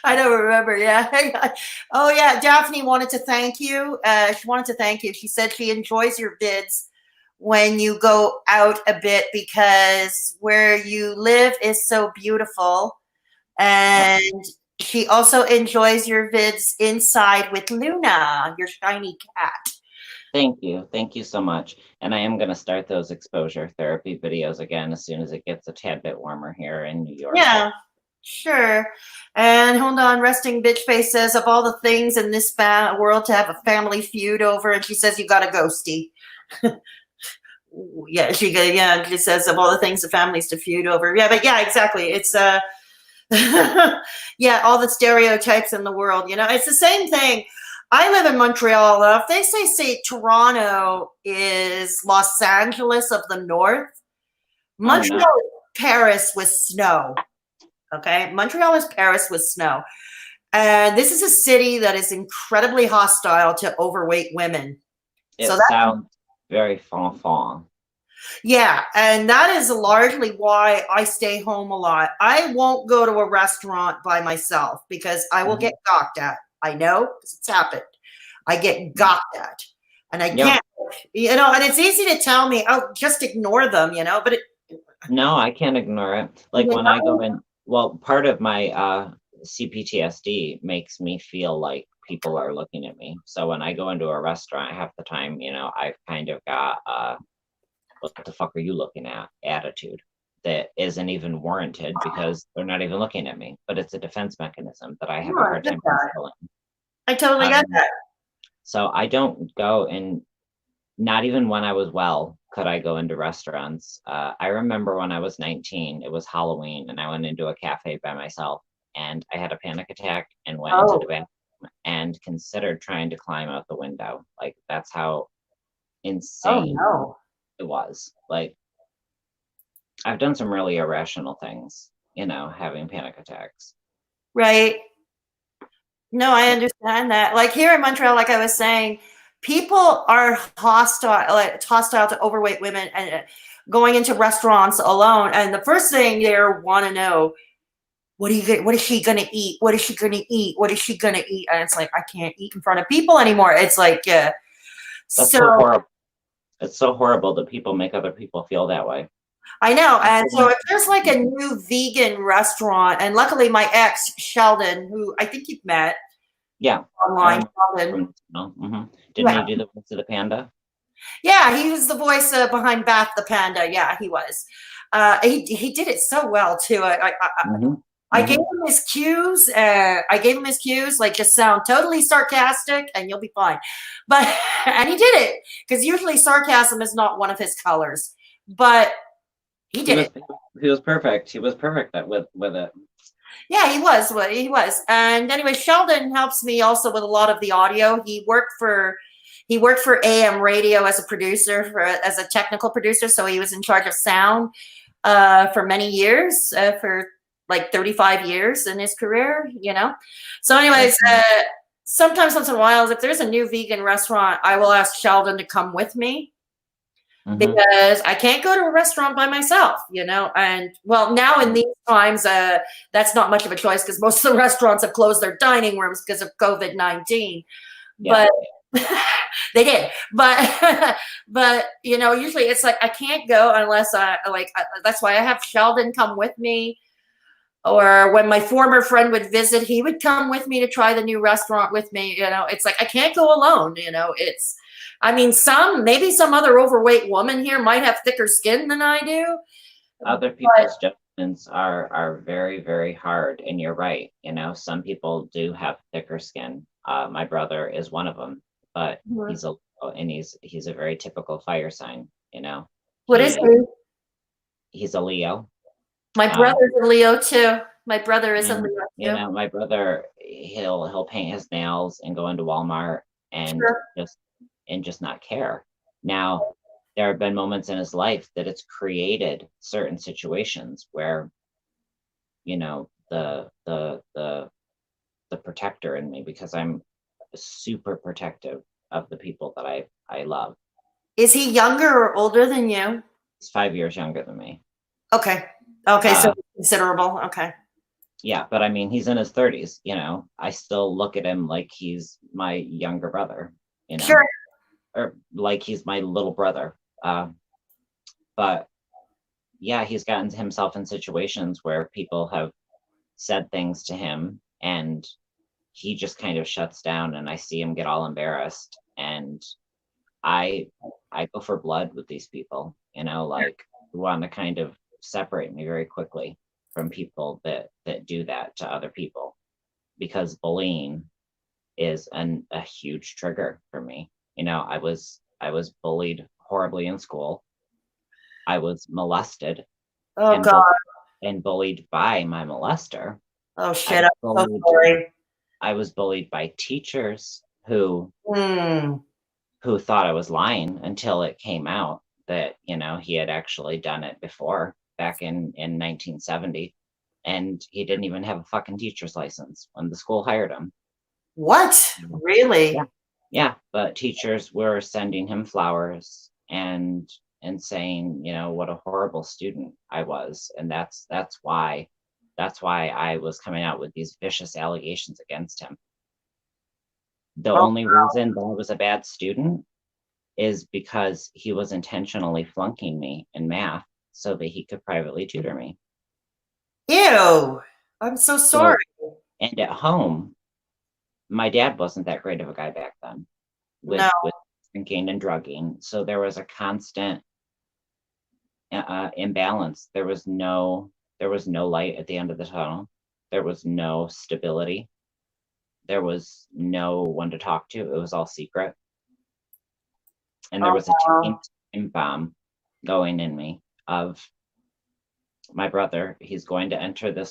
I don't remember. Yeah. Oh, yeah. Daphne wanted to thank you. She wanted to thank you. She said she enjoys your vids when you go out a bit because where you live is so beautiful. And she also enjoys your vids inside with Luna, your shiny cat.
Thank you. Thank you so much. And I am going to start those exposure therapy videos again as soon as it gets a tad bit warmer here in New York.
Yeah, sure. And hold on, Resting Bitch Face says, of all the things in this world to have a family feud over, and she says, you got a ghosty. Yeah, she says, of all the things the families to feud over. Yeah, but yeah, exactly. It's yeah, all the stereotypes in the world, it's the same thing. I live in Montreal. If they say Toronto is Los Angeles of the North, Montreal is Paris with snow. Okay, Montreal is Paris with snow. And this is a city that is incredibly hostile to overweight women.
It sounds very fun.
Yeah, and that is largely why I stay home a lot. I won't go to a restaurant by myself because I will get gawked at. I know, because it's happened. I get gawked at. And I can't, and it's easy to tell me, oh, just ignore them, but
no, I can't ignore it. Like when I go in, well, part of my CPTSD makes me feel like people are looking at me. So when I go into a restaurant half the time, I've kind of got what the fuck are you looking at attitude that isn't even warranted because they're not even looking at me, but it's a defense mechanism that I have a hard time controlling.
I totally get that.
So I don't go in, not even when I was well, could I go into restaurants. I remember when I was 19, it was Halloween and I went into a cafe by myself and I had a panic attack and went into the bathroom and considered trying to climb out the window. Like that's how insane it was. Like I've done some really irrational things, having panic attacks.
Right. No, I understand that. Like here in Montreal, like I was saying, people are hostile to overweight women and going into restaurants alone. And the first thing they want to know, what is she going to eat? What is she going to eat? What is she going to eat? And it's like, I can't eat in front of people anymore. It's like,
That's so horrible. It's so horrible that people make other people feel that way.
I know. And so if there's like a new vegan restaurant, and luckily my ex, Sheldon, who I think you've met.
Yeah.
Online.
Didn't he do the voice of the panda?
Yeah, he was the voice behind Bath the Panda. Yeah, he was. He did it so well too. I gave him his cues. Like just sound totally sarcastic and you'll be fine. But, and he did it because usually sarcasm is not one of his colors, but he did it.
He was perfect. He was perfect with it.
Yeah, he was. And anyway, Sheldon helps me also with a lot of the audio. He worked for AM radio as a producer, as a technical producer. So he was in charge of sound for many years, for like 35 years in his career, So anyways, sometimes once in a while, if there's a new vegan restaurant, I will ask Sheldon to come with me because I can't go to a restaurant by myself, and well, now in these times, that's not much of a choice because most of the restaurants have closed their dining rooms because of COVID-19. Yeah. But they did, but usually it's like I can't go unless that's why I have Sheldon come with me. Or when my former friend would visit, he would come with me to try the new restaurant with me. It's like I can't go alone. Maybe some other overweight woman here might have thicker skin than I do.
Other people's judgments are very, very hard, and you're right. Some people do have thicker skin. My brother is one of them, but he's a very typical fire sign.
What is he?
He's a Leo.
My brother's a Leo too. My brother is a Leo too.
My brother, he'll paint his nails and go into Walmart and just not care. Now, there have been moments in his life that it's created certain situations where, the protector in me, because I'm super protective of the people that I love.
Is he younger or older than you?
He's 5 years younger than me.
Okay, so considerable. Okay.
Yeah, but he's in his 30s. I still look at him like he's my younger brother.
Sure.
Or like he's my little brother. But yeah, he's gotten himself in situations where people have said things to him and he just kind of shuts down, and I see him get all embarrassed, and I go for blood with these people, who want to kind of separate me very quickly from people that do that to other people, because bullying is a huge trigger for me. I was bullied horribly in school. I was molested.
Oh God.
And bullied by my molester.
Oh shit! I'm so sorry.
I was bullied by teachers who thought I was lying until it came out that he had actually done it before, back in 1970, and he didn't even have a fucking teacher's license when the school hired him.
What? Really?
Yeah, but teachers were sending him flowers and saying, what a horrible student I was, and that's why I was coming out with these vicious allegations against him. The only reason that I was a bad student is because he was intentionally flunking me in math so that he could privately tutor me.
Ew, I'm so sorry.
And at home, my dad wasn't that great of a guy back then with drinking and drugging. So there was a constant imbalance. There was no light at the end of the tunnel. There was no stability. There was no one to talk to. It was all secret. And there was a time bomb going in me of my brother. He's going to enter the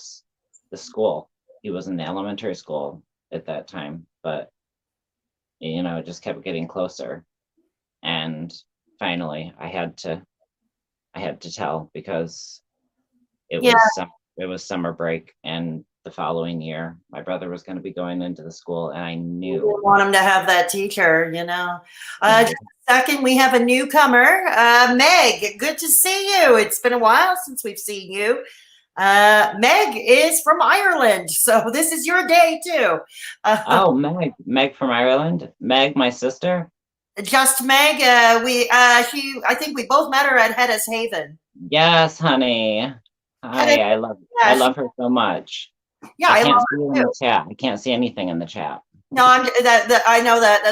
school. He was in the elementary school at that time, but it just kept getting closer. And finally, I had to tell, because it was summer break, and the following year my brother was going to be going into the school, and I knew.
You didn't want him to have that teacher, Just a second, we have a newcomer, Meg. Good to see you. It's been a while since we've seen you. Meg is from Ireland, so this is your day too.
Meg from Ireland. Meg, my sister.
Just Meg. I think we both met her at Hedda's Haven.
Yes, honey. Hi, I love her so much.
Yeah,
I can't see in the chat. I can't see anything in the chat.
No, I know that.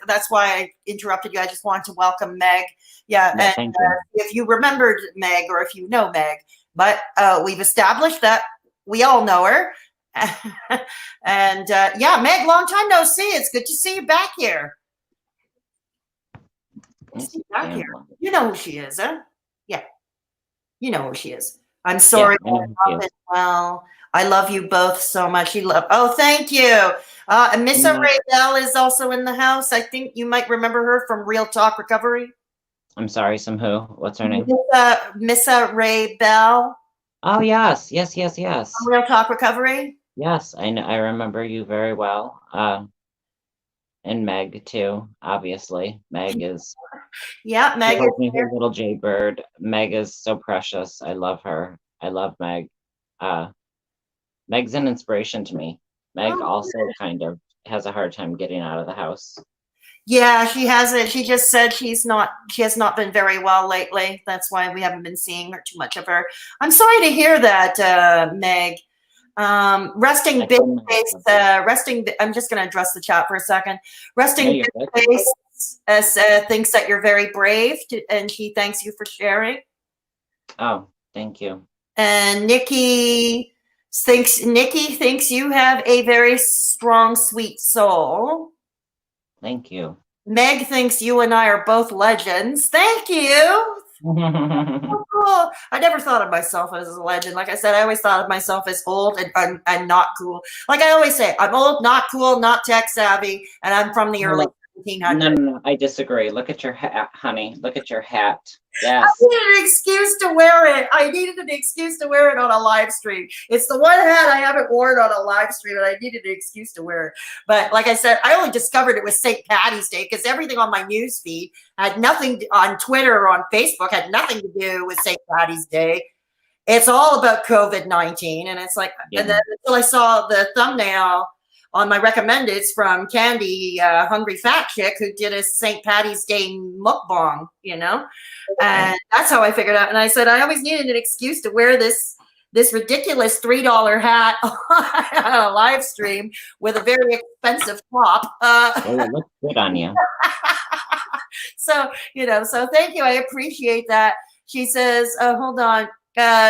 That's why I interrupted you. I just wanted to welcome Meg. Yeah,
no,
and if you remembered Meg, or if you know Meg, but we've established that We all know her. And yeah, Meg, long time no see. It's good to see you back here. Back here. You know who she is, huh? Yeah, you know who she is. I'm sorry. Well, I love you both so much. You love. Oh, thank you. And Miss Ray Bell is also in the house. I think you might remember her from Real Talk Recovery.
I'm sorry, some who? What's her name?
Miss Ray Bell.
Oh, yes.
Real Talk Recovery.
Yes, I know. I remember you very well. And Meg too, obviously. Meg is.
Yeah, Meg is
her little jaybird. Meg is so precious. I love her. I love Meg. Meg's an inspiration to me. Meg also kind of has a hard time getting out of the house.
Yeah, she hasn't. She just said she has not been very well lately. That's why we haven't been seeing her too much of her. I'm sorry to hear that, Meg. Resting big face, I'm just going to address the chat for a second. Resting big face thinks that you're very brave, and she thanks you for sharing.
Oh, thank you.
And Nikki thinks you have a very strong, sweet soul.
Thank you.
Meg thinks you and I are both legends. Thank you. Oh, cool. I never thought of myself as a legend. Like I said, I always thought of myself as old and not cool. Like I always say, I'm old, not cool, not tech savvy, and I'm from the early 1700s.
No, I disagree. Look at your hat, honey. Look at your hat. Yes.
I needed an excuse to wear it. I needed an excuse to wear it on a live stream. It's the one hat I haven't worn on a live stream, and I needed an excuse to wear it. But like I said, I only discovered it was St-Paddy's Day because everything on my news feed had nothing on Twitter or on Facebook had nothing to do with St-Paddy's Day. It's all about COVID-19, and it's like, and then until I saw the thumbnail on my recommendeds from Candy, Hungry Fat Chick, who did a St-Paddy's Day mukbang, you know? And that's how I figured out. And I said, I always needed an excuse to wear this ridiculous $3 hat on a live stream with a very expensive top.
It looks good on you.
So, so thank you. I appreciate that. She says, hold on.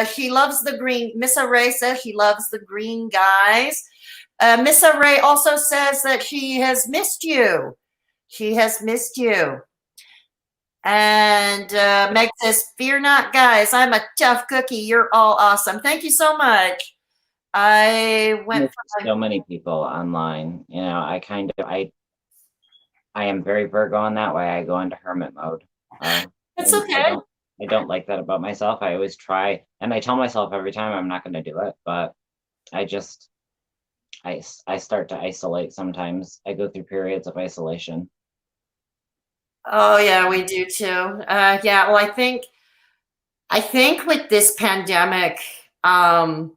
She loves the green. Miss Ray says she loves the green guys. Miss Ray also says that she has missed you. She has missed you. And Meg says, fear not, guys. I'm a tough cookie. You're all awesome. Thank you so much. I went
for so many people online. I am very Virgo in that way. I go into hermit mode.
It's okay.
I don't like that about myself. I always try, and I tell myself every time I'm not going to do it, but I start to isolate sometimes. I go through periods of isolation.
Oh yeah, we do too. Yeah, well, I think with this pandemic, nowadays,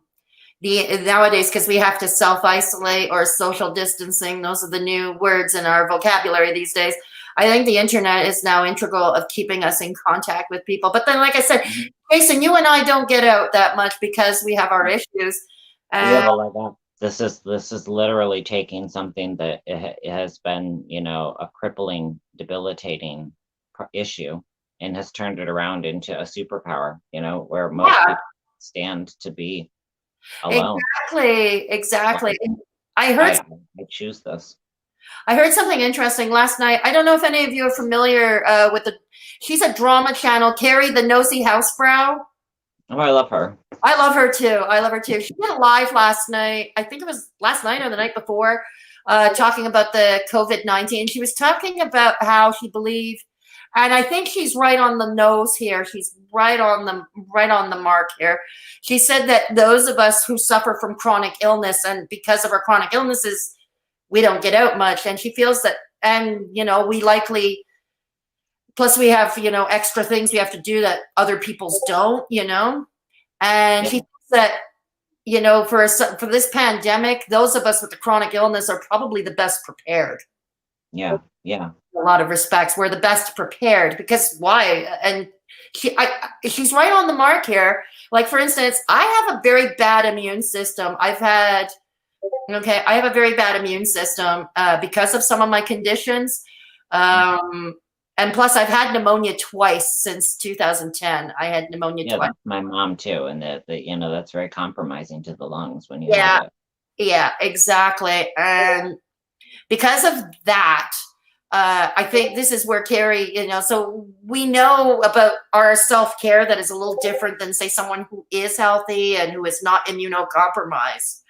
because we have to self-isolate or social distancing, those are the new words in our vocabulary these days. I think the internet is now integral of keeping us in contact with people. But then, like I said, Jason, you and I don't get out that much because we have our issues.
This is literally taking something that it has been, a crippling, debilitating issue, and has turned it around into a superpower, where most people stand to be alone.
Exactly. I heard.
I choose this.
I heard something interesting last night. I don't know if any of you are familiar with she's a drama channel, Carrie the Nosy Housebrow.
Oh, I love her.
I love her too. She did a live last night. I think it was last night or the night before, talking about the COVID-19. She was talking about how she believed, and I think she's right on the nose here. She's right on the mark here. She said that those of us who suffer from chronic illness, and because of our chronic illnesses, we don't get out much. And she feels that, and we likely, plus we have, extra things we have to do that other people's don't, and she thinks that, for this pandemic, those of us with the chronic illness are probably the best prepared.
Yeah.
In a lot of respects, we're the best prepared because why? And she's right on the mark here. Like, for instance, I have a very bad immune system. I have a very bad immune system because of some of my conditions. And plus, I've had pneumonia twice since 2010. I had pneumonia
Yeah,
twice.
that's my mom too, and that's very compromising to the lungs when you
Yeah,
have it.
yeah, exactly. And because of that, I think this is where Carrie, so we know about our self-care that is a little different than, say, someone who is healthy and who is not immunocompromised.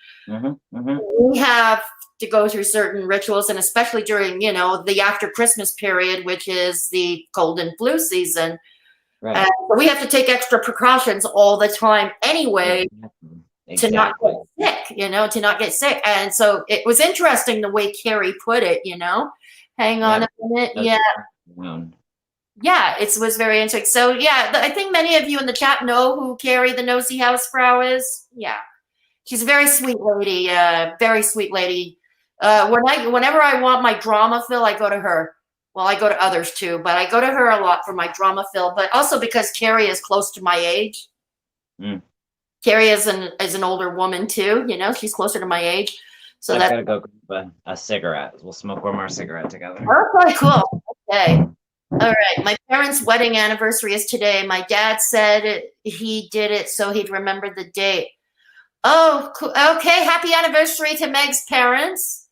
We have to go through certain rituals, and especially during, the after Christmas period, which is the cold and flu season.
Right.
And we have to take extra precautions all the time anyway.
Exactly.
To not get sick, to not get sick. And so it was interesting the way Carrie put it, hang on a minute. Yeah. Yeah, it was very interesting. So yeah, I think many of you in the chat know who Carrie the Nosy Housefrau is. Yeah. She's a very sweet lady, very sweet lady. Whenever I want my drama fill, I go to her. Well, I go to others too, but I go to her a lot for my drama fill, but also because Carrie is close to my age. Carrie is an older woman too, she's closer to my age. So
I gotta go grab a cigarette. We'll smoke one more cigarette together.
Okay, cool. Okay. All right. My parents' wedding anniversary is today. My dad said he did it so he'd remember the date. Oh, cool. Okay. Happy anniversary to Meg's parents.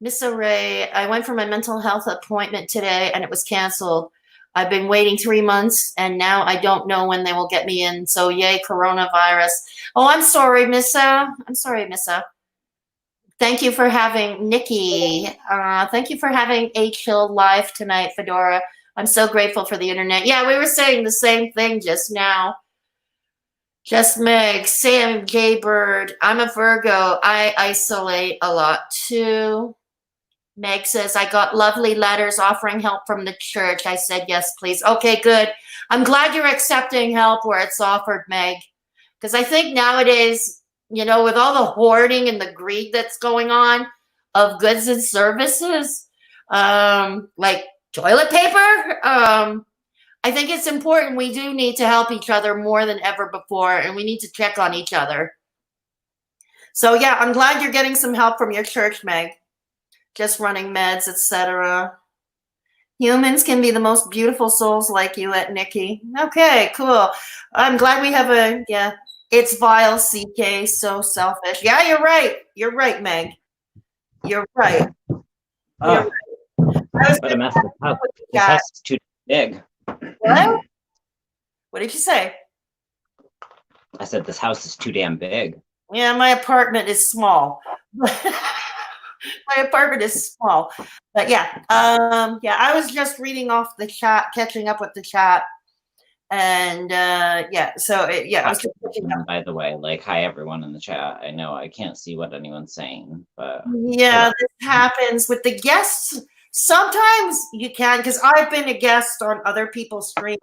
Miss Ray, I went for my mental health appointment today and it was canceled. I've been waiting 3 months and now I don't know when they will get me in. So yay, coronavirus. Oh, I'm sorry, Missa. I'm sorry, Missa. Thank you for having Nikki. Thank you for having a chill live tonight, Fedora. I'm so grateful for the internet. Yeah, we were saying the same thing just now. Just Meg, Sam, Jaybird. I'm a Virgo. I isolate a lot too. Meg says, I got lovely letters offering help from the church. I said, yes, please. Okay, good. I'm glad you're accepting help where it's offered, Meg. Because I think nowadays, with all the hoarding and the greed that's going on of goods and services, like toilet paper, I think it's important. We do need to help each other more than ever before, and we need to check on each other. So, yeah, I'm glad you're getting some help from your church, Meg. Just running meds, etc. Humans can be the most beautiful souls like you at Nikki. Okay, cool. I'm glad we have it's vile, CK, so selfish. Yeah, you're right. You're right, Meg. You're right.
Oh, what a mess. This house is too big.
What? What did you say?
I said this house is too damn big.
Yeah, my apartment is small. My apartment is small. But yeah, I was just reading off the chat, catching up with the chat. And I was just
by the way, like, hi everyone in the chat. I know I can't see what anyone's saying, but
yeah, this happens with the guests. Sometimes you can, because I've been a guest on other people's streams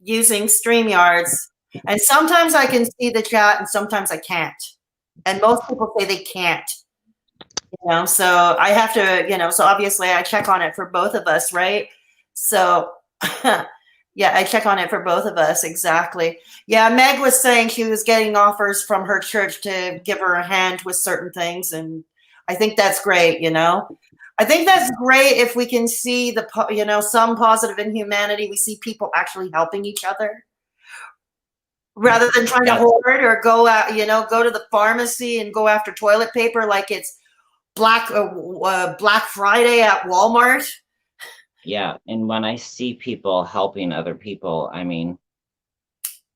using StreamYards, and sometimes I can see the chat and sometimes I can't. And most people say they can't. So I have to, so obviously I check on it for both of us, right? So yeah, I check on it for both of us. Exactly. Yeah, Meg was saying she was getting offers from her church to give her a hand with certain things. And I think that's great, I think that's great if we can see some positive in humanity. We see people actually helping each other rather than trying to hoard or go out, go to the pharmacy and go after toilet paper like it's Black Friday at Walmart.
Yeah, and when I see people helping other people, I mean,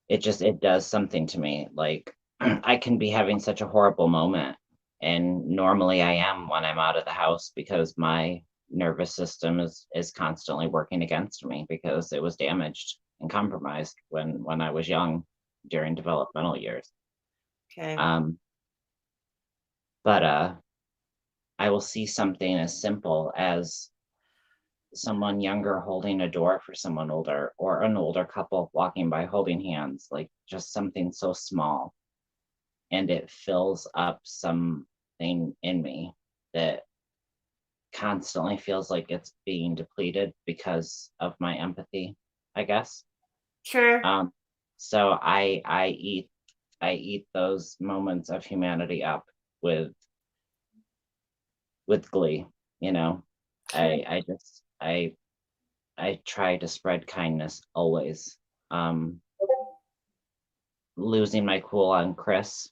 it does something to me. Like, I can be having such a horrible moment, and normally I am when I'm out of the house because my nervous system is constantly working against me because it was damaged and compromised when I was young during developmental years.
Okay.
But I will see something as simple as someone younger holding a door for someone older, or an older couple walking by holding hands, like just something so small. And it fills up something in me that constantly feels like it's being depleted because of my empathy, I guess.
Sure.
So I eat those moments of humanity up with glee,
Sure.
I try to spread kindness always. Losing my cool on Chris,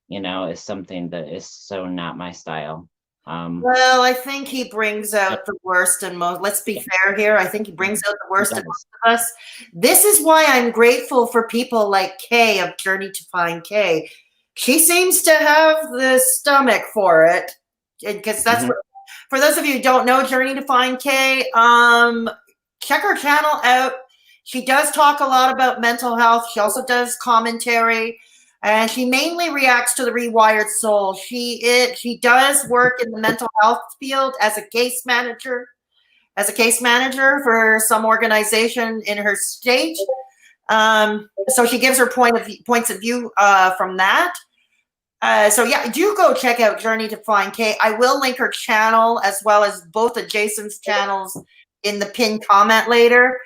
is something that is so not my style.
Well, I think he brings out the worst and most. Let's be fair here. I think he brings out the worst in most of us. This is why I'm grateful for people like Kay of Journey to Find Kay. She seems to have the stomach for it, because that's what. For those of you who don't know Journey to Find Kay, check her channel out. She does talk a lot about mental health. She also does commentary. And she mainly reacts to the Rewired Soul. She does work in the mental health field as a case manager for some organization in her state. So she gives her points of view from that. So yeah, do go check out Journey to Find Kay. I will link her channel as well as both of Jason's channels in the pinned comment later.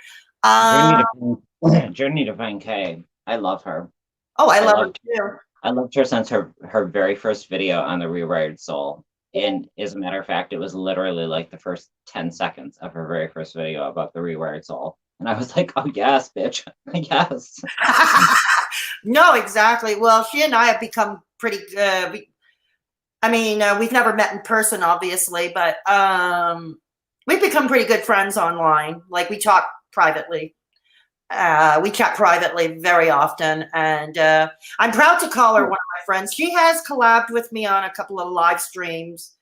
Journey to Find Kay. I love her.
Oh, I love her too.
I loved her since her very first video on the Rewired Soul. And as a matter of fact, it was literally like the first 10 seconds of her very first video about the Rewired Soul. And I was like, oh, yes, bitch. Yes.
No, exactly. Well, she and I have become pretty good. We've never met in person, obviously, but we've become pretty good friends online. Like, we talk privately. We chat privately very often, and I'm proud to call her one of my friends. She has collabed with me on a couple of live streams,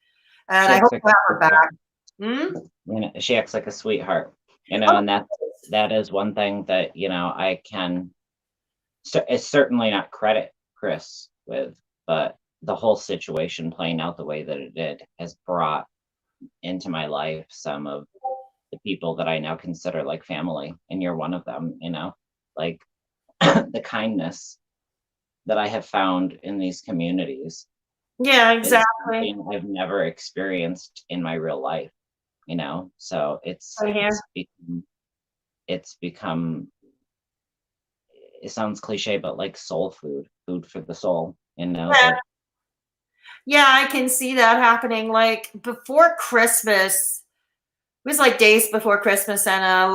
and I hope to have her back.
She acts like a sweetheart, and that is one thing that I can. It's certainly not credit Chris with, but the whole situation playing out the way that it did has brought into my life some of the people that I now consider like family, and you're one of them, like the kindness that I have found in these communities.
Yeah, exactly.
I've never experienced in my real life, so it's become, it sounds cliche, but like soul food for the soul,
Yeah, I can see that happening. Like before Christmas, it was like days before Christmas, and I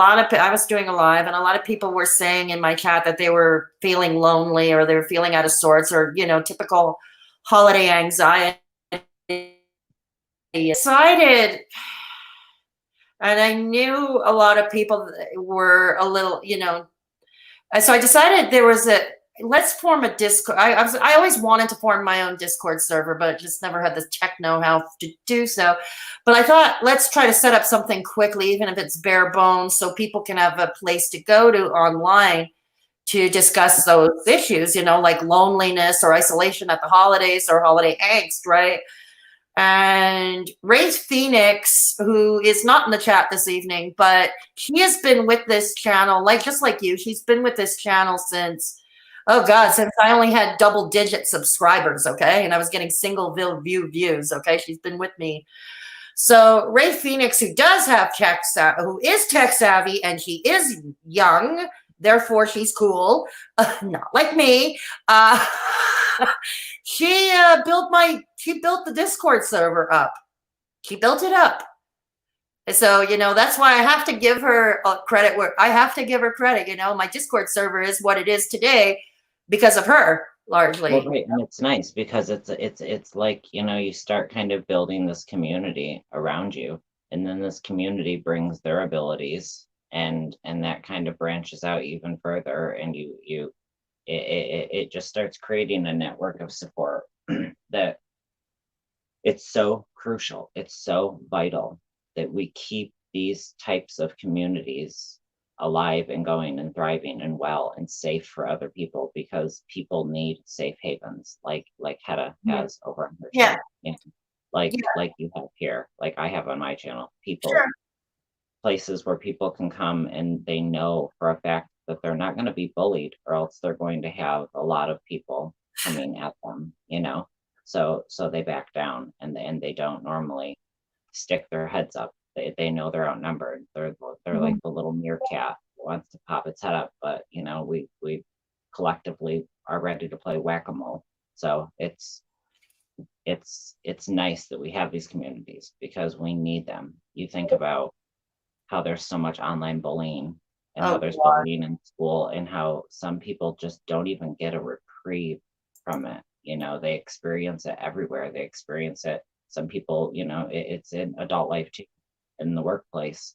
was doing a live, and a lot of people were saying in my chat that they were feeling lonely, or they were feeling out of sorts, or typical holiday anxiety. Decided, and I knew a lot of people were a little, so I decided let's form a Discord. I always wanted to form my own Discord server, but just never had the tech know-how to do so. But I thought, let's try to set up something quickly, even if it's bare bones, so people can have a place to go to online to discuss those issues, like loneliness or isolation at the holidays or holiday angst, right? And Ray Phoenix, who is not in the chat this evening, but she has been with this channel, just like you. She's been with this channel since I only had double-digit subscribers, okay? And I was getting single views, okay? She's been with me. So Ray Phoenix, who is tech savvy, and she is young, therefore she's cool, not like me. She built the Discord server up. She built it up. So, that's why I have to give her credit where I have to give her credit. My Discord server is what it is today because of her, largely.
Well, right. And it's nice because it's like, you start kind of building this community around you, and then this community brings their abilities, and that kind of branches out even further, and it just starts creating a network of support that it's so crucial. It's so vital that we keep these types of communities alive and going and thriving and well and safe for other people, because people need safe havens like Hedda has over on her channel. Like you have here, like I have on my channel. Places where people can come and they know for a fact that they're not going to be bullied, or else they're going to have a lot of people coming at them, so they back down, and they don't normally stick their heads up. They know they're outnumbered. They're like the little meerkat that wants to pop its head up, but we collectively are ready to play whack-a-mole. So it's nice that we have these communities, because we need them. You think about how there's so much online bullying and how
Oh
there's
God.
bullying in school and how some people just don't even get a reprieve from it. They experience it everywhere. They experience it. Some people, it's in adult life too, in the workplace.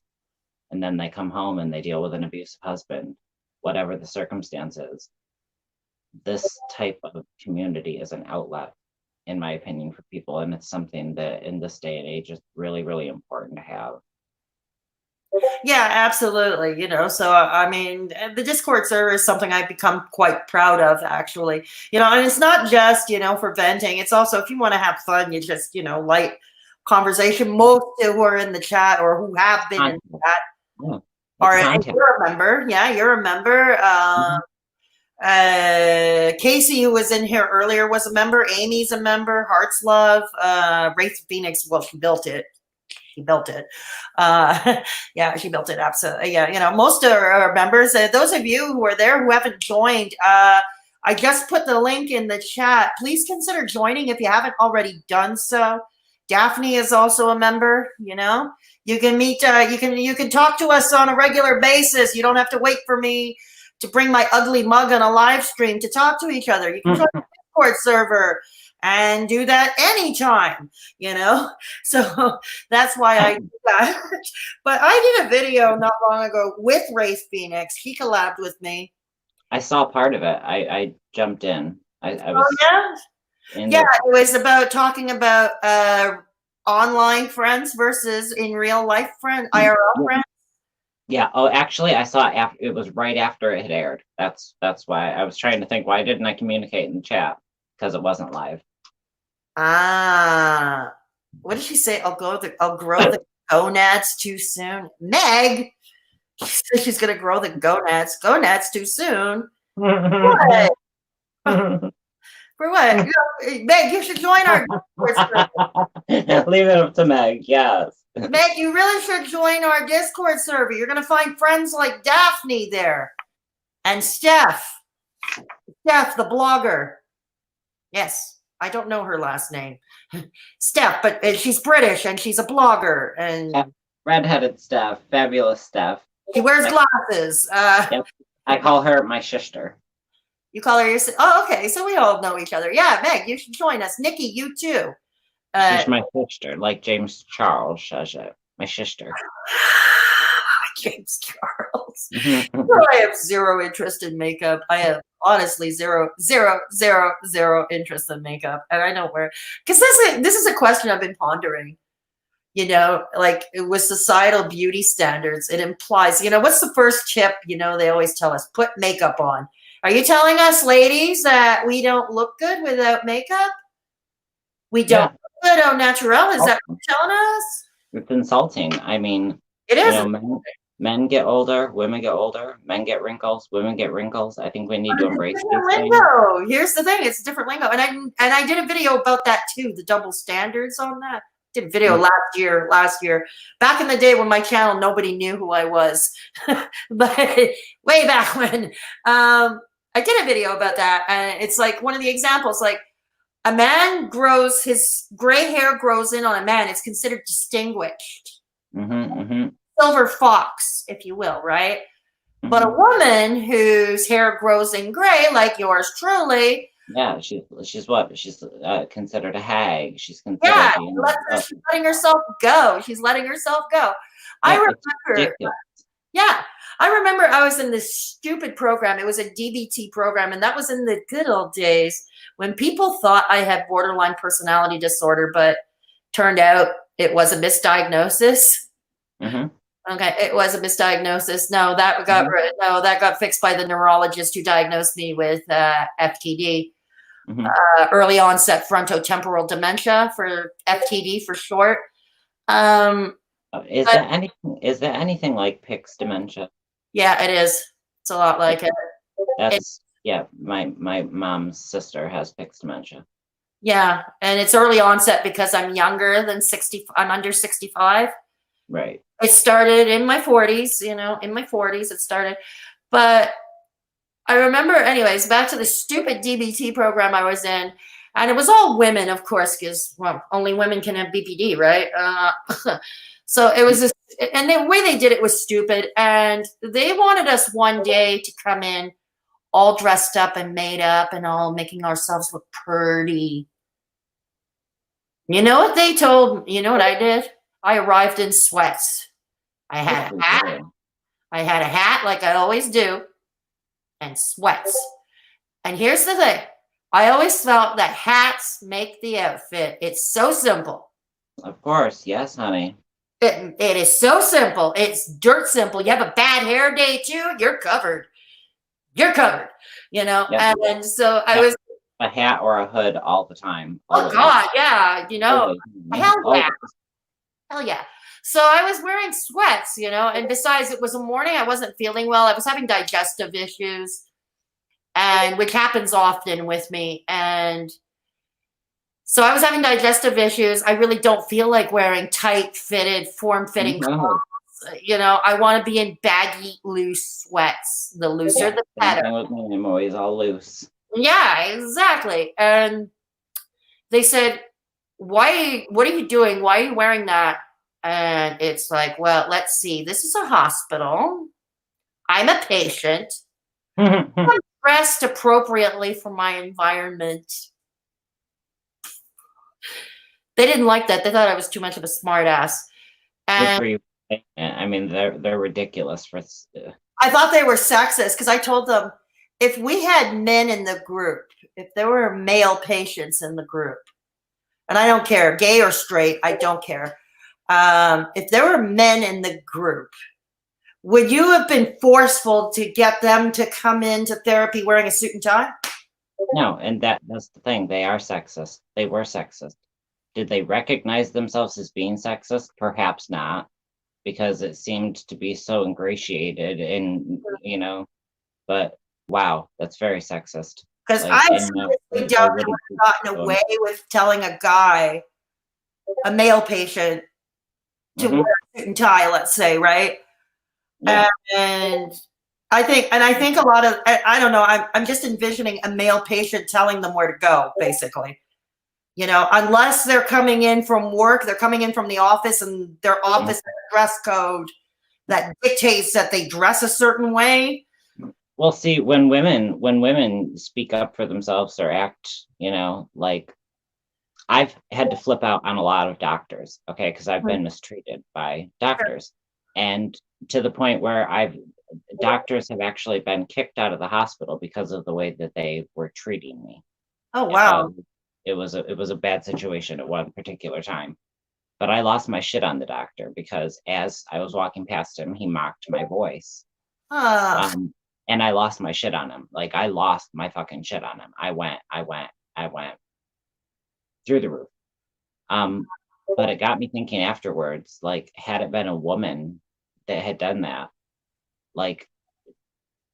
And then they come home and they deal with an abusive husband, whatever the circumstances. This type of community is an outlet, in my opinion, for people. And it's something that in this day and age is really, really important to have.
Yeah, absolutely. So I mean, the Discord server is something I've become quite proud of, actually. And it's not just, for venting. It's also if you want to have fun, you just, light conversation. Most who are in the chat or who have been in the chat and you're a member. Yeah, you're a member. Casey, who was in here earlier, was a member. Amy's a member. Heart's Love. Wraith Phoenix, well, she built it. She built it. Yeah, she built it. Absolutely. Yeah, most of our members, those of you who are there who haven't joined, I just put the link in the chat. Please consider joining if you haven't already done so. Daphne is also a member. You can meet. You can talk to us on a regular basis. You don't have to wait for me to bring my ugly mug on a live stream to talk to each other. You can join the Discord server and do that anytime, so that's why I do that. But I did a video not long ago with Wraith Phoenix. He collabed with me.
I saw part of it. I jumped in. I was
it was about talking about online friends versus in real life friends, IRL friends.
Yeah. Oh, actually, I saw it it was right after it had aired. That's why I was trying to think, why didn't I communicate in the chat? Because it wasn't live.
What did she say? I'll grow the gonads too soon. Meg, she said she's gonna grow the gonads too soon. What? For what? Meg, you should join our Discord server.
Leave it up to Meg. Yes.
Meg, you really should join our Discord server. You're gonna find friends like Daphne there, and Steph, the blogger. Yes. I don't know her last name, Steph, but she's British and she's a blogger and
redheaded Steph, fabulous Steph.
She wears glasses.
Yep. I call her my sister.
You call her your sister? Oh, okay. So we all know each other. Yeah, Meg, you should join us. Nikki, you too.
She's my sister, like James Charles says it. My sister.
James Charles. I have zero interest in makeup. I have honestly zero interest in makeup, and I know where, because this is a question I've been pondering. Like with societal beauty standards, it implies, what's the first tip? They always tell us put makeup on. Are you telling us, ladies, that we don't look good without makeup? We don't look good au naturel? Is that what you're telling us?
It's insulting. I mean,
it is.
Men get older, women get older, men get wrinkles, women get wrinkles. I think we need to embrace these
lingo. Here's the thing, it's a different lingo. And I did a video about that too, the double standards on that. Did a video last year. Back in the day when my channel, nobody knew who I was. But way back when. I did a video about that. And it's like one of the examples, like a man grows, his gray hair grows in on a man. It's considered distinguished. Silver fox, if you will, right? But a woman whose hair grows in gray, like yours truly.
Yeah, she's what? She's considered a hag. She's considered.
Yeah, she's letting herself go. She's letting herself go. I remember. Yeah, I remember I was in this stupid program. It was a DBT program, and that was in the good old days when people thought I had borderline personality disorder, but turned out it was a misdiagnosis. Okay, it was a misdiagnosis. No, that got fixed by the neurologist who diagnosed me with FTD, early onset frontotemporal dementia, for FTD for short.
Is there anything like Pick's dementia?
Yeah, it is. It's a lot like it.
My mom's sister has Pick's dementia.
Yeah, and it's early onset because I'm younger than 60. I'm under 65.
Right.
It started in my 40s, in my 40s it started. But I remember, anyways, back to the stupid DBT program I was in, and it was all women, of course, because, well, only women can have BPD, right? So it was this, and the way they did it was stupid. And they wanted us one day to come in all dressed up and made up and all making ourselves look pretty. You know what they told, you know what I did? I arrived in sweats. I had a hat. I had a hat like I always do and sweats. And here's the thing. I always felt that hats make the outfit. It's so simple.
Of course. Yes, honey.
It is so simple. It's dirt simple. You have a bad hair day too, you're covered. You're covered, you know?
Yep.
And so I was
a hat or a hood all the time.
Oh
Always.
God, yeah, you know.
Always.
Hell yeah.
Always.
Hell yeah. So I was wearing sweats, you know, and besides it was a morning, I wasn't feeling well. I was having digestive issues, and which happens often with me. And so I was having digestive issues. I really don't feel like wearing tight fitted, form-fitting clothes. You know, I want to be in baggy, loose sweats. The looser, the better.
I'm always all loose.
Yeah, exactly. And they said, what are you doing? Why are you wearing that? And it's like, well, let's see. This is a hospital. I'm a patient. I'm dressed appropriately for my environment. They didn't like that. They thought I was too much of a smart ass. And
I mean, they're ridiculous for.
I thought they were sexist because I told them if we had men in the group, if there were male patients in the group, and I don't care, gay or straight, I don't care. If there were men in the group, would you have been forceful to get them to come into therapy wearing a suit and tie?
No, and that's the thing. They are sexist. They were sexist. Did they recognize themselves as being sexist? Perhaps not, because it seemed to be so ingratiated and, you know, but wow, that's very sexist.
Because I seriously doubt they would have gotten away with telling a guy, a male patient, to wear a suit and tie, let's say, right? Yeah. And I think a lot of, I don't know, I'm just envisioning a male patient telling them where to go, basically. You know, unless they're coming in from work, they're coming in from the office and their office has a dress code that dictates that they dress a certain way.
Well, see, when women speak up for themselves or act, you know, like I've had to flip out on a lot of doctors, okay, because I've been mistreated by doctors, and to the point where doctors have actually been kicked out of the hospital because of the way that they were treating me.
Oh wow.
It was a bad situation at one particular time, but I lost my shit on the doctor because as I was walking past him, he mocked my voice. And I lost my shit on him. Like I lost my fucking shit on him. I went through the roof. But it got me thinking afterwards, like had it been a woman that had done that, like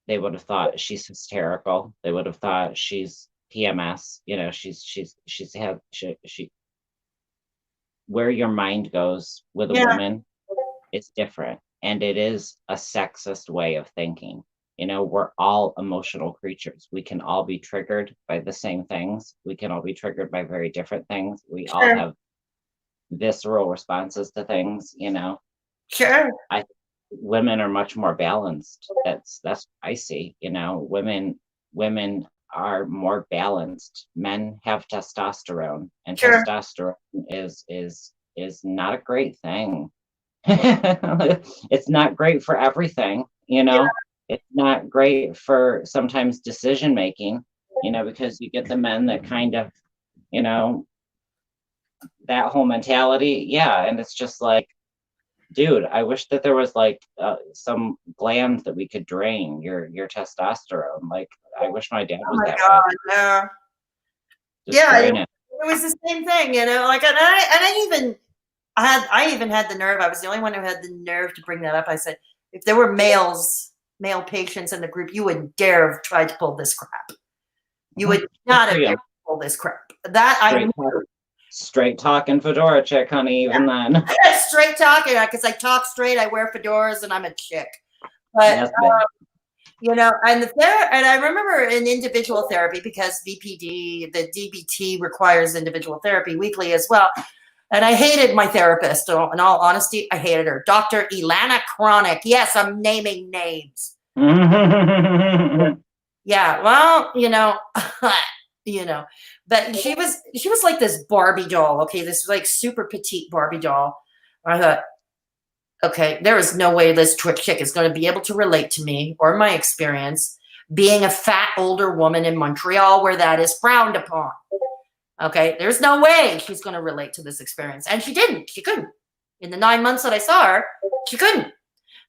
they would have thought she's hysterical. They would have thought she's PMS, you know, she where your mind goes with a woman, it's different. And it is a sexist way of thinking. You know, we're all emotional creatures. We can all be triggered by the same things. We can all be triggered by very different things. We all have visceral responses to things, you know. Women are much more balanced. That's what I see, you know. Women are more balanced. Men have testosterone, and testosterone is not a great thing. It's not great for everything, you know. It's not great for sometimes decision making, you know, because you get the men that kind of, you know, that whole mentality. Yeah. And it's just like, dude, I wish that there was like some glands that we could drain your testosterone. Like, I wish my dad was that way.
Yeah, it was the same thing, you know. Like, and I even had the nerve. I was the only one who had the nerve to bring that up. I said, if there were male patients in the group, you would dare have tried to pull this crap. You would not have dared to pull this crap. That
straight talking Fedora chick, honey, even then.
Straight talking, because I talk straight, I wear fedoras, and I'm a chick. But you know, and I remember in individual therapy, because VPD, the DBT requires individual therapy weekly as well. And I hated my therapist. In all honesty, I hated her. Dr. Ilana Chronic. Yes, I'm naming names. Yeah, well, but she was like this Barbie doll. Okay, this like super petite Barbie doll. I thought, okay, there is no way this chick is going to be able to relate to me or my experience being a fat older woman in Montreal where that is frowned upon. Okay, there's no way she's going to relate to this experience. And she didn't. She couldn't. In the 9 months that I saw her, she couldn't.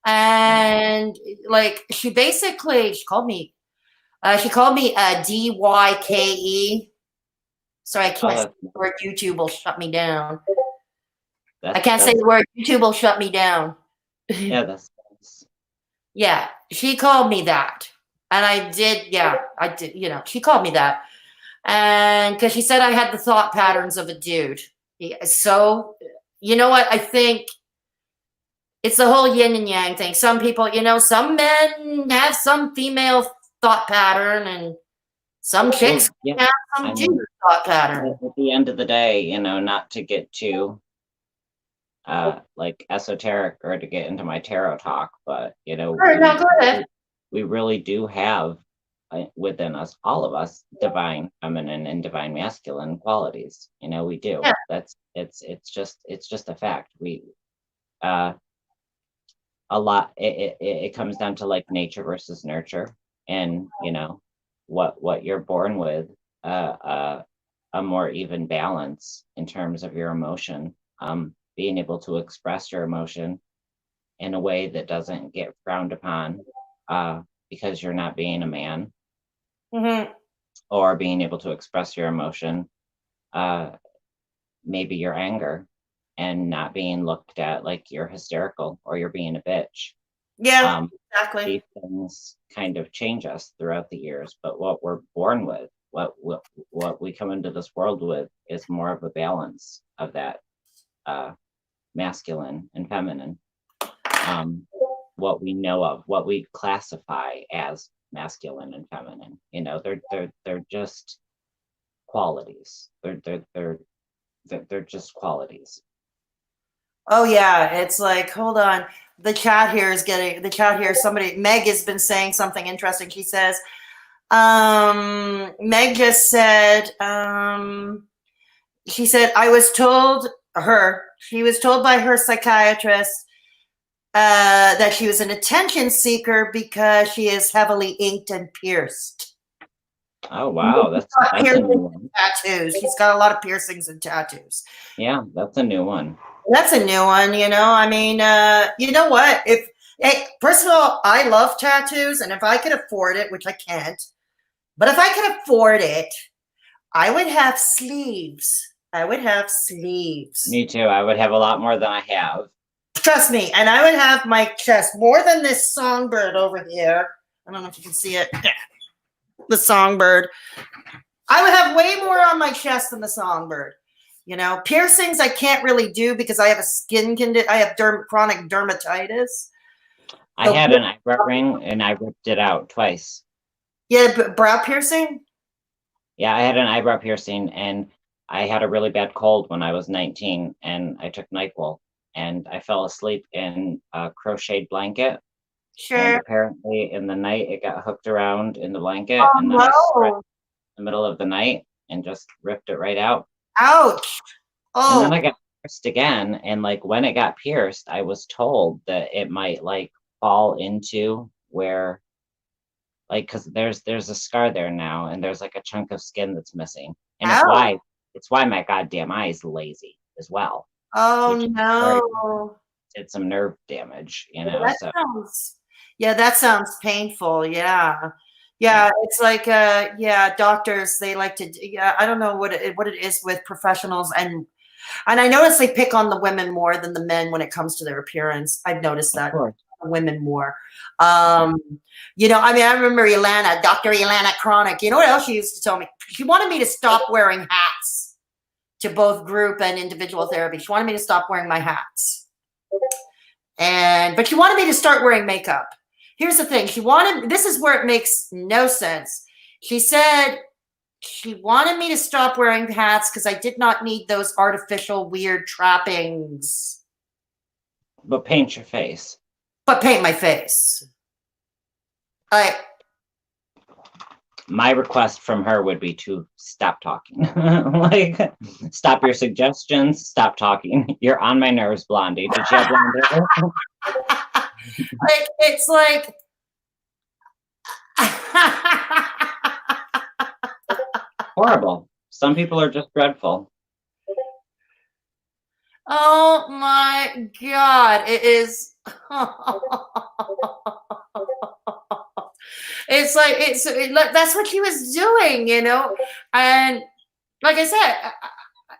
And like she called me DYKE. Sorry, I can't say the word. YouTube will shut me down. I can't say the word. YouTube will shut me down.
Yeah, that's
yeah, she called me that. And I did, she called me that. And because she said I had the thought patterns of a dude. So, you know what? I think it's the whole yin and yang thing. Some people, some men have some female thought pattern and some chicks have some dude thought pattern.
At the end of the day, not to get too like esoteric or to get into my tarot talk, but
go ahead.
We really do have within us, all of us, divine feminine and divine masculine qualities. We do. Yeah. It's just a fact. We a lot. It comes down to like nature versus nurture, and what you're born with, a more even balance in terms of your emotion, being able to express your emotion in a way that doesn't get frowned upon because you're not being a man, or being able to express your emotion, maybe your anger, and not being looked at like you're hysterical or you're being a bitch.
Yeah, exactly.
These things kind of change us throughout the years, but what we're born with, what we come into this world with, is more of a balance of that masculine and feminine. What we know of, what we classify as masculine and feminine, they're just qualities. They're just qualities.
Oh yeah, it's like, hold on. The chat here, somebody, Meg has been saying something interesting. She says, Meg just said, she said, she was told by her psychiatrist that she was an attention seeker because she is heavily inked and pierced.
Oh wow, that's a new one.
Tattoos. She's got a lot of piercings and tattoos.
Yeah, that's a new one.
That's a new one. I mean, you know what? First of all, I love tattoos, and if I could afford it, which I can't, but if I could afford it, I would have sleeves.
Me too. I would have a lot more than I have.
Trust me. And I would have my chest more than this songbird over here. I don't know if you can see it. The songbird. I would have way more on my chest than the songbird. Piercings I can't really do because I have a skin condition. I have chronic dermatitis.
I had an eyebrow ring and I ripped it out twice.
Yeah, brow piercing?
Yeah, I had an eyebrow piercing and I had a really bad cold when I was 19 and I took NyQuil and I fell asleep in a crocheted blanket.
Sure.
And apparently in the night it got hooked around in the blanket and then I spread in the middle of the night and just ripped it right out.
Ouch.
Oh. And then I got pierced again. And like when it got pierced, I was told that it might like fall into where, like, because there's a scar there now and there's like a chunk of skin that's missing. And it's why my goddamn eye is lazy as well.
Oh no.
Did some nerve damage,
that sounds painful. Yeah. It's like doctors, they like to, I don't know what it is with professionals, and I notice they pick on the women more than the men when it comes to their appearance. I've noticed that. Women more. I remember Dr. Ilana Chronic. You know what else she used to tell me? She wanted me to stop wearing hats to both group and individual therapy. She wanted me to stop wearing my hats. But she wanted me to start wearing makeup. Here's the thing. This is where it makes no sense. She said she wanted me to stop wearing hats because I did not need those artificial weird trappings.
But paint your face.
But paint my face.
My request from her would be to stop talking. Like, stop your suggestions, stop talking. You're on my nerves, Blondie. Did you have blonde hair?
It's like
Horrible. Some people are just dreadful.
oh my God. It is. That's what she was doing, you know? And like I said,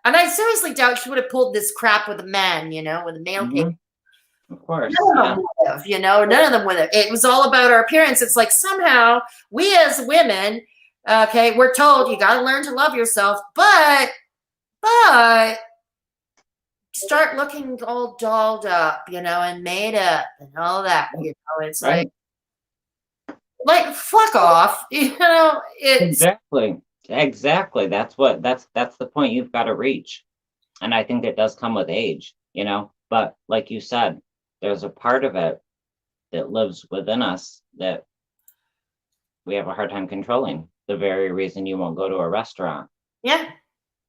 and I seriously doubt she would have pulled this crap with a man, you know, with a male people.
Of course.
None of them would have, you know, none of them would have. It was all about our appearance. It's like somehow we as women, okay, we're told you got to learn to love yourself, but start looking all dolled up, you know, and made up and all that, you know. It's
Right.
like fuck off, you know. It's
Exactly. That's the point you've got to reach. And I think it does come with age, you know, but like you said, there's a part of it that lives within us that we have a hard time controlling. The very reason you won't go to a restaurant.
Yeah.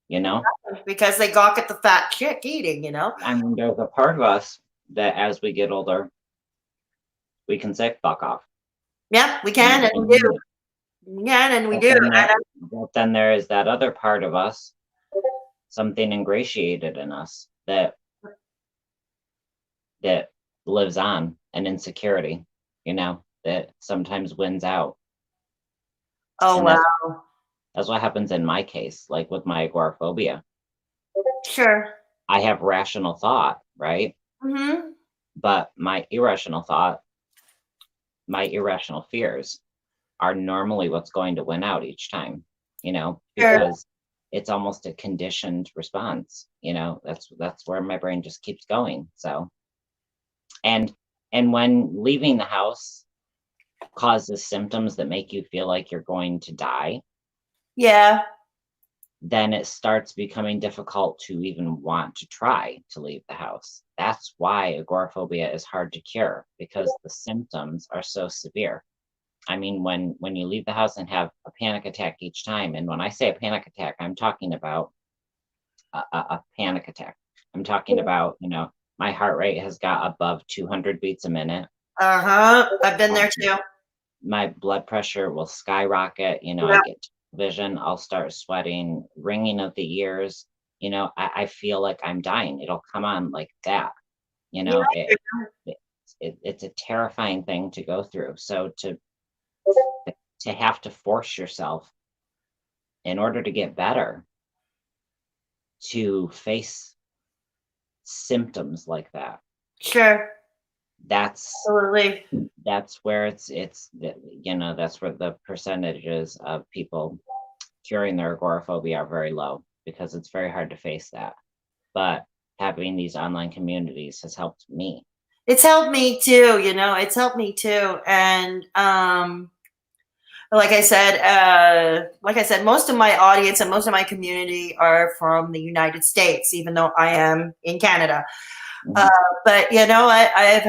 You know?
Because they gawk at the fat chick eating, you know?
I mean, there's a part of us that as we get older, we can say fuck off.
Yeah, we can, and we do. Yeah, and we do.
But then there is that other part of us, something ingratiated in us that lives on, an insecurity, you know, that sometimes wins out.
Oh, wow.
That's what happens in my case, like with my agoraphobia.
Sure.
I have rational thought, right?
Mm-hmm.
But my irrational thought, my irrational fears are normally what's going to win out each time, you know, because it's almost a conditioned response, you know. That's where my brain just keeps going. So and when leaving the house causes symptoms that make you feel like you're going to die,
yeah,
then it starts becoming difficult to even want to try to leave the house. That's why agoraphobia is hard to cure, because the symptoms are so severe. I mean, when you leave the house and have a panic attack each time, and when I say a panic attack, I'm talking about a panic attack. I'm talking about, you know, my heart rate has got above 200 beats a minute.
I've been there too.
My blood pressure will skyrocket. You know, I get vision. I'll start sweating, ringing of the ears. You know, I feel like I'm dying. It'll come on like that. You know, it's a terrifying thing to go through. So to have to force yourself in order to get better to face symptoms like that.
Sure.
That's
absolutely.
That's where it's you know, that's where the percentages of people curing their agoraphobia are very low, because it's very hard to face that. But having these online communities has helped me.
It's helped me too, you know, it's helped me too. And like I said, most of my audience and most of my community are from the United States, even though I am in Canada. Mm-hmm. But you know, I've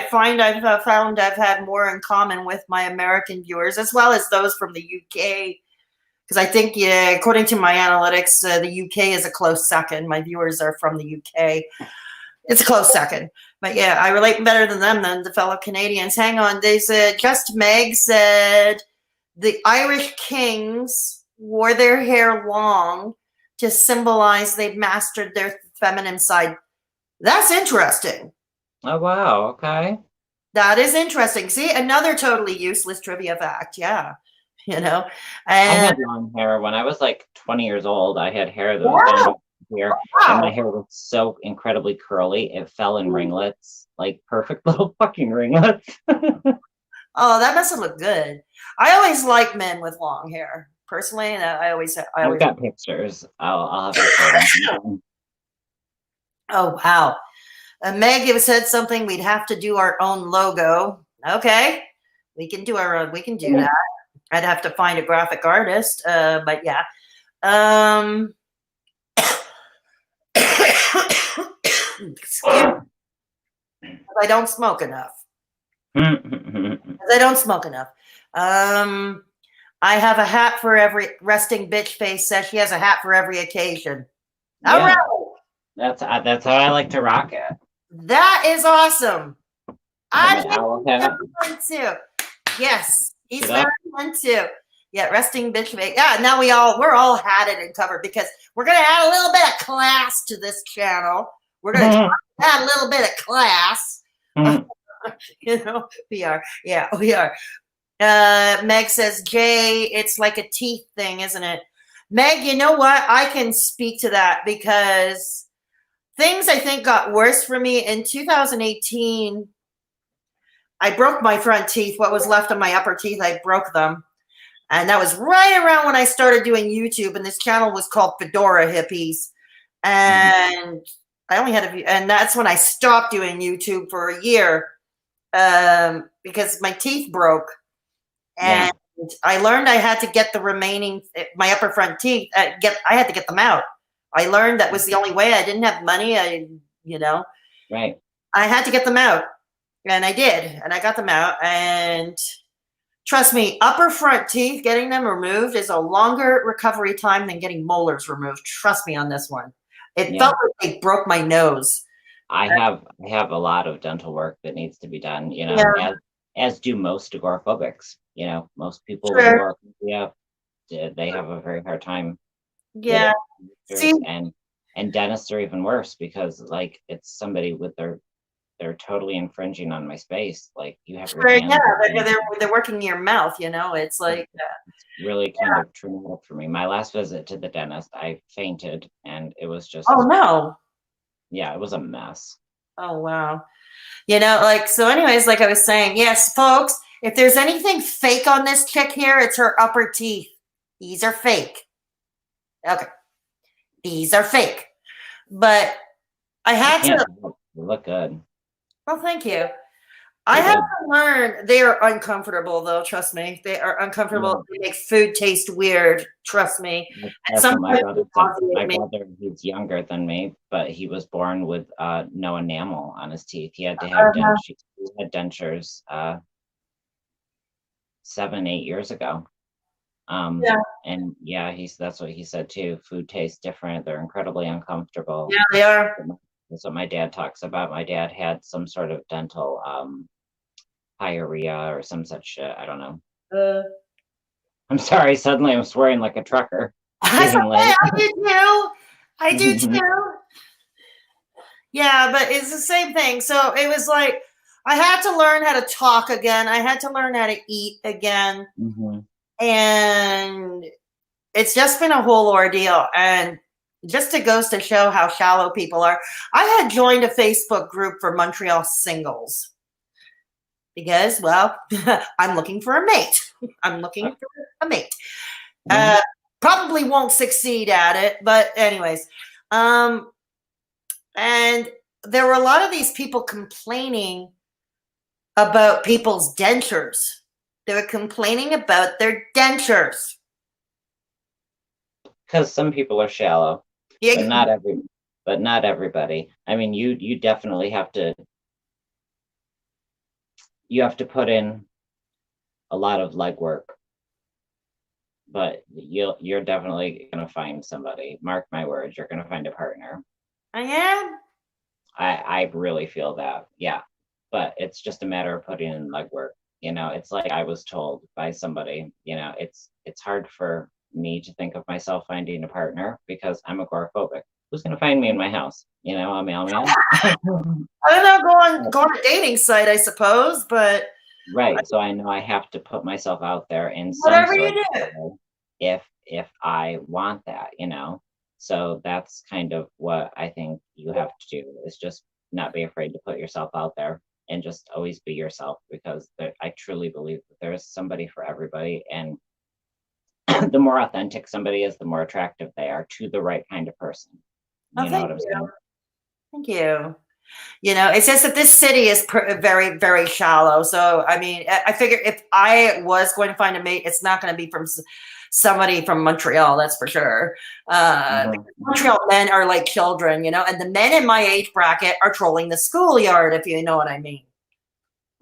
found I've had more in common with my American viewers as well as those from the UK. Because I think, according to my analytics, the UK is a close second. My viewers are from the UK. It's a close second. But yeah, I relate better to them than the fellow Canadians. Hang on. They said, Just Meg said, the Irish kings wore their hair long to symbolize they'd mastered their feminine side. That's interesting.
Oh, wow. Okay.
That is interesting. See, another totally useless trivia fact. Yeah. You know, and
I had long hair when I was like 20 years old. I had hair that was down here, and my hair was so incredibly curly. It fell in ringlets, like perfect little fucking ringlets.
Oh, that must have looked good. I always like men with long hair, personally, and I've
got pictures. I'll have to.
Oh wow! Meg said something. We'd have to do our own logo. Okay, we can do our own. We can do that. I'd have to find a graphic artist, but yeah. Excuse me, I don't smoke enough. I don't smoke enough. I have a hat for every resting bitch face says she has a hat for every occasion. All
Yeah.
right.
That's how I like to rock it.
That is awesome. I
I will have
one too. Yes, he's
Sit up.
wearing one too. Yeah, resting bitch face. Yeah, now we're all hatted and covered because we're gonna add a little bit of class to this channel. We're gonna add a little bit of class. You know, we are. Yeah, we are. Meg says, Jay, it's like a teeth thing, isn't it? Meg, you know what? I can speak to that because things I think got worse for me in 2018. I broke my front teeth. What was left of my upper teeth, I broke them. And that was right around when I started doing YouTube. And this channel was called Fedora Hippies. And I only had and that's when I stopped doing YouTube for a year because my teeth broke. And I learned I had to get the remaining, my upper front teeth, I had to get them out. I learned that was the only way. I didn't have money.
Right.
I had to get them out. And I did. And I got them out. And trust me, upper front teeth, getting them removed is a longer recovery time than getting molars removed. Trust me on this one. It felt like they broke my nose.
I have a lot of dental work that needs to be done, as do most agoraphobics. Most people with agoraphobia, they have a very hard time.
Yeah. See?
And dentists are even worse because like it's somebody with they're totally infringing on my space. Like you have
they're working in your mouth, it's like
it's really kind of traumatic for me. My last visit to the dentist, I fainted and it was just
oh no.
Yeah, it was a mess.
Oh wow. So anyways, like I was saying, yes, folks, if there's anything fake on this chick here, it's her upper teeth. These are fake. Okay. These are fake. But I had to
look good.
Well, thank you. I have to learn. They are uncomfortable, though. Trust me. They are uncomfortable. They make food taste weird. Trust me.
That's what my brother said. My brother, he's younger than me, but he was born with no enamel on his teeth. He had to have dentures. He had dentures 7-8 years ago. And that's what he said too. Food tastes different. They're incredibly uncomfortable.
Yeah, they are.
That's what my dad talks about. My dad had some sort of dental diarrhea or some such shit. I don't know. I'm sorry. Suddenly I'm swearing like a trucker.
I do too. I do too. Yeah, but it's the same thing. So it was like I had to learn how to talk again. I had to learn how to eat again. And it's just been a whole ordeal. And just it goes to show how shallow people are. I had joined a Facebook group for Montreal singles because, well, I'm looking for a mate. I'm looking for a mate. Probably won't succeed at it, but anyways. And there were a lot of these people complaining about people's dentures. They were complaining about their dentures.
Because some people are shallow. Yeah. But not everybody. I mean, you definitely have to put in a lot of legwork. But you're definitely gonna find somebody. Mark my words, you're gonna find a partner.
I am.
I really feel that. Yeah. But it's just a matter of putting in legwork. It's like I was told by somebody, it's hard for me to think of myself finding a partner because I'm agoraphobic. Who's going to find me in my house? A mailman?
I don't know, go on a dating site, I suppose, but...
Right, so I know I have to put myself out there in
whatever you do.
If I want that, So that's kind of what I think you have to do, is just not be afraid to put yourself out there and just always be yourself, because I truly believe that there's somebody for everybody, and the more authentic somebody is, the more attractive they are to the right kind of person. You know what I'm saying?
Thank you. You know, it's just that this city is very, very shallow. So, I mean, I figure if I was going to find a mate, it's not going to be from somebody from Montreal, that's for sure.
Mhm.
Montreal men are like children, you know, and the men in my age bracket are trolling the schoolyard, if you know what I mean.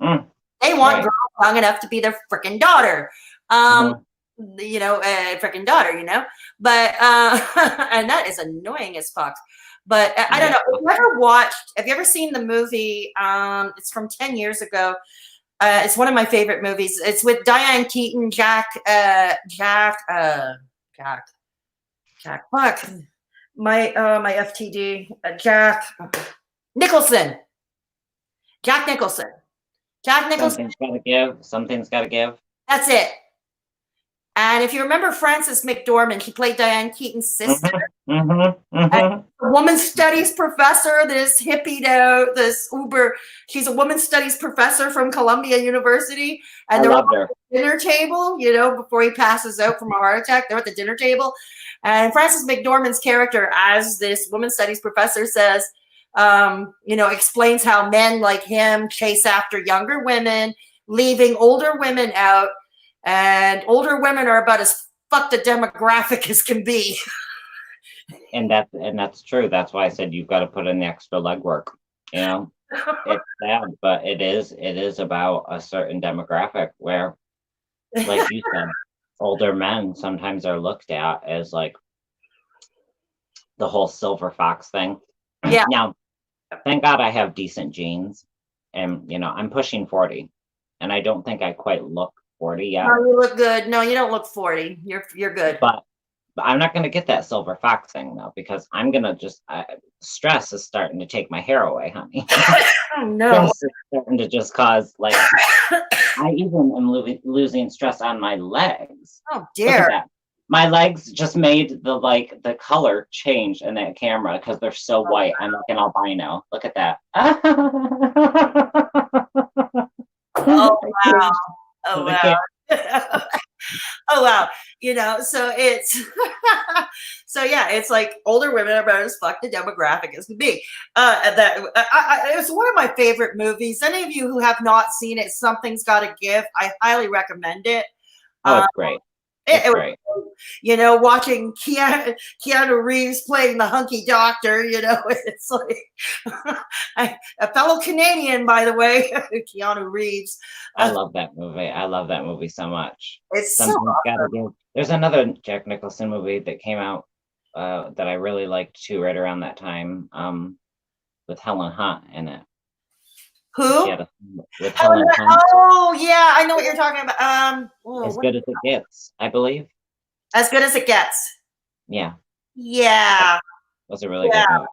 Mm,
They want
right.
girls young enough to be their freaking daughter. Um,
Mhm.
you know, freaking daughter, you know, but and that is annoying as fuck. But I don't
Yeah.
know. Have you ever seen the movie? It's from 10 years ago. It's one of my favorite movies. It's with Diane Keaton, Jack, fuck. My FTD, Jack Nicholson. Jack Nicholson. Jack Nicholson.
Something's gotta give. Something's gotta give.
That's it. And if you remember Frances McDormand, she played Diane Keaton's sister.
Mhm. Mhm.
A
Mhm.
woman studies professor, this hippied out, this uber. She's a woman studies professor from Columbia University.
I
And they're
loved
all at
her.
the dinner table, you know, before he passes out from a heart attack. They're at the dinner table. And Frances McDormand's character, as this woman studies professor, says, you know, explains how men like him chase after younger women, leaving older women out. And older women are about as fucked a demographic as can be.
And that's true. That's why I said you've got to put in the extra legwork. You know, it's sad, but it is about a certain demographic where, like you said, older men sometimes are looked at as like the whole silver fox thing.
Yeah.
Now, thank God I have decent genes, and I'm pushing 40, and I don't think I quite look 40
No,
yet,
you look good. No, you don't look 40. You're good.
but I'm not going to get that silver fox thing though, because I'm gonna just stress is starting to take my hair away, honey.
Oh no.
Stress is starting to just cause like I even am losing stress on my legs.
Oh
Look at
dear.
that. My legs just made the color change in that camera because they're so white. I'm like an albino. Look at that.
Oh
I
wow.
changed
Oh
the camera.
wow. Oh wow. You know, so it's so yeah, it's like older women are about as fucked the demographic as can be. It's one of my favorite movies. Any of you who have not seen it, Something's Gotta Give, I highly recommend it.
Oh,
Um,
it's great.
it,
It's
it
great.
you know, watching Keanu Reeves playing the hunky doctor, you know, it's like a fellow Canadian, by the way, Keanu Reeves.
I love that movie. I love that movie so much.
It's so
Something's gotta give. There's another Jack Nicholson movie that came out that I really liked too, right around that time, with Helen Hunt in it. She
who?
had a with Helen
Hunt.
Hunt,
Oh yeah, I know what you're talking about.
As Good as It Gets, I believe.
As Good as It Gets.
Yeah, that
Yeah,
was a really
yeah,
good movie.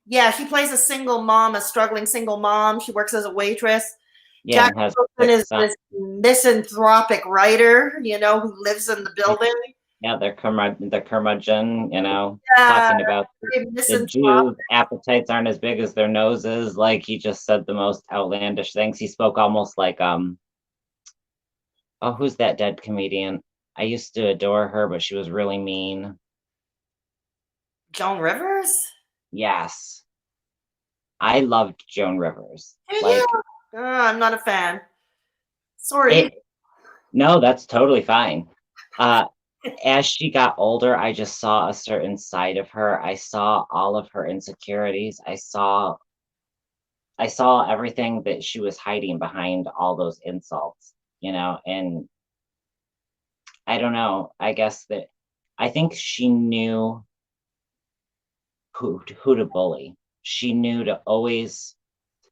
yeah. She plays a single mom, a struggling single mom. She works as a waitress.
Yeah,
Jack
and has
Nicholson
6
is
sons.
this misanthropic writer, you know, who lives in the building.
Yeah, the curmudgeon,
Yeah,
talking about
very
the
misanthropic.
Jews' appetites aren't as big as their noses. Like he just said the most outlandish things. He spoke almost like oh, who's that dead comedian? I used to adore her, but she was really mean.
Joan Rivers?
Yes, I loved Joan Rivers.
Did you?
Like
I'm not a fan. Sorry.
it. No, that's totally fine. Uh, as she got older, I just saw a certain side of her. I saw all of her insecurities. I saw everything that she was hiding behind all those insults, and I don't know. I think she knew who to bully. She knew to always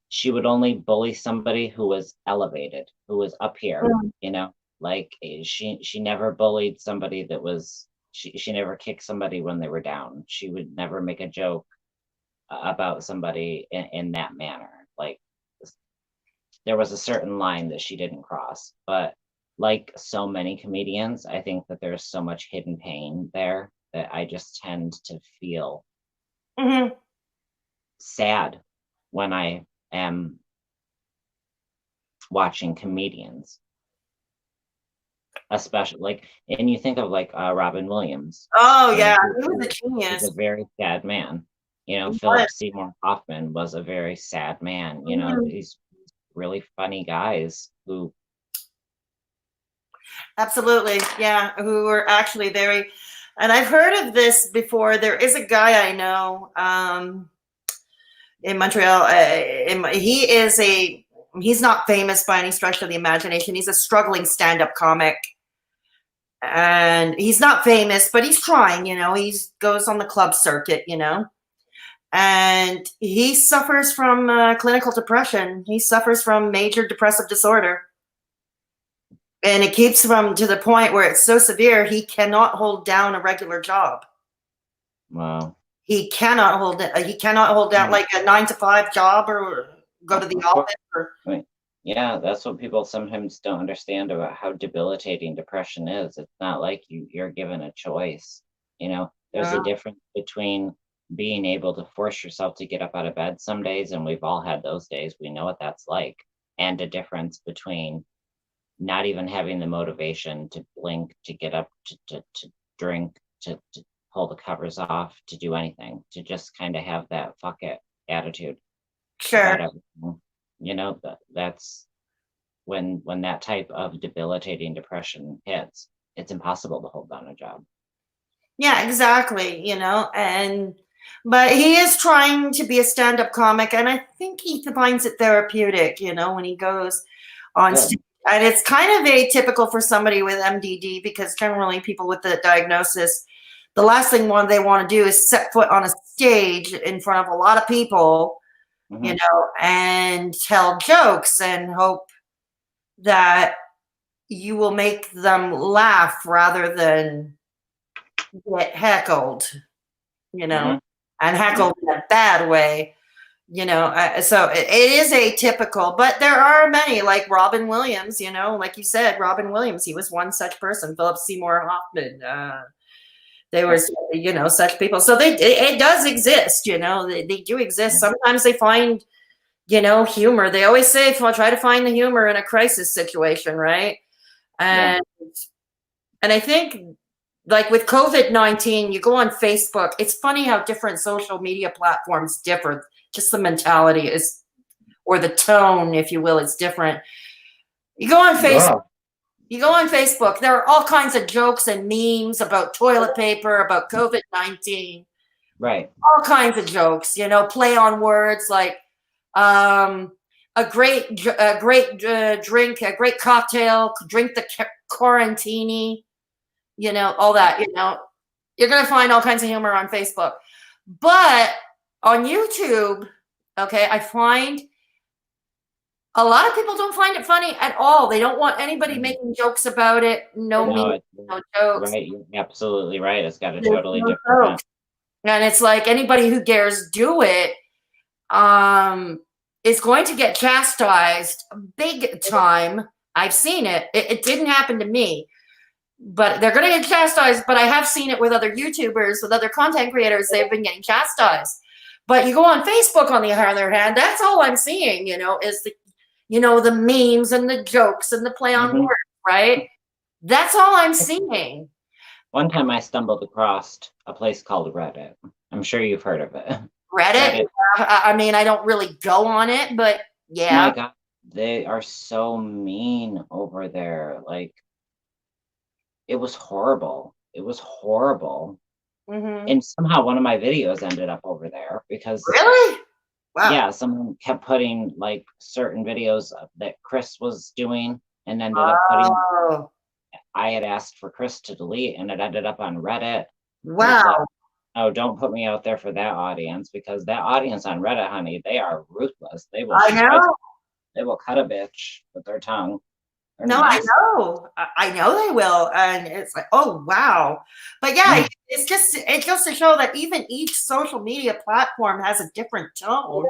she would only bully somebody who was elevated, who was up here,
Mm.
like she never bullied somebody that was she never kicked somebody when they were down. She would never make a joke about somebody in that manner. Like there was a certain line that she didn't cross. But like so many comedians, I think that there's so much hidden pain there that I just tend to feel
Mhm.
sad when I am watching comedians, especially like, and you think of like Robin Williams,
Oh
and
yeah,
he,
he was a
he's
genius.
a very sad man. You know,
What?
Philip Seymour Hoffman was a very sad man. You know, these really funny guys who.
Absolutely. Yeah. Who are actually very, and I've heard of this before. There is a guy I know in Montreal. He's not famous by any stretch of the imagination. He's a struggling stand-up comic. And he's not famous, but he's trying, he goes on the club circuit, and he suffers from clinical depression. He suffers from major depressive disorder. And it keeps him to the point where it's so severe, he cannot hold down a regular job.
Wow.
He cannot hold down like a 9 to 5 job or go to the office.
Right. Yeah, that's what people sometimes don't understand about how debilitating depression is. It's not like you're given a choice. You know, there's a difference between being able to force yourself to get up out of bed some days, and we've all had those days. We know what that's like. And a difference between not even having the motivation to blink, to get up, to drink, to pull the covers off, to do anything, to just kind of have that fuck it attitude.
Sure.
You know, that's when that type of debilitating depression hits, it's impossible to hold down a job.
Yeah, exactly. But he is trying to be a stand-up comic, and I think he finds it therapeutic, when he goes on stage. And it's kind of atypical for somebody with MDD, because generally people with the diagnosis, the last thing they want to do is set foot on a stage in front of a lot of people, and tell jokes and hope that you will make them laugh rather than get heckled, and heckled in a bad way. So it is atypical, but there are many, like Robin Williams, like you said, Robin Williams, he was one such person. Philip Seymour Hoffman, they were, such people. So it does exist, they do exist. Sometimes they find, humor. They always say, try to find the humor in a crisis situation, right? And I think, like with COVID-19, you go on Facebook. It's funny how different social media platforms differ. Just the mentality is, or the tone, if you will, is different. You go on Facebook. There are all kinds of jokes and memes about toilet paper, about COVID-19.
Right.
All kinds of jokes, play on words like a great drink, a great cocktail, drink the quarantini, all that, you're going to find all kinds of humor on Facebook. But on YouTube, okay, I find a lot of people don't find it funny at all. They don't want anybody making jokes about it. No jokes.
Right, you're absolutely right. It's got a totally different
jokes. And it's like anybody who dares do it is going to get chastised big time. I've seen it. It didn't happen to me, but they're going to get chastised. But I have seen it with other YouTubers, with other content creators. They've been getting chastised. But you go on Facebook, on the other hand, that's all I'm seeing, is the, the memes and the jokes and the play on words, right? That's all I'm seeing.
One time I stumbled across a place called Reddit. I'm sure you've heard of it.
Reddit? I mean, I don't really go on it, but yeah.
My God, they are so mean over there. Like, it was horrible. It was horrible. And somehow one of my videos ended up over there because
really? Wow.
Yeah, someone kept putting like certain videos that Chris was doing and ended up putting. I had asked for Chris to delete, and it ended up on Reddit.
Wow.
Like, oh, don't put me out there for that audience, because that audience on Reddit, honey, they are ruthless. They will. They will cut a bitch with their tongue.
I know they will. And it's like, oh, wow. But yeah, it goes to show that even each social media platform has a different tone,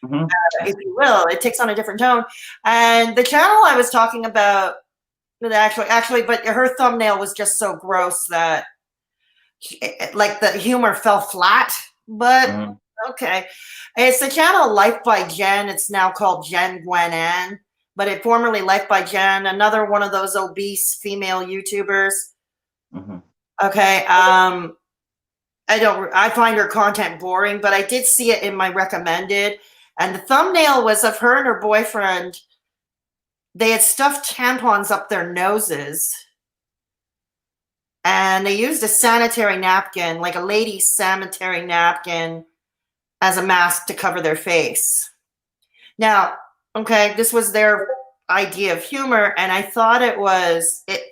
if you will. It takes on a different tone. And the channel I was talking about, actually, but her thumbnail was just so gross that like the humor fell flat. But okay. It's the channel Life by Jen. It's now called Jen Gwen Ann. But it formerly Life by Jen, another one of those obese female YouTubers. Okay. I find her content boring, but I did see it in my recommended. And the thumbnail was of her and her boyfriend. They had stuffed tampons up their noses. And they used a sanitary napkin, like a lady's sanitary napkin, as a mask to cover their face. Now, okay, this was their idea of humor, and I thought it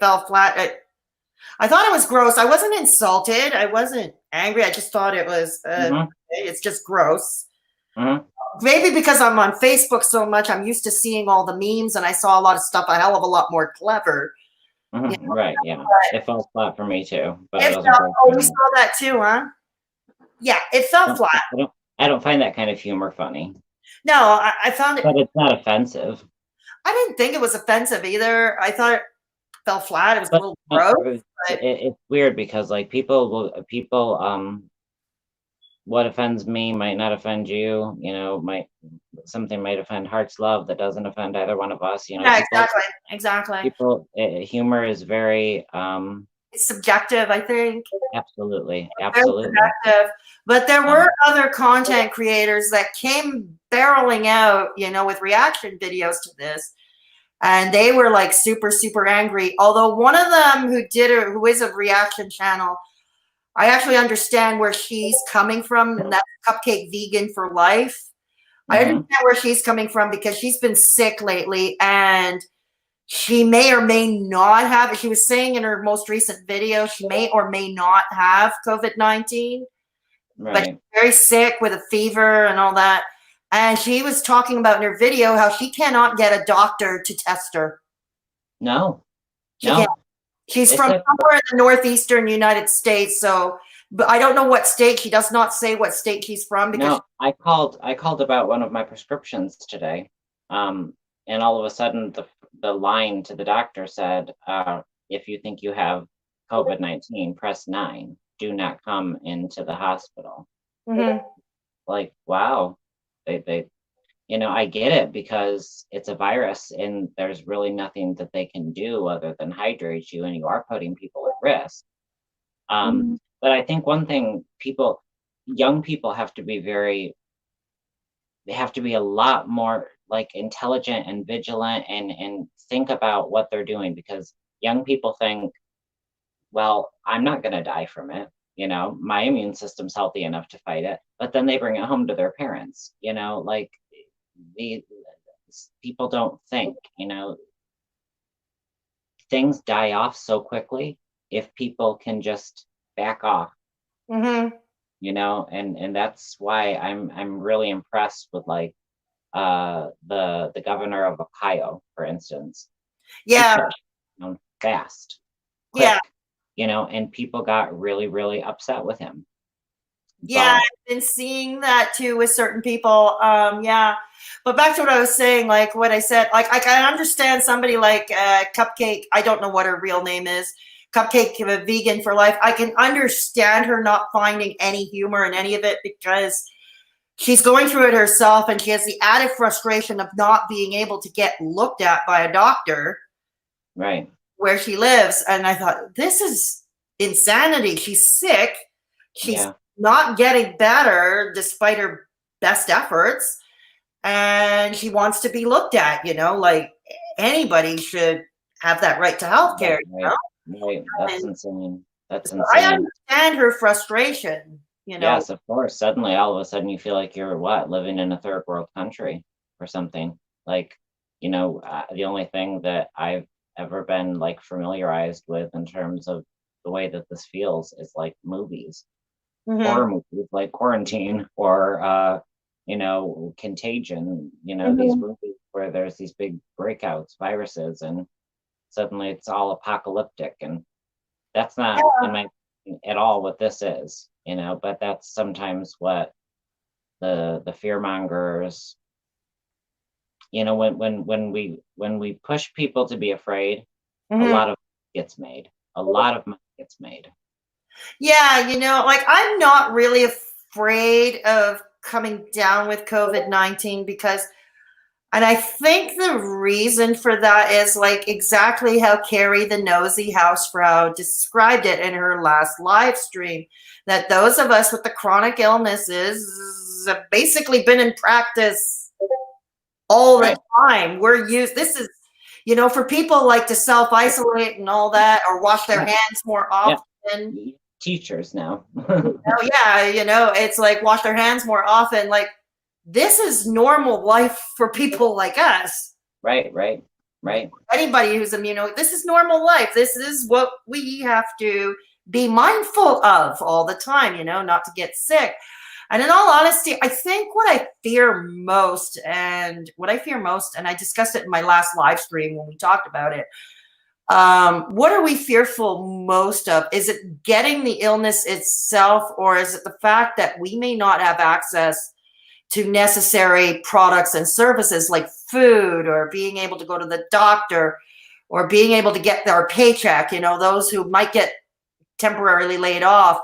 fell flat. I thought it was gross. I wasn't insulted. I wasn't angry. I just thought it was, it's just gross. Maybe because I'm on Facebook so much, I'm used to seeing all the memes, and I saw a lot of stuff a hell of a lot more clever.
You know? Right, yeah. It fell flat for me too. But
you saw that too, huh? Yeah, it fell flat.
I don't find that kind of humor funny.
No, I found it.
But it's not offensive.
I didn't think it was offensive either. I thought it fell flat. It was a little gross.
It's weird because like people, what offends me might not offend you. You know, something might offend Heart's Love that doesn't offend either one of us. You know,
yeah, exactly.
People, humor is very
it's subjective, I think.
Absolutely.
Subjective. But there were other content creators that came barreling out, you know, with reaction videos to this. And they were like super, super angry. Although one of them who is a reaction channel, I actually understand where she's coming from, and that's Cupcake Vegan for Life. I understand where she's coming from because she's been sick lately, and she may or may not have, she was saying in her most recent video, she may or may not have COVID-19, but she's very sick with a fever and all that. And she was talking about in her video how she cannot get a doctor to test her.
No.
She can't. She's from somewhere in the northeastern United States, so, but I don't know what state. She does not say what state she's from. Because
I called about one of my prescriptions today, and all of a sudden the line to the doctor said, if you think you have COVID-19, press 9. Do not come into the hospital. Like, wow. They, you know, I get it because it's a virus and there's really nothing that they can do other than hydrate you, and you are putting people at risk. But I think one thing young people have to be they have to be a lot more like intelligent and vigilant and think about what they're doing, because young people think, well, I'm not going to die from it. You know, my immune system's healthy enough to fight it, but then they bring it home to their parents, you know, like people don't think, you know, things die off so quickly if people can just back off, you know, and that's why I'm really impressed with like the governor of Ohio, for instance. Fast, quick, you know, and people got really, really upset with him.
I've been seeing that too with certain people. But back to what I was saying, like what I said, like I can understand somebody like Cupcake, I don't know what her real name is, Cupcake Vegan for Life. I can understand her not finding any humor in any of it because she's going through it herself, and she has the added frustration of not being able to get looked at by a doctor where she lives. And I thought, this is insanity. She's sick. She's not getting better despite her best efforts, and she wants to be looked at, you know, like anybody should have that right to health care. You know?
That's insane. That's insane.
I understand her frustration, you know.
Yes, of course. Suddenly, all of a sudden, you feel like you're living in a third world country or something. Like, you know, the only thing that I've ever been like familiarized with in terms of the way that this feels is like movies. Horror movies like Quarantine or you know, Contagion, you know, these movies where there's these big breakouts, viruses, and suddenly it's all apocalyptic, and that's not in my at all what this is, you know, but that's sometimes what the fear mongers, you know, when we push people to be afraid, a lot of gets made. A lot of money gets made.
Yeah, you know, like I'm not really afraid of coming down with COVID-19 because And I think the reason for that is like exactly how Carrie the nosy housefrau described it in her last live stream, that those of us with the chronic illnesses have basically been in practice all the time. We're used, this is, for people like to self-isolate and all that, or wash their hands more often.
Teachers now.
Oh yeah, it's like wash their hands more often. Like, this is normal life for people like us.
Right.
Anybody who's this is normal life. This is what we have to be mindful of all the time, not to get sick. And in all honesty, I think what I fear most, and I discussed it in my last live stream when we talked about it. What are we fearful most of? Is it getting the illness itself, or is it the fact that we may not have access to necessary products and services like food, or being able to go to the doctor, or being able to get their paycheck? Those who might get temporarily laid off.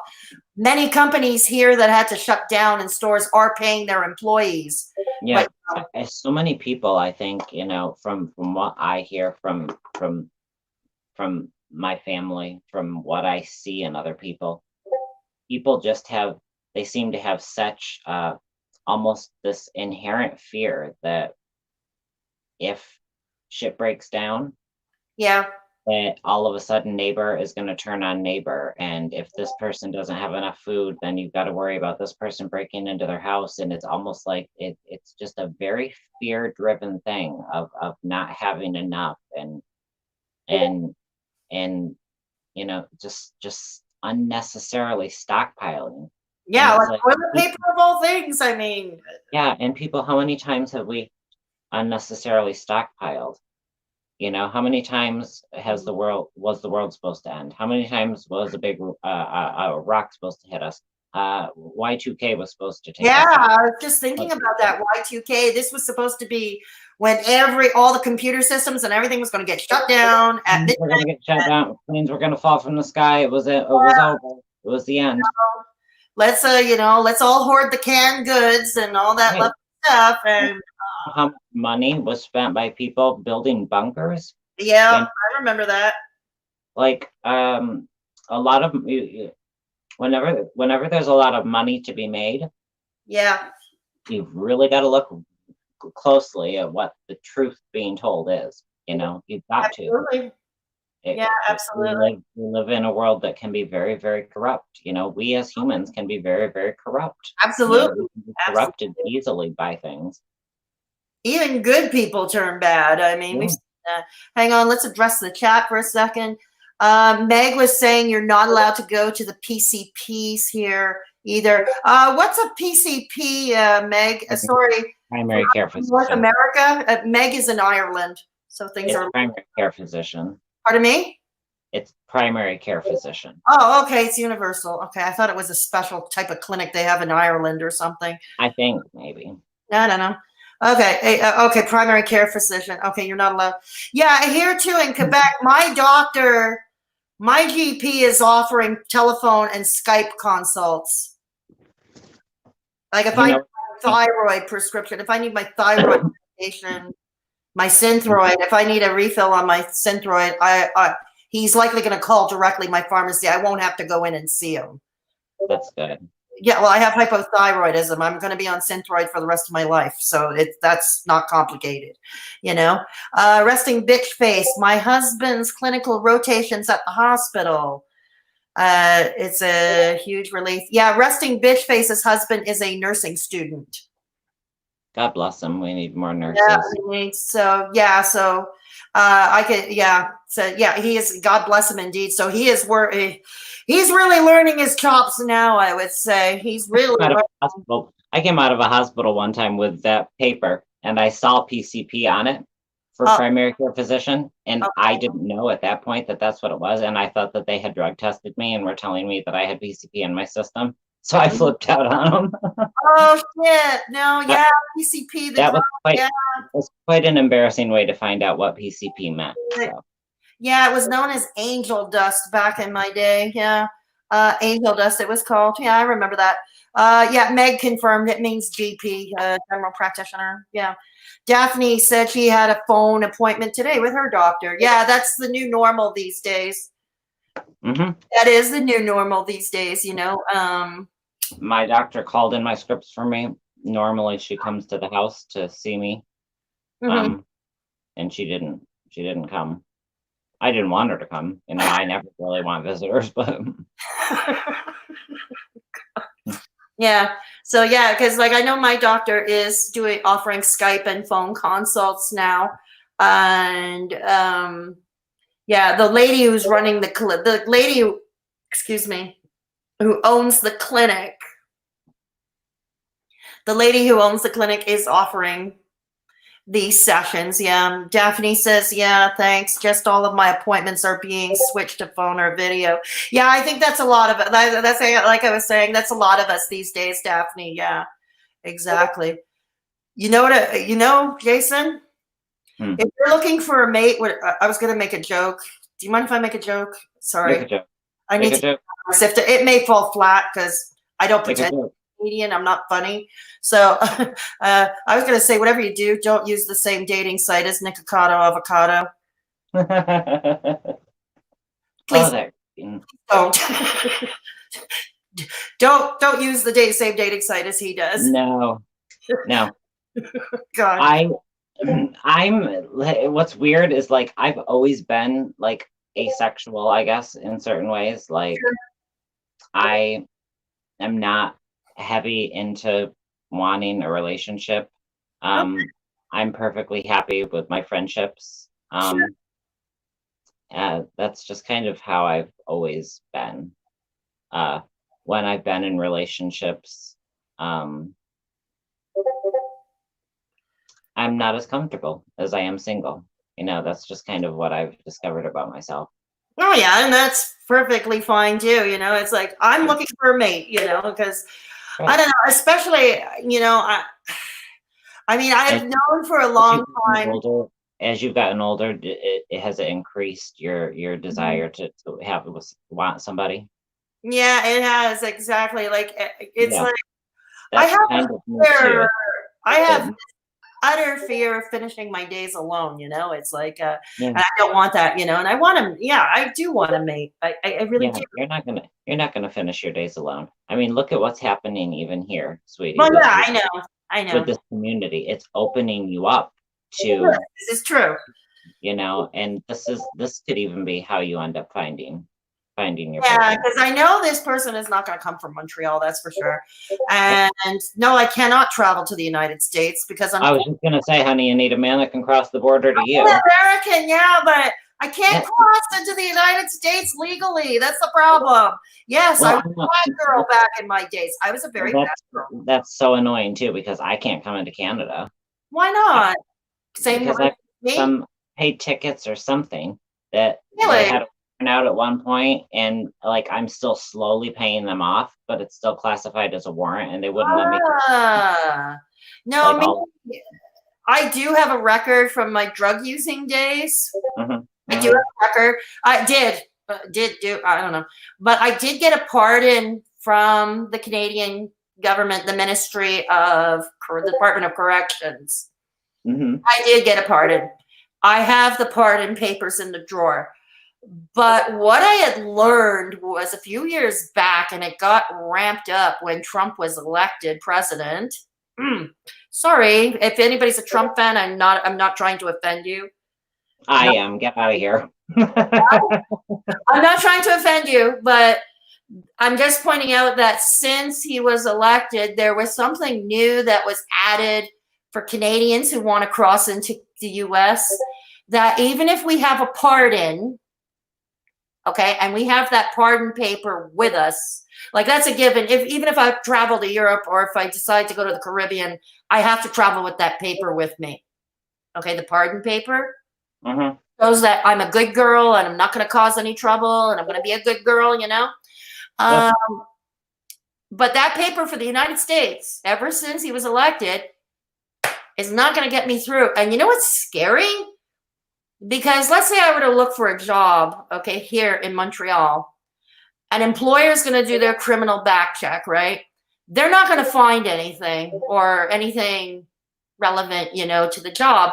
Many companies here that had to shut down and stores are paying their employees.
Yeah, but, so many people, I think, from what I hear from my family, from what I see in other people just they seem to have such almost this inherent fear that if shit breaks down, that all of a sudden neighbor is going to turn on neighbor. And if this person doesn't have enough food, then you've got to worry about this person breaking into their house. And it's almost like it's just a very fear-driven thing of not having enough and just unnecessarily stockpiling.
Yeah, like toilet paper of all things. I mean,
yeah, and people, how many times have we unnecessarily stockpiled? How many times was the world supposed to end? How many times was a big rock supposed to hit us? Y2K was supposed to take us.
Yeah, I was just thinking about that. Y2K. This was supposed to be when all the computer systems and everything was going to get shut down at midnight.
We're going to get shut down. Planes were going to fall from the sky. It was over. It was the end.
Let's let's all hoard the canned goods and all that lovely stuff. And
how much money was spent by people building bunkers?
Yeah, I remember that.
Like a lot of whenever there's a lot of money to be made, you've really got to look closely at what the truth being told is. You've got
to. Absolutely.
We live in a world that can be very, very corrupt. We as humans can be very, very corrupt.
Absolutely.
We can be corrupted easily by things.
Even good people turn bad. I mean, we've seen that. Hang on, let's address the chat for a second. Meg was saying you're not allowed to go to the PCPs here either. What's a PCP, Meg? Sorry.
Primary care physician.
North America? Meg is in Ireland, so things are...
primary care physician.
Pardon me?
It's primary care physician.
Oh, okay. It's universal. Okay. I thought it was a special type of clinic they have in Ireland or something.
I think maybe.
I don't know. Okay. Okay. Primary care physician. Okay. You're not allowed. Yeah. Here too in Quebec, my GP is offering telephone and Skype consults. Like if I need my thyroid prescription, if I need my thyroid medication, my Synthroid, if I need a refill on my Synthroid, he's likely going to call directly my pharmacy. I won't have to go in and see him.
That's good.
Yeah, well, I have hypothyroidism. I'm going to be on Synthroid for the rest of my life, so that's not complicated, Resting bitch face. My husband's clinical rotations at the hospital. It's a huge relief. Yeah, resting bitch face's husband is a nursing student.
God bless him. We need more nurses.
He is. God bless him indeed. So he is he's really learning his chops now. I would say he's really.
I came out of a hospital one time with that paper, and I saw PCP on it for primary care physician, and I didn't know at that point that that's what it was, and I thought that they had drug tested me and were telling me that I had PCP in my system. So I flipped out on them.
Oh shit! No, yeah, PCP.
That was quite an embarrassing way to find out what PCP meant. So.
Yeah, it was known as angel dust back in my day. Yeah. Angel Dust, it was called. Yeah, I remember that. Yeah, Meg confirmed it means GP, general practitioner. Yeah. Daphne said she had a phone appointment today with her doctor. Yeah, that's the new normal these days. That is the new normal these days, you know.
My doctor called in my scripts for me. Normally she comes to the house to see me. And she didn't come. I didn't want her to come. You know, I never really want visitors, but
yeah. So yeah, because like I know my doctor is offering Skype and phone consults now, and yeah, the lady who's running the lady who, excuse me, who owns the clinic, is offering these sessions. Yeah. Daphne says, yeah, thanks. Just all of my appointments are being switched to phone or video. Yeah, I think that's a lot of it. That's like I was saying, that's a lot of us these days, Daphne. Yeah, exactly. You know what, Jason? If you're looking for a mate, I was going to make a joke. Do you mind if I make a joke? Sorry.
Make a joke.
I need to sift it. It may fall flat because I don't pretend to be a comedian. I'm not funny. So I was going to say, whatever you do, don't use the same dating site as Nikocado Avocado. Please don't use the same dating site as he does.
No.
God.
I'm what's weird is like I've always been like asexual, I guess, in certain ways. Like I am not heavy into wanting a relationship. I'm perfectly happy with my friendships. That's just kind of how I've always been. When I've been in relationships, I'm not as comfortable as I am single. You know, that's just kind of what I've discovered about myself.
Oh yeah, and that's perfectly fine too. You know, it's like I'm looking for a mate. You know, because I don't know, especially I mean, I've known for a long time.
As you've gotten older, it has increased your desire to want somebody.
Yeah, it has, exactly. Like it's like
that's
I have utter fear of finishing my days alone, you know. It's like and I don't want that, you know, and I want to, I do want to mate. I really do.
You're not gonna finish your days alone. I mean, look at what's happening even here, sweetie.
Well, yeah, I know.
With this community, it's opening you up to
this is true.
You know, and this could even be how you end up finding your
person. Because I know this person is not going to come from Montreal, that's for sure. And no, I cannot travel to the United States because
I was just going to say, honey, you need a man that can cross the border to you.
American, yeah, but I can't cross into the United States legally. That's the problem. Yes, I was a bad girl back in my days. I was a very bad girl.
That's so annoying too, because I can't come into Canada.
Why not? Same
because I some paid tickets or something that they had to turn out at one point, and like I'm still slowly paying them off, but it's still classified as a warrant, and they wouldn't let me.
No, I do have a record from my drug using days. I do have a record. I did do, I don't know, but I did get a pardon from the Canadian government, the Ministry of the Department of Corrections. I did get a pardon. I have the pardon papers in the drawer. But what I had learned was a few years back, and it got ramped up when Trump was elected president. Sorry, if anybody's a Trump fan, I'm not trying to offend you.
I am. Get out of here.
I'm not trying to offend you, but I'm just pointing out that since he was elected, there was something new that was added for Canadians who want to cross into the US, that even if we have a pardon, okay, and we have that pardon paper with us, like that's a given. Even if I travel to Europe or if I decide to go to the Caribbean, I have to travel with that paper with me. Okay, the pardon paper shows that I'm a good girl and I'm not going to cause any trouble and I'm going to be a good girl, you know. But that paper for the United States, ever since he was elected, is not going to get me through. And you know what's scary? Because let's say I were to look for a job, okay, here in Montreal, an employer is going to do their criminal back check, right? They're not going to find anything or anything relevant, to the job.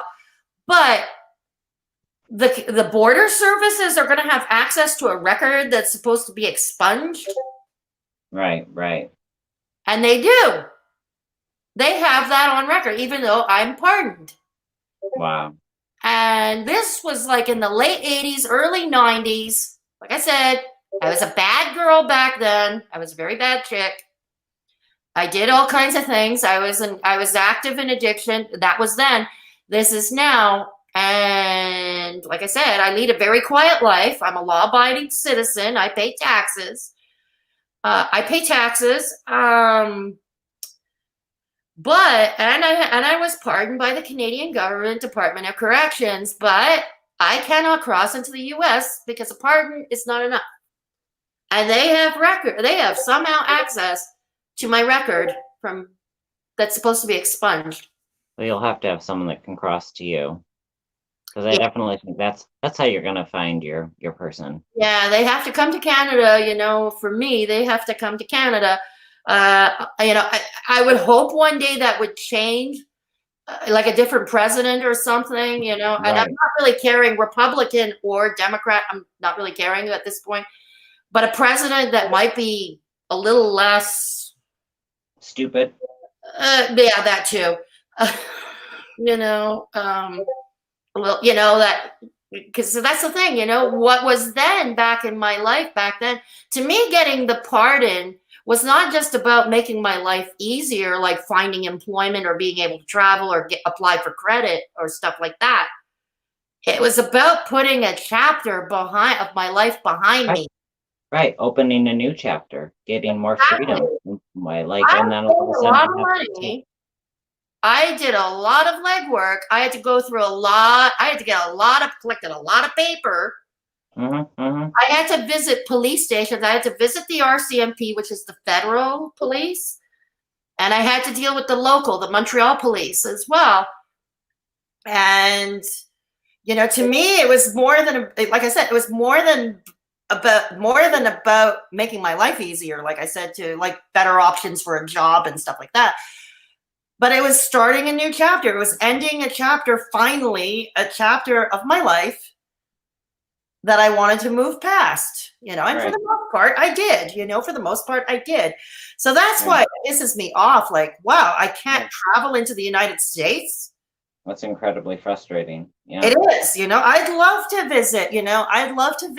But the border services are going to have access to a record that's supposed to be expunged.
Right.
And they do. They have that on record, even though I'm pardoned.
Wow.
And this was like in the late 80s, early 90s. Like I said, I was a bad girl back then. I was a very bad chick. I did all kinds of things. I was active in addiction. That was then. This is now. And like I said, I lead a very quiet life. I'm a law-abiding citizen. I pay taxes. But I was pardoned by the Canadian government Department of Corrections, but I cannot cross into the U.S. because a pardon is not enough. And they have somehow access to my record that's supposed to be expunged.
Well, you'll have to have someone that can cross to you, because I definitely think that's how you're gonna find your person.
Yeah, they have to come to Canada. For me, they have to come to Canada. I would hope one day that would change, like a different president or something,
Right.
and I'm not really caring Republican or Democrat. I'm not really caring at this point, but a president that might be a little less
stupid.
Yeah, that too. That, because that's the thing, what was then back in my life back then, to me, getting the pardon was not just about making my life easier, like finding employment or being able to travel or apply for credit or stuff like that. It was about putting a chapter of my life behind me.
Right, opening a new chapter, getting more freedom in my life, and then all of a sudden,
I did a lot of legwork. I had to go through a lot. I had to collected a lot of paper. I had to visit police stations. I had to visit the RCMP, which is the federal police. And I had to deal with the Montreal police as well. And, to me, it was more than, like I said, it was more than about making my life easier. Like I said, to like better options for a job and stuff like that. But it was starting a new chapter. It was ending a chapter, finally, a chapter of my life that I wanted to move past, and right. For the most part, I did, for the most part, I did. So that's why it pisses me off. Like, wow, I can't travel into the United States.
That's incredibly frustrating. Yeah.
It is, I'd love to visit, I'd love to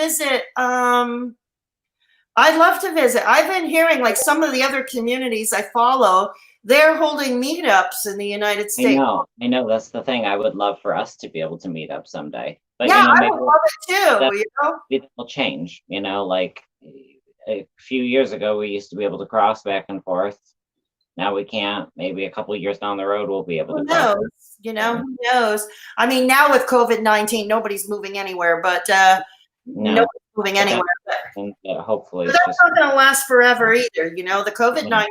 visit. I've been hearing like some of the other communities I follow, they're holding meetups in the United States.
I know. That's the thing. I would love for us to be able to meet up someday. But,
yeah, I would love it too.
It will change. Like a few years ago, we used to be able to cross back and forth. Now we can't. Maybe a couple of years down the road, we'll be able to.
Who knows? Who knows? I mean, now with COVID-19, nobody's moving anywhere, but nobody's moving anywhere.
Hopefully,
but that's not going to last forever either. The COVID-19,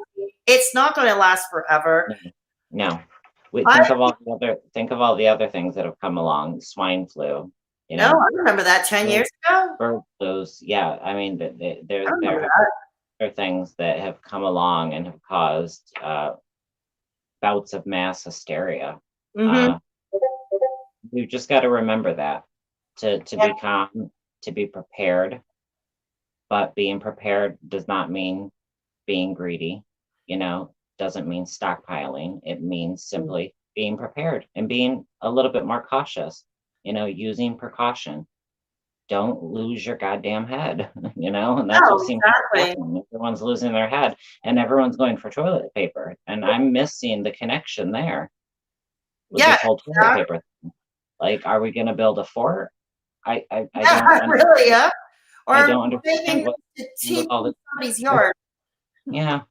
it's not going to last forever.
No. Think of all the other things that have come along. Swine flu.
No, I remember that 10 years ago.
Bird flus. Yeah, I mean, there are things that have come along and have caused bouts of mass hysteria. We've just got to remember that to be calm, to be prepared. But being prepared does not mean being greedy. Doesn't mean stockpiling. It means simply being prepared and being a little bit more cautious. Using precaution. Don't lose your goddamn head. And that's what seems to happen. Everyone's losing their head, and everyone's going for toilet paper. And I'm missing the connection there. With this whole toilet paper thing. Like, are we going to build a fort? I don't
really, yeah. Or
I don't understand
somebody's yard.
Yeah.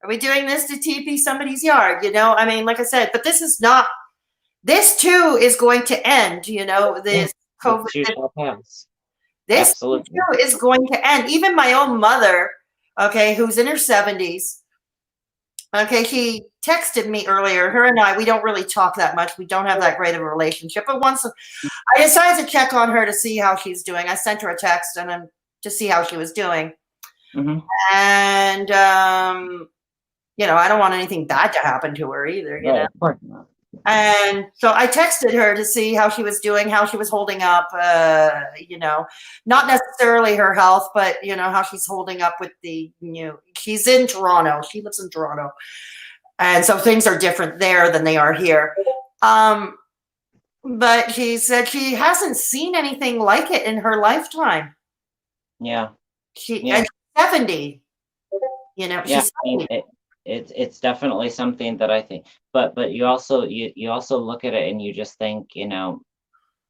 Are we doing this to TP somebody's yard? I mean, like I said, but this too is going to end, this COVID. This
Absolutely.
too is going to end. Even my own mother, who's in her 70s, she texted me earlier. Her and I, we don't really talk that much. We don't have that great of a relationship. But once I decided to check on her to see how she's doing, I sent her a text to see how she was doing.
Mm-hmm.
And I don't want anything bad to happen to her either,
Right, of course not.
And so I texted her to see how she was doing, how she was holding up, not necessarily her health, but how she's holding up with she's in Toronto. She lives in Toronto. And so things are different there than they are here. But she said she hasn't seen anything like it in her lifetime.
Yeah.
And she's 70.
Yeah,
she's
I mean,
70.
it's definitely something that I think, but you also look at it and you just think,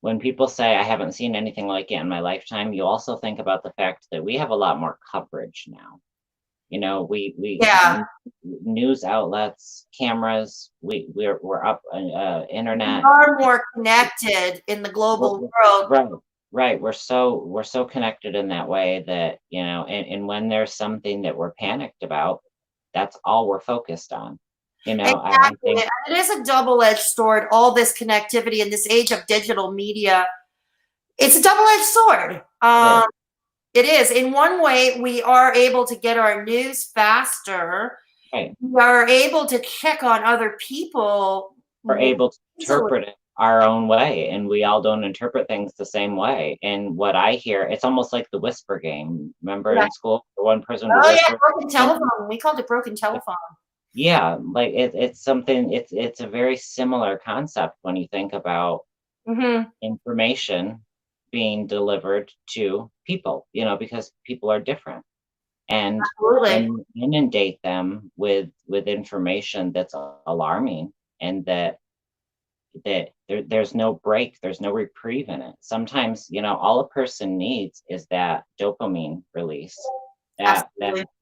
when people say I haven't seen anything like it in my lifetime, you also think about the fact that we have a lot more coverage now. We
Yeah.
news outlets, cameras, we're up internet.
We are more connected in the global world.
Right. We're so connected in that way that, and when there's something that we're panicked about, that's all we're focused on. I
Exactly.
think
And it is a double-edged sword, all this connectivity in this age of digital media. It's a double-edged sword. It is. In one way, we are able to get our news faster.
right.
We are able to check on other people.
We're able to interpret it our own way, and we all don't interpret things the same way. And what I hear, it's almost like the whisper game. Remember in school, one person would whisper.
Broken telephone. We called it broken telephone.
Yeah, like it's something. It's a very similar concept when you think about information being delivered to people. Because people are different, and when you inundate them with information that's alarming, and that there's no break, there's no reprieve in it. Sometimes, all a person needs is that dopamine release, that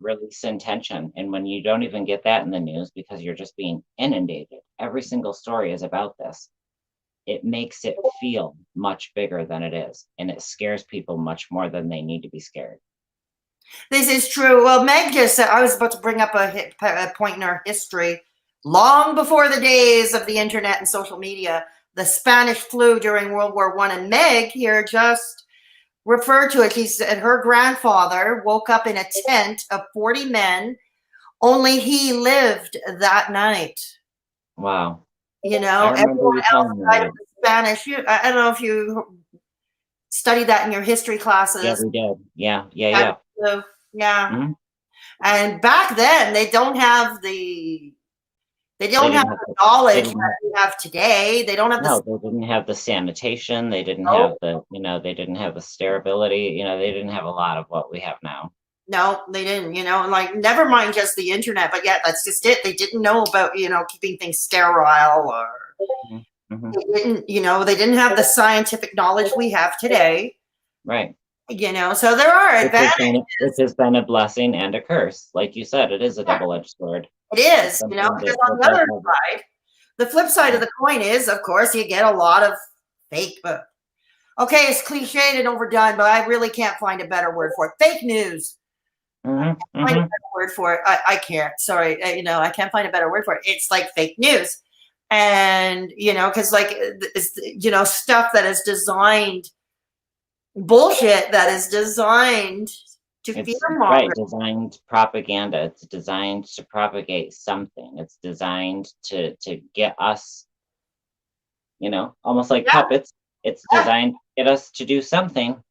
release in tension. And when you don't even get that in the news because you're just being inundated, every single story is about this. It makes it feel much bigger than it is, and it scares people much more than they need to be scared.
This is true. Well, Meg just said, I was about to bring up a point in our history. Long before the days of the internet and social media, the Spanish flu during World War I, and Meg here just referred to it. She said her grandfather woke up in a tent of 40 men. Only he lived that night.
Wow.
Everyone else died of the Spanish. I don't know if you studied that in your history classes.
Yeah, we did. Yeah.
So, yeah. And back then, they don't have the knowledge that we have today. They don't have
they didn't have the sanitation. They didn't have the, they didn't have the sterility. They didn't have a lot of what we have now.
No, they didn't, like never mind just the internet, but yeah, that's just it. They didn't know about, keeping things sterile or they didn't, they didn't have the scientific knowledge we have today.
Right.
So there are advantages.
Which has been a blessing and a curse. Like you said, it is a double-edged sword.
It is, because on the other side, the flip side of the coin is, of course, you get a lot of fake, okay, it's cliched and overdone, but I really can't find a better word for it. Fake news. I can't find a better word for it. I can't. Sorry. I can't find a better word for it. It's like fake news. And, because like, stuff that is designed, bullshit that is designed to fear mongering.
Right, designed propaganda. It's designed to propagate something. It's designed to get us, almost like puppets. It's designed to get us to do something,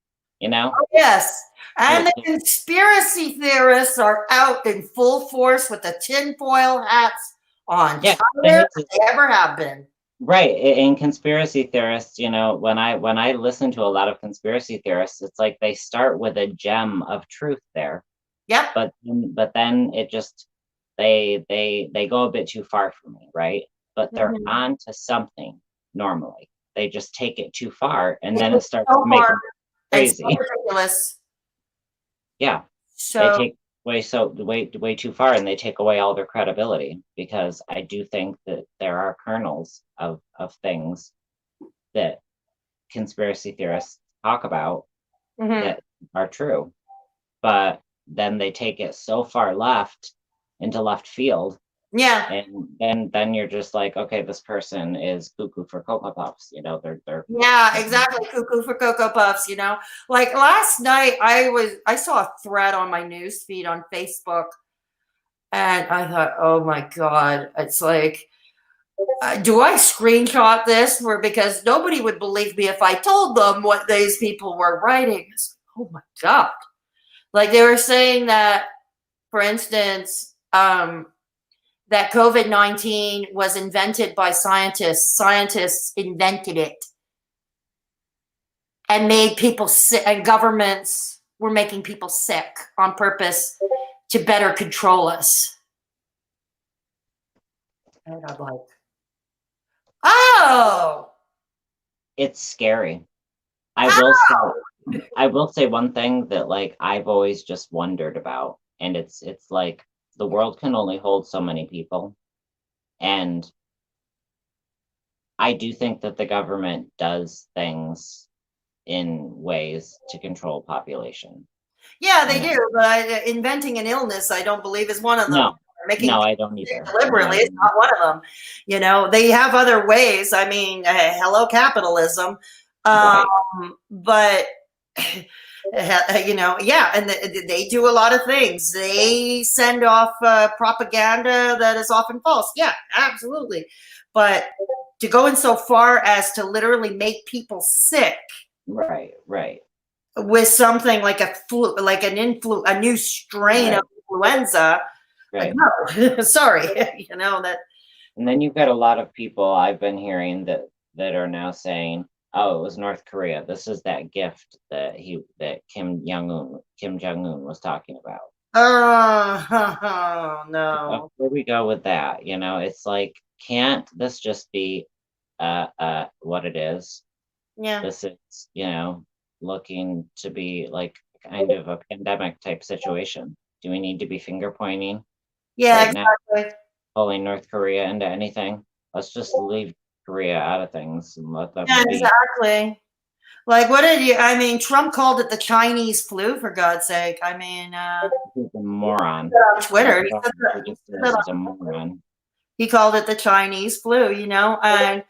Oh, yes. And the conspiracy theorists are out in full force with the tinfoil hats on.
Yeah,
they ever have been.
Right. And conspiracy theorists, when I listen to a lot of conspiracy theorists, it's like they start with a gem of truth there.
Yep.
But then it just they go a bit too far for me, right? But they're on to something normally. They just take it too far, and then it starts to make them crazy.
It's so ridiculous.
Yeah.
So
they take way too far, and they take away all their credibility, because I do think that there are kernels of things that conspiracy theorists talk about that are true, but then they take it so far left into left field
Yeah.
And then you're just like, okay, this person is cuckoo for Cocoa Puffs, you know, they're
Yeah, exactly. Cuckoo for Cocoa Puffs, you know. Like last night I saw a thread on my news feed on Facebook, and I thought, "Oh my God." It's like, do I screenshot this for, because nobody would believe me if I told them what these people were writing. It's, oh my God. Like they were saying that, for instance, that COVID-19 was invented by scientists. Scientists invented it and made people sick, and governments were making people sick on purpose to better control us. And I'm like, oh,
it's scary.
how?
I will say one thing that like I've always just wondered about, and it's like the world can only hold so many people, and I do think that the government does things in ways to control population.
Yeah,
You
they
know,
do, but inventing an illness, I don't believe, is one of them.
no,
Making
no,
people
I don't
sick
either.
deliberately is not one of them. You know, they have other ways. I mean, hello, capitalism. Um,
Right,
but you know, yeah, and they do a lot of things. They send off propaganda that is often false. Yeah, absolutely. But to go in so far as to literally make people sick
right,
with something like a flu, like a new strain of
right,
influenza, like,
right.
no, sorry, you know that.
And then you've got a lot of people I've been hearing that are now saying, "Oh, it was North Korea. This is that gift that Kim Jong Un was talking about."
Oh,
Oh,
no.
where we go with that? You know, it's like, can't this just be what it is?
Yeah.
This is, you know, looking to be like kind of a pandemic type situation. Do we need to be finger pointing
Yeah,
right now,
exactly.
pulling North Korea into anything? Let's just leave Korea out of things and let
Yeah,
them be
exactly. Like, what did you, I mean, Trump called it the Chinese flu, for God's sake. I mean,
he's a moron.
on Twitter, he said that,
He just
he said
is.
that
He's a moron.
he called it the Chinese flu, you know, and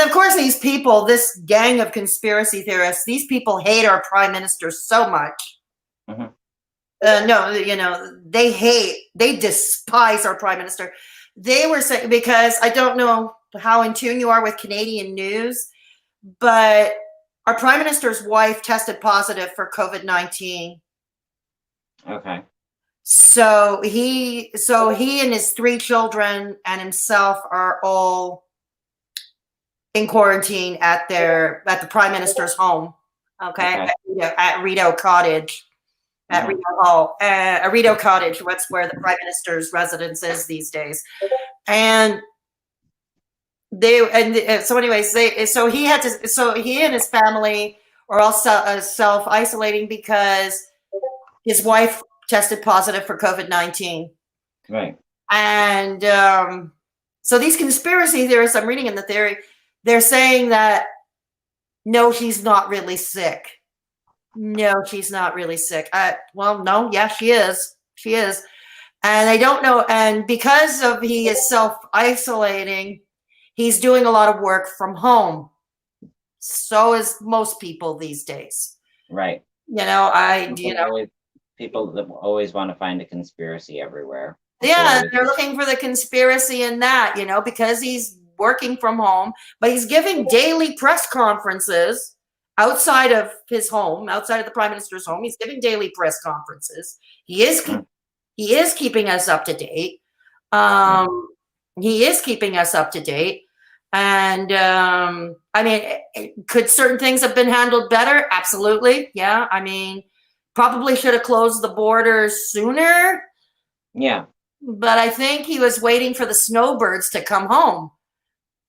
of course, these people, this gang of conspiracy theorists, these people hate our prime minister so much.
Mhm.
No, you know, they despise our prime minister. They were saying, because I don't know how in tune you are with Canadian news, but our prime minister's wife tested positive for COVID-19.
Okay.
So he and his three children and himself are all in quarantine at the prime minister's home. Okay,
Okay.
at Rideau Cottage. At
Mhm.
Rideau Hall, Rideau Cottage. That's where the prime minister's residence is these days. And so, anyways, so he and his family are all self isolating because his wife tested positive for COVID-19.
Right.
And so these conspiracy theorists, I'm reading in the theory, they're saying that no, she's not really sick. No, she's not really sick. Well, no, yeah, she is. She is. And they don't know. And because of he is self isolating, he's doing a lot of work from home. So is most people these days.
Right.
You know,
People that always want to find a conspiracy everywhere. It's
yeah,
always
they're looking for the conspiracy in that, you know, because he's working from home, but he's giving daily press conferences outside of his home, outside of the prime minister's home. He's giving daily press conferences. He is
mm,
he is keeping us up to date.
yeah.
He is keeping us up to date. And I mean, could certain things have been handled better? Absolutely. Yeah. I mean, probably should have closed the borders sooner,
Yeah.
but I think he was waiting for the snowbirds to come home.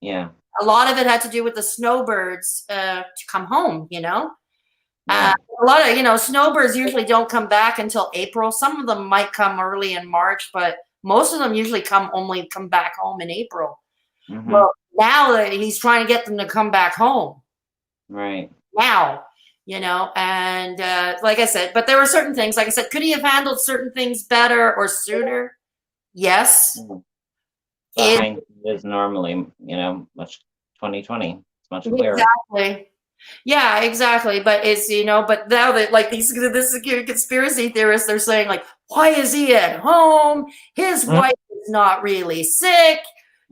Yeah.
A lot of it had to do with the snowbirds to come home, you know?
Yeah.
A lot of, you know, snowbirds usually don't come back until April. Some of them might come early in March, but most of them usually only come back home in April.
Hmm.
Well, now that he's trying to get them to come back home
Right.
now, you know, and like I said, but there were certain things, like I said, could he have handled certain things better or sooner? Yes.
Mhm. Behind is normally, much 2020. It's much clearer.
Exactly. Yeah, exactly. But it's, but now that like this conspiracy theorists, they're saying like, why is he at home? His wife is not really sick.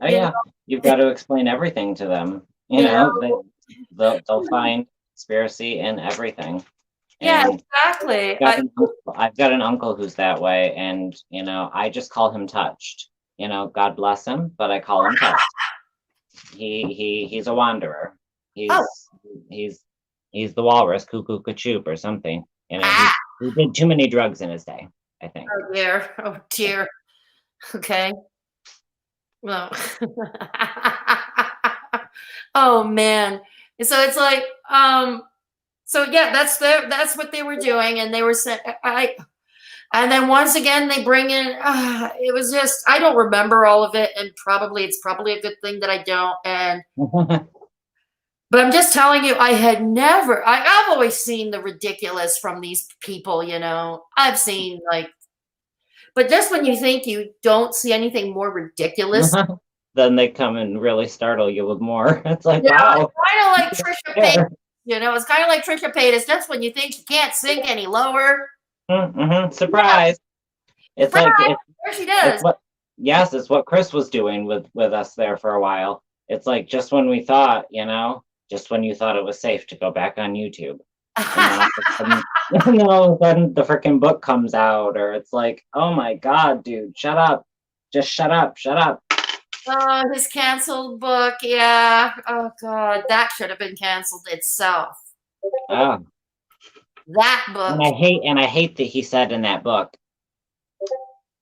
Oh yeah, you've got to explain everything to them. They'll find conspiracy in everything.
Yeah,
And
exactly.
I've got an uncle who's that way, and I just call him Touched. God bless him, but I call him Touched. He's a wanderer. He's the walrus, cuckoo cachoop or something. He did too many drugs in his day, I think.
Oh dear. Okay. Well. Oh man. So it's like, so yeah, that's what they were doing, and they were saying, and then once again they bring in. It was just I don't remember all of it, and it's probably a good thing that I don't. And but I'm just telling you, I've always seen the ridiculous from these people. I've seen but just when you think you don't see anything more ridiculous.
Then they come and really startle you with more. It's like, wow.
It's kind of like Trisha Paytas. It's kind of like Trisha Paytas. That's when you think you can't sink any lower.
Surprise! Yeah. It's like
there she does.
It's what Chris was doing with us there for a while. It's like just when we thought, just when you thought it was safe to go back on YouTube, and then the freaking book comes out, or it's like, oh my God, dude, shut up, just shut up.
Oh, his canceled book. Yeah. Oh God, that should have been canceled itself.
Oh.
That book.
And I hate that he said in that book,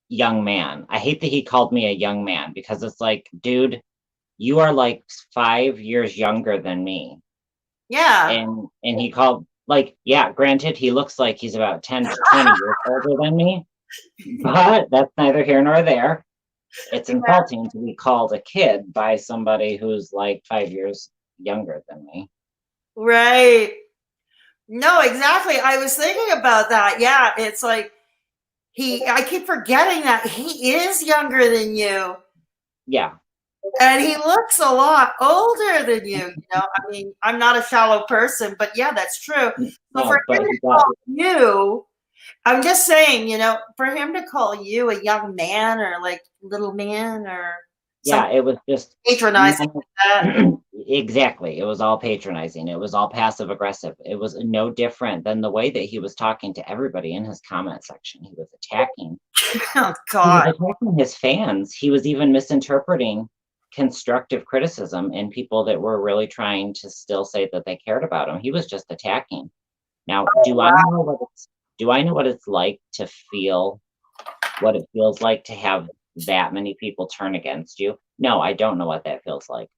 young man. I hate that he called me a young man, because it's like, dude, you are like 5 years younger than me.
Yeah.
And he called, granted, he looks like he's about 10 to 20 years older than me, but that's neither here nor there. It's insulting to be called a kid by somebody who's like 5 years younger than me.
Right. No, exactly. I was thinking about that. Yeah, it's like I keep forgetting that he is younger than you.
Yeah.
And he looks a lot older than you. I mean, I'm not a shallow person, but yeah, that's true. So for him to call you, I'm just saying, for him to call you a young man or like little man or
it was just
patronizing.
Exactly. It was all patronizing. It was all passive aggressive. It was no different than the way that he was talking to everybody in his comment section. He was attacking.
Oh God.
He was attacking his fans. He was even misinterpreting constructive criticism in people that were really trying to still say that they cared about him. He was just attacking. Now, I know what it's like to feel what it feels like to have that many people turn against you? No, I don't know what that feels like.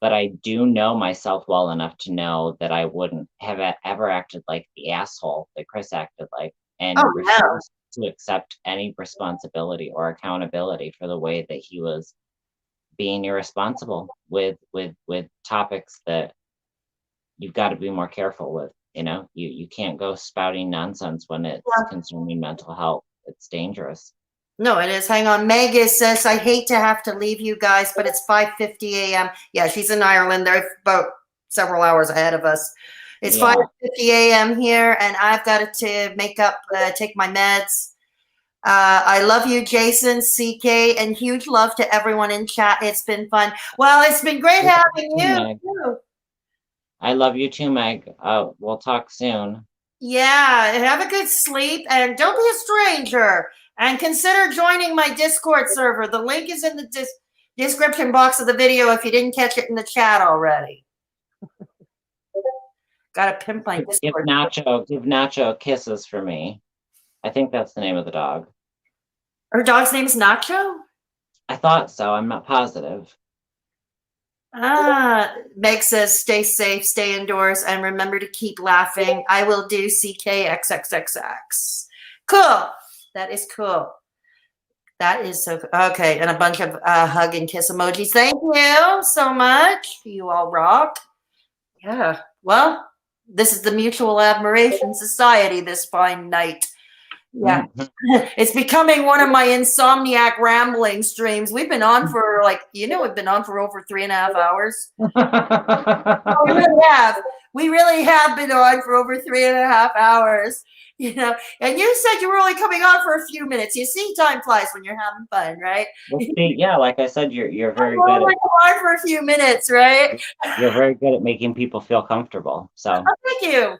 But I do know myself well enough to know that I wouldn't have ever acted like the asshole that Chris acted like, and refused to accept any responsibility or accountability for the way that he was being irresponsible with topics that you've got to be more careful with. You can't go spouting nonsense when it's concerning mental health. It's dangerous.
No, it is. Hang on. Meg says, I hate to have to leave you guys, but it's 5:50 a.m. Yeah, she's in Ireland. They're about several hours ahead of us. It's 5:50 a.m. here, and I've got to make up, take my meds. I love you, Jason, CK, and huge love to everyone in chat. It's been fun. Well, it's been great having you too.
I love you too, Meg. We'll talk soon.
Yeah, have a good sleep, and don't be a stranger. And consider joining my Discord server. The link is in the description box of the video if you didn't catch it in the chat already. Gotta pimp my Discord.
Give Nacho kisses for me. I think that's the name of the dog.
Her dog's name's Nacho?
I thought so. I'm not positive.
Meg says, stay safe, stay indoors, and remember to keep laughing. I will do CKXXXX. Cool. That is cool. That is so okay. And a bunch of hug and kiss emojis. Thank you so much. You all rock. Yeah. Well, this is the Mutual Admiration Society this fine night. Yeah. It's becoming one of my insomniac rambling streams. We've been on for we've been on for over 3.5 hours. Oh, we really have. We really have been on for over 3.5 hours. And you said you were only coming on for a few minutes. You see, time flies when you're having fun, right?
Well, see, yeah, like I said, you're very good.
Only come on for a few minutes, right?
You're very good at making people feel comfortable. So
thank you.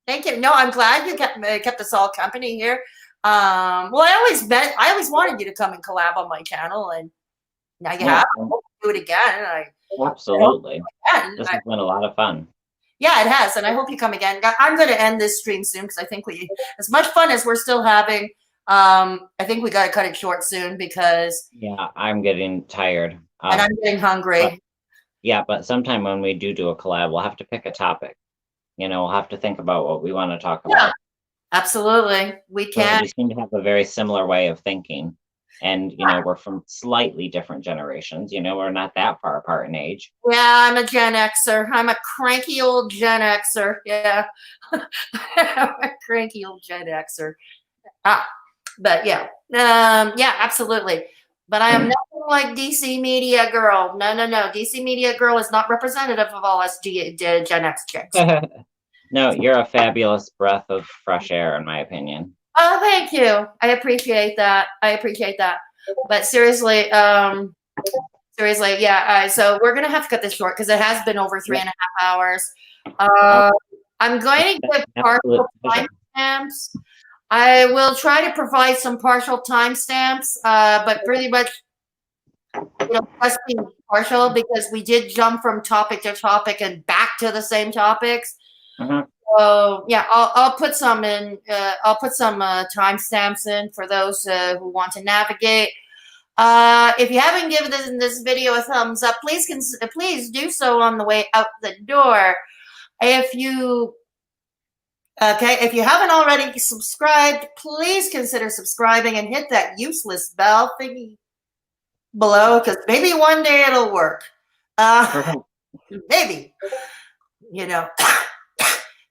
Thank you. No, I'm glad you kept us all company here. Well, I always wanted you to come and collab on my channel, and now you have. I'll do it again.
Absolutely. This has been a lot of fun.
Yeah, it has, and I hope you come again. I'm going to end this stream soon because I think as much fun as we're still having, I think we got to cut it short soon because.
Yeah, I'm getting tired.
And I'm getting hungry.
But sometime when we do a collab, we'll have to pick a topic. We'll have to think about what we want to talk about.
Yeah, absolutely. We can.
We seem to have a very similar way of thinking. And, we're from slightly different generations. We're not that far apart in age.
Yeah, I'm a Gen Xer. I'm a cranky old Gen Xer. Yeah. I'm a cranky old Gen Xer. But yeah. Yeah, absolutely. But I am nothing like DC Media Girl. No. DC Media Girl is not representative of all us Gen X chicks.
No, you're a fabulous breath of fresh air, in my opinion.
Oh, thank you. I appreciate that. But seriously, yeah. So we're gonna have to cut this short because it has been over 3.5 hours. I'm going to give partial timestamps. I will try to provide some partial timestamps, but pretty much, must be partial because we did jump from topic to topic and back to the same topics. So yeah, I'll put some in. I'll put some timestamps in for those who want to navigate. If you haven't given this video a thumbs up, please do so on the way out the door. If you haven't already subscribed, please consider subscribing and hit that useless bell thingy below because maybe one day it'll work. Maybe.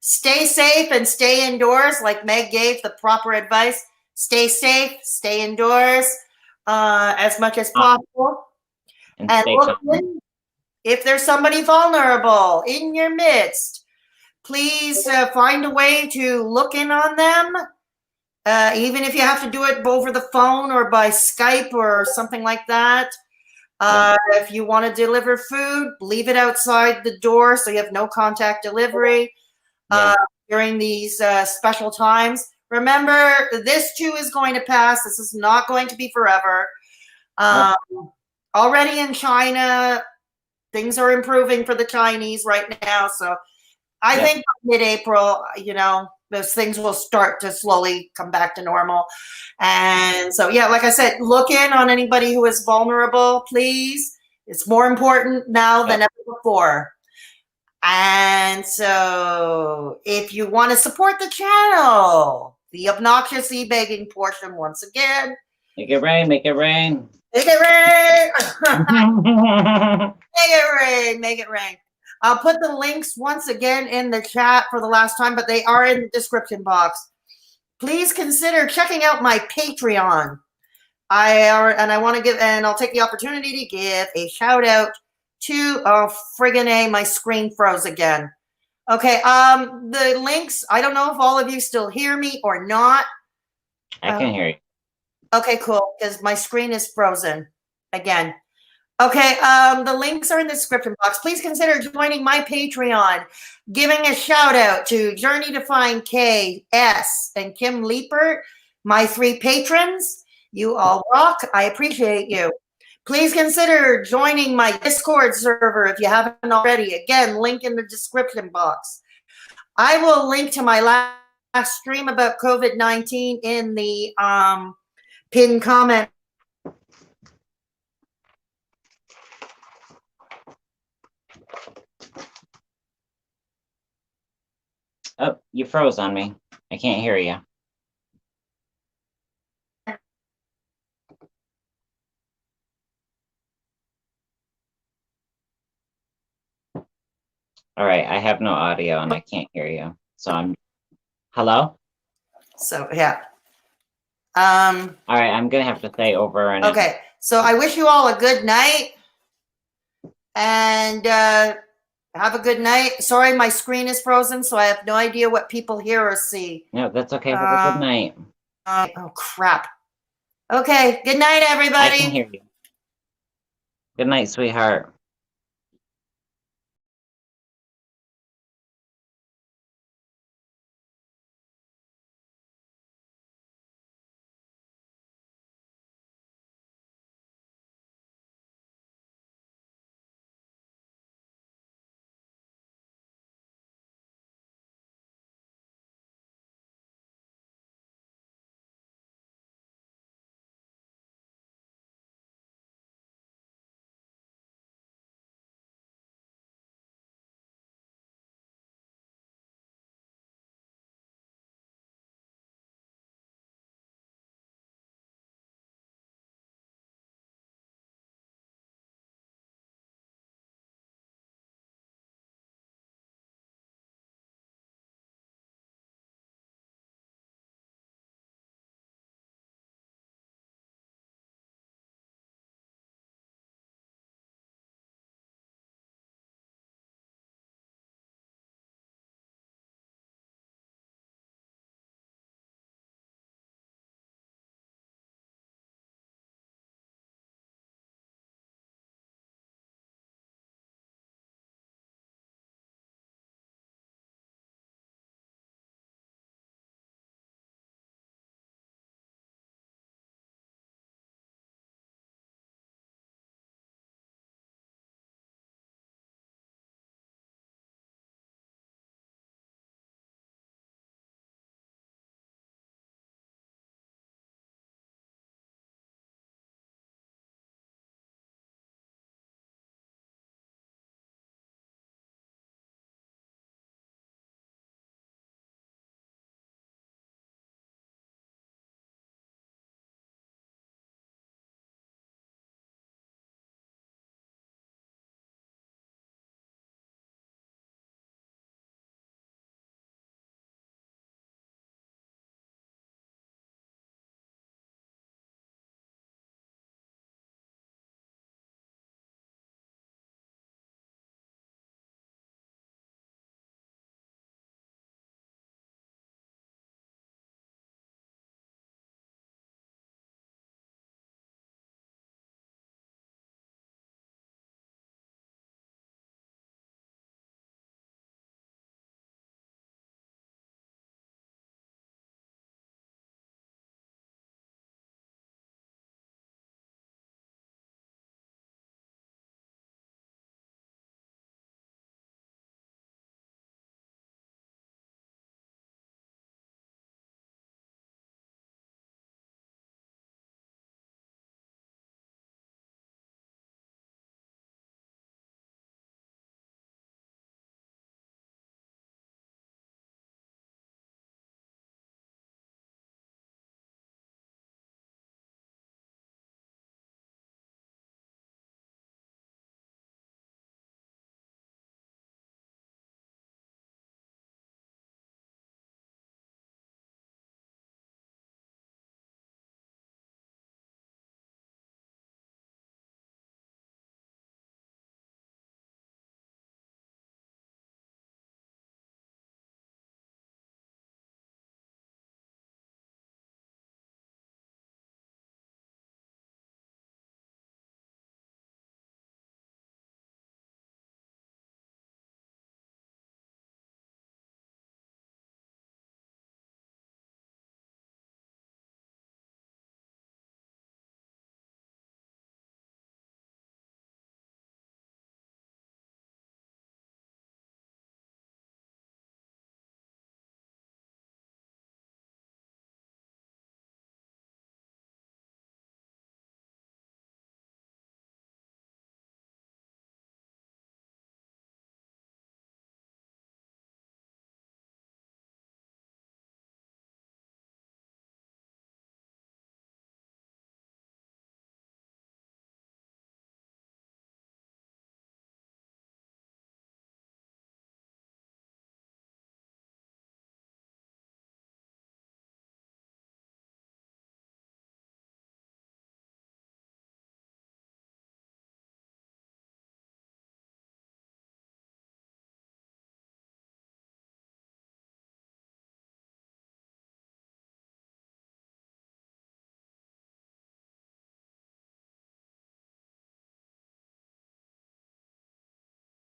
Stay safe and stay indoors, like Meg gave the proper advice. Stay safe, stay indoors as much as possible. And look if there's somebody vulnerable in your midst, please find a way to look in on them, even if you have to do it over the phone or by Skype or something like that. If you want to deliver food, leave it outside the door so you have no contact delivery. During these special times. Remember, this too is going to pass. This is not going to be forever. Already in China, things are improving for the Chinese right now. So I think mid-April, those things will start to slowly come back to normal. And so, yeah, like I said, look in on anybody who is vulnerable, please. It's more important now than ever before. And so if you want to support the channel, the obnoxious e-begging portion once again.
Make it rain, make it rain.
Make it rain. Make it rain. I'll put the links once again in the chat for the last time, but they are in the description box. Please consider checking out my Patreon. I'll take the opportunity to give a shout out to my screen froze again. Okay, the links, I don't know if all of you still hear me or not.
I can hear you.
Okay, cool, because my screen is frozen again. Okay, the links are in the description box. Please consider joining my Patreon, giving a shout out to Journey to Find K, S, and Kim Leipert, my 3 patrons. You all rock. I appreciate you. Please consider joining my Discord server if you haven't already. Again, link in the description box. I will link to my last stream about COVID-19 in the pinned comment.
Oh, you froze on me. I can't hear you. All right, I have no audio and I can't hear you. So hello?
So, yeah.
All right, I'm gonna have to say over and
Okay, so I wish you all a good night, and have a good night. Sorry, my screen is frozen, so I have no idea what people hear or see.
No, that's okay. Have a good night.
Oh crap. Okay, good night,
I
everybody.
can hear you. Good night, sweetheart.